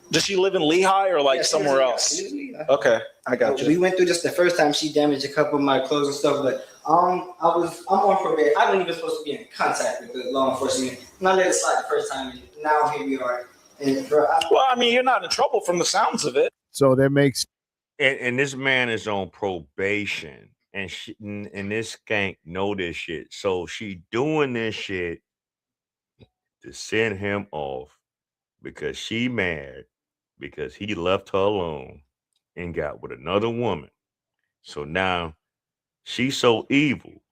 Does she live in Lehigh or like Yeah, she lives somewhere in else? Lehigh. She lives in Lehigh. Okay, I got you. We went through this the first time. She damaged a couple of my clothes and stuff, but I'm on probation. I wasn't even supposed to be in contact with the law enforcement. And I let it slide the first time, and now here we are. And bro, Well, I mean, you're not in trouble from the sounds of it. So that makes And this man is on probation, and this skank know this shit. So she doing this shit to send him off because she mad because he left her alone and got with another woman. So now she's so evil.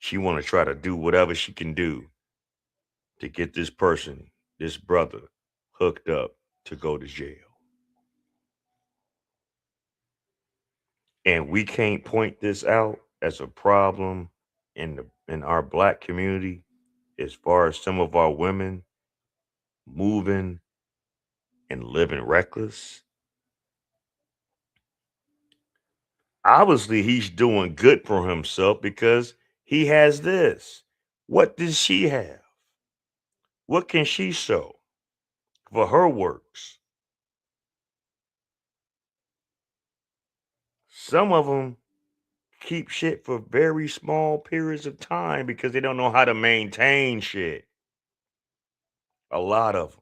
She want to try to do whatever she can do to get this person, this brother, hooked up to go to jail. And we can't point this out as a problem in our black community as far as some of our women moving and living reckless. Obviously, he's doing good for himself because he has this. What does she have? What can she show for her works? Some of them keep shit for very small periods of time because they don't know how to maintain shit. A lot of them.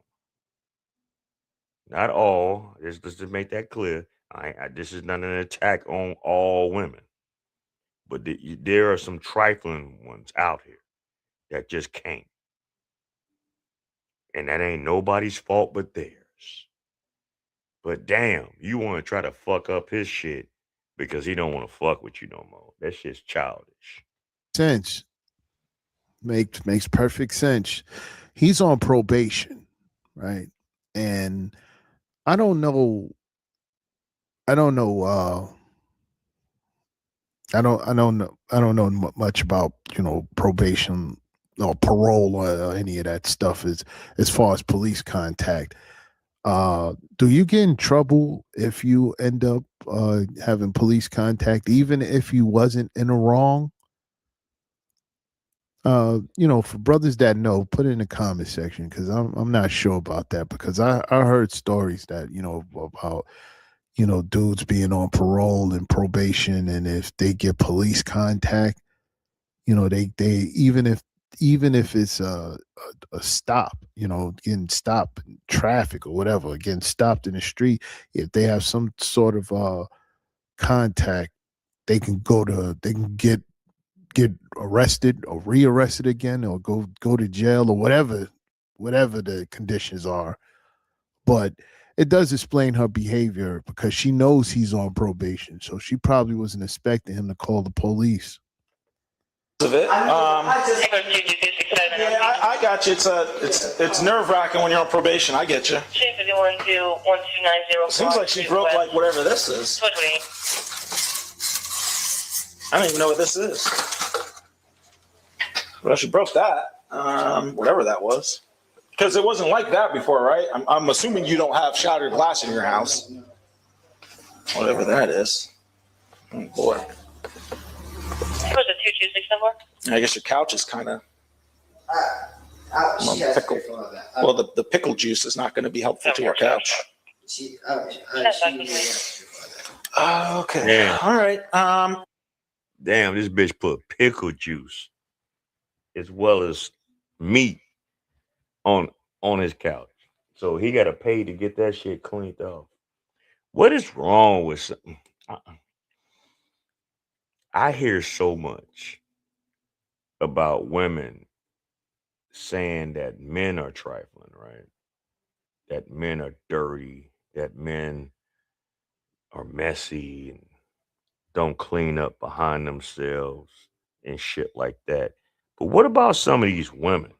Not all. Let's just make that clear. This is not an attack on all women. But there are some trifling ones out here that just can't. And that ain't nobody's fault but theirs. But damn, you want to try to fuck up his shit because he don't want to fuck with you no more. That shit's childish. sense. Makes perfect sense. He's on probation, right? And I don't know. I don't know. I don't know much about probation or parole or any of that stuff as far as police contact. Do you get in trouble if you end up having police contact, even if you wasn't in the wrong? For brothers that know, put it in the comment section because I'm not sure about that because I heard stories that about dudes being on parole and probation, and if they get police contact, they even if it's a stop, getting stopped in traffic or whatever, getting stopped in the street, if they have some sort of contact, they can get arrested or rearrested again or go to jail or whatever the conditions are. But it does explain her behavior because she knows he's on probation, so she probably wasn't expecting him to call the police. Of it. I got you. It's nerve wracking when you're on probation. I get you. Seems like she broke like whatever this is. I don't even know what this is. Well, she broke that. Whatever that was. Because it wasn't like that before, right? I'm assuming you don't have shattered glass in your house. Whatever that is. Oh, boy. I guess your couch is kind of pickle. Well, the pickle juice is not going to be helpful to your couch. Okay. Damn. All right. Damn, this bitch put pickle juice as well as meat on his couch. So he got to pay to get that shit cleaned off. What is wrong with something? I hear so much about women saying that men are trifling, right? That men are dirty, that men are messy and don't clean up behind themselves and shit like that. But what about some of these women?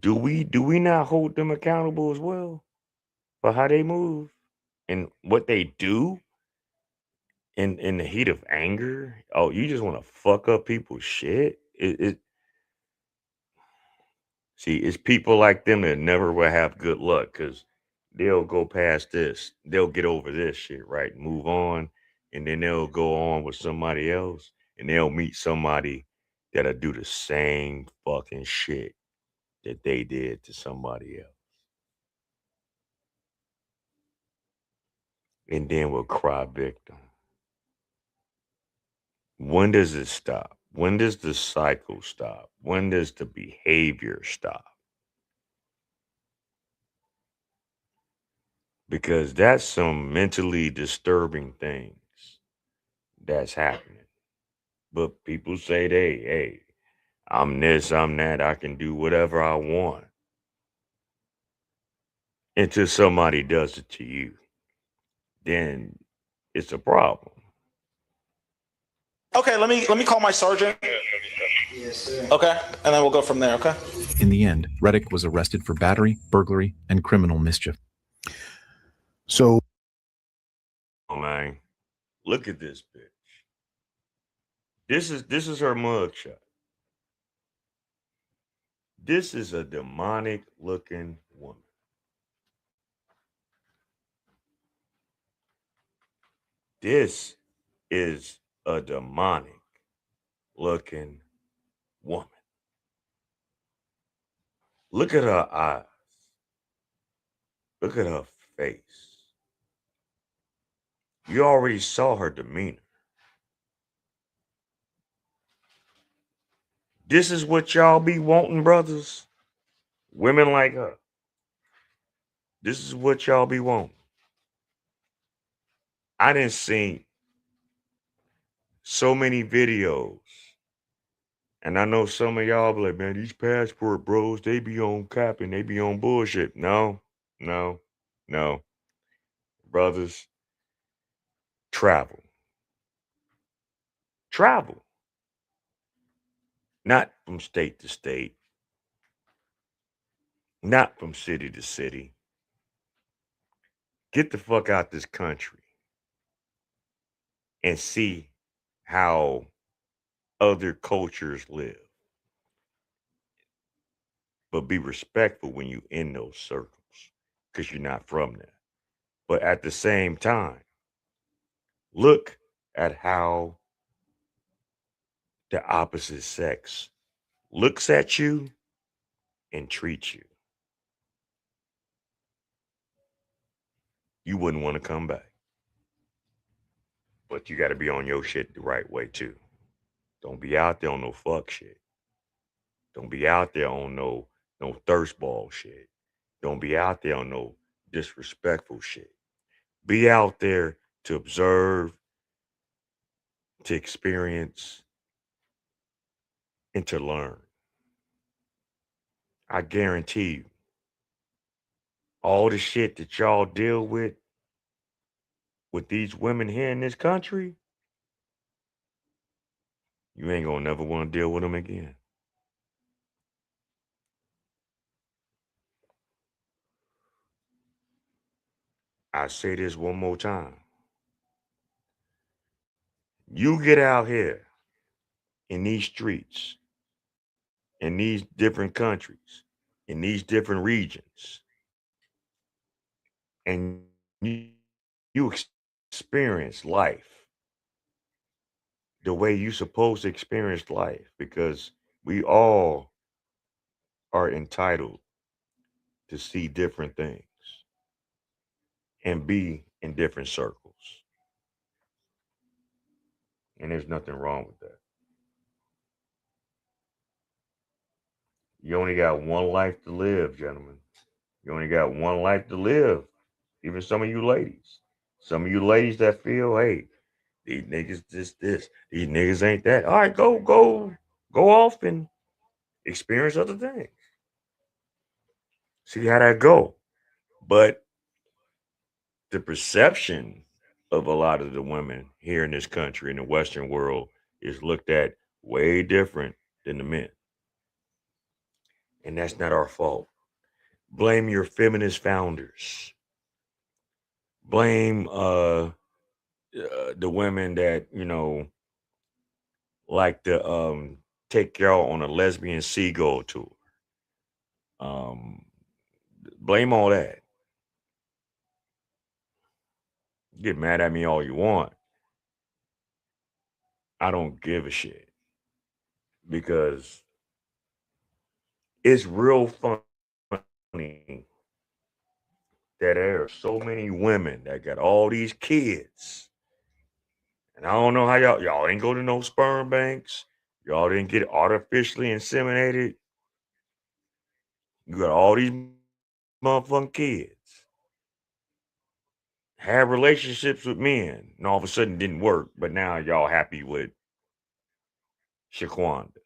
Do we not hold them accountable as well for how they move and what they do in the heat of anger. Oh, you just want to fuck up people's shit. See, it's people like them that never will have good luck because they'll go past this. They'll get over this shit, right? Move on. And then they'll go on with somebody else and they'll meet somebody that'll do the same fucking shit that they did to somebody else. And then will cry victim. When does it stop? When does the cycle stop? When does the behavior stop? Because that's some mentally disturbing things that's happening. But people say, hey, I'm this, I'm that, I can do whatever I want. Until somebody does it to you, then it's a problem. Okay, let me call my sergeant. Yes, sir. Okay, and then we'll go from there, okay? In the end, Reddick was arrested for battery, burglary, and criminal mischief. So, oh man, look at this bitch. This is her mugshot. This is a demonic looking woman. This is a demonic looking woman. Look at her eyes. Look at her face. You already saw her demeanor. This is what y'all be wanting, brothers. Women like her. This is what y'all be wanting. I didn't see so many videos. And I know some of y'all be like, man, these passport bros, they be on capping, they be on bullshit. No. Brothers, travel. Not from state to state. Not from city to city. Get the fuck out this country and see how other cultures live. But be respectful when you in those circles because you're not from there. But at the same time, look at how the opposite sex looks at you and treats you. You wouldn't want to come back. But you got to be on your shit the right way too. Don't be out there on no fuck shit. Don't be out there on no thirst ball shit. Don't be out there on no disrespectful shit. Be out there to observe, to experience, and to learn. I guarantee you, all the shit that y'all deal with these women here in this country, you ain't gonna never want to deal with them again. I say this one more time. You get out here in these streets, in these different countries, in these different regions, and you experience life the way you supposed to experience life, because we all are entitled to see different things and be in different circles. And there's nothing wrong with that. You only got one life to live, gentlemen. You only got one life to live. Even some of you ladies. Some of you ladies that feel, hey, these niggas this. These niggas ain't that. All right, go off and experience other things. See how that go. But the perception of a lot of the women here in this country, in the Western world, is looked at way different than the men. And that's not our fault. Blame your feminist founders. Blame the women that like to take y'all on a lesbian seagull tour. Blame all that. Get mad at me all you want. I don't give a shit because it's real funny that there are so many women that got all these kids. And I don't know how y'all ain't go to no sperm banks. Y'all didn't get artificially inseminated. You got all these motherfucking kids. Have relationships with men, and all of a sudden didn't work, but now y'all happy with Shaquanda,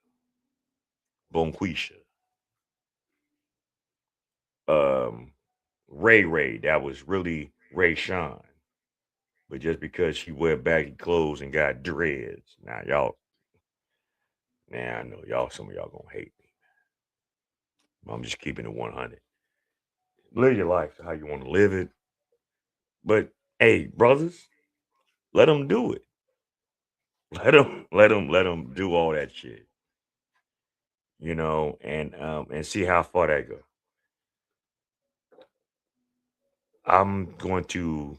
Bonquisha, Ray, that was really Ray Sean. But just because she wear baggy clothes and got dreads, now I know some of y'all gonna hate me. I'm just keeping it 100. Live your life how you want to live it. But hey, brothers, let them do it. Let them do all that shit. And see how far that go. I'm going to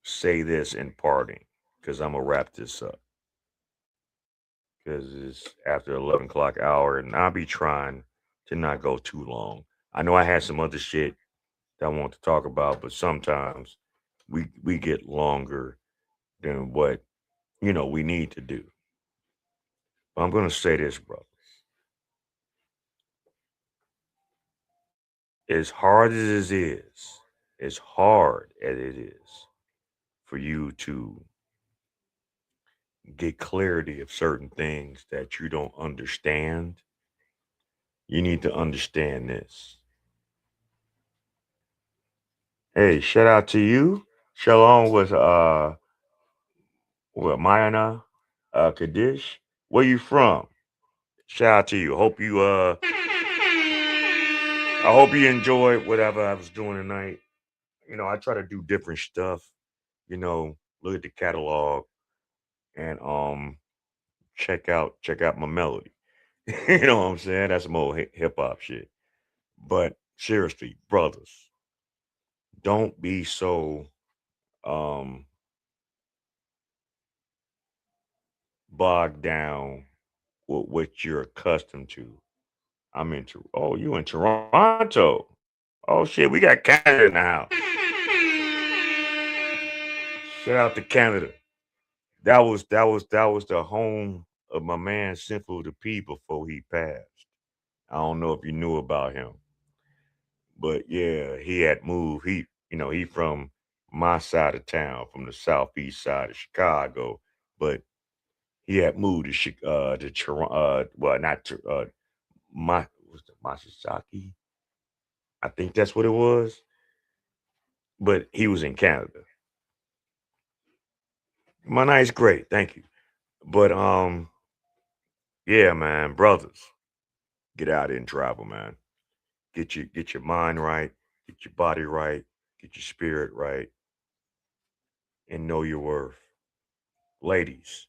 say this in parting because I'm gonna wrap this up because it's after 11 o'clock hour, and I'll be trying to not go too long. I know I had some other shit that I want to talk about, but sometimes we get longer than what we need to do. But I'm gonna say this, brothers. As hard as it is, as hard as it is for you to get clarity of certain things that you don't understand, you need to understand this. Hey, shout out to you. Shalom with Mayana Kaddish. Where you from? Shout out to you. I hope you enjoyed whatever I was doing tonight. I try to do different stuff, look at the catalog and check out my melody. You know what I'm saying? That's some old hip hop shit. But seriously, brothers, don't be so bogged down with what you're accustomed to. You in Toronto. Oh shit, we got Canada in the house. Shout out to Canada. That was the home of my man Sinful the P before he passed. I don't know if you knew about him. But yeah, he had moved. He from my side of town, from the southeast side of Chicago, but he had moved to Toronto. Well, not to was it Massachusetts? I think that's what it was. But he was in Canada. My night's great, thank you. But yeah, man, brothers, get out and travel, man. Get your mind right, get your body right, get your spirit right, and know your worth. Ladies,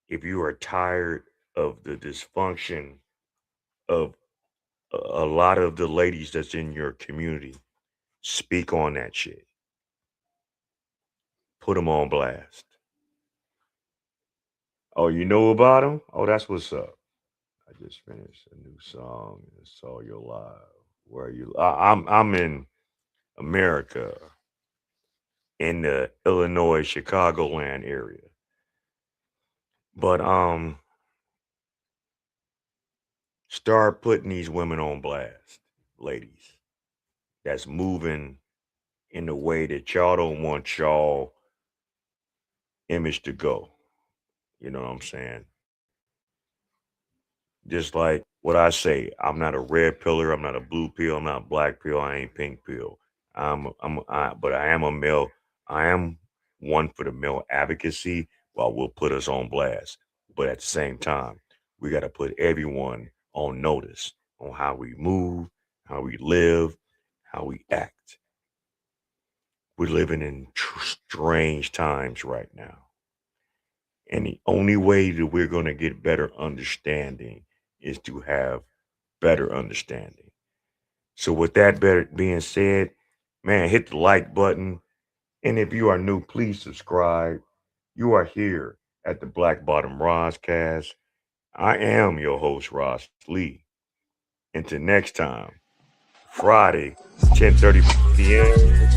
if you are tired of the dysfunction of a lot of the ladies that's in your community, speak on that shit. Put them on blast. Oh, you know about them? Oh, that's what's up. I just finished a new song and saw you live. Where are you? I'm in America, in the Illinois, Chicagoland area. But start putting these women on blast, ladies. That's moving in the way that y'all don't want y'all image to go. You know what I'm saying? Just like what I say, I'm not a red pillar, I'm not a blue pill, I'm not a black pill, I ain't pink pill. But I am a male. I am one for the male advocacy while we'll put us on blast. But at the same time, we got to put everyone on notice on how we move, how we live, how we act. We're living in strange times right now. And the only way that we're going to get better understanding is to have better understanding. So with that being said, man, hit the like button. And if you are new, please subscribe. You are here at the Black Bottom Roscast. I am your host, Ross Lee. Until next time, Friday, 10:30 p.m.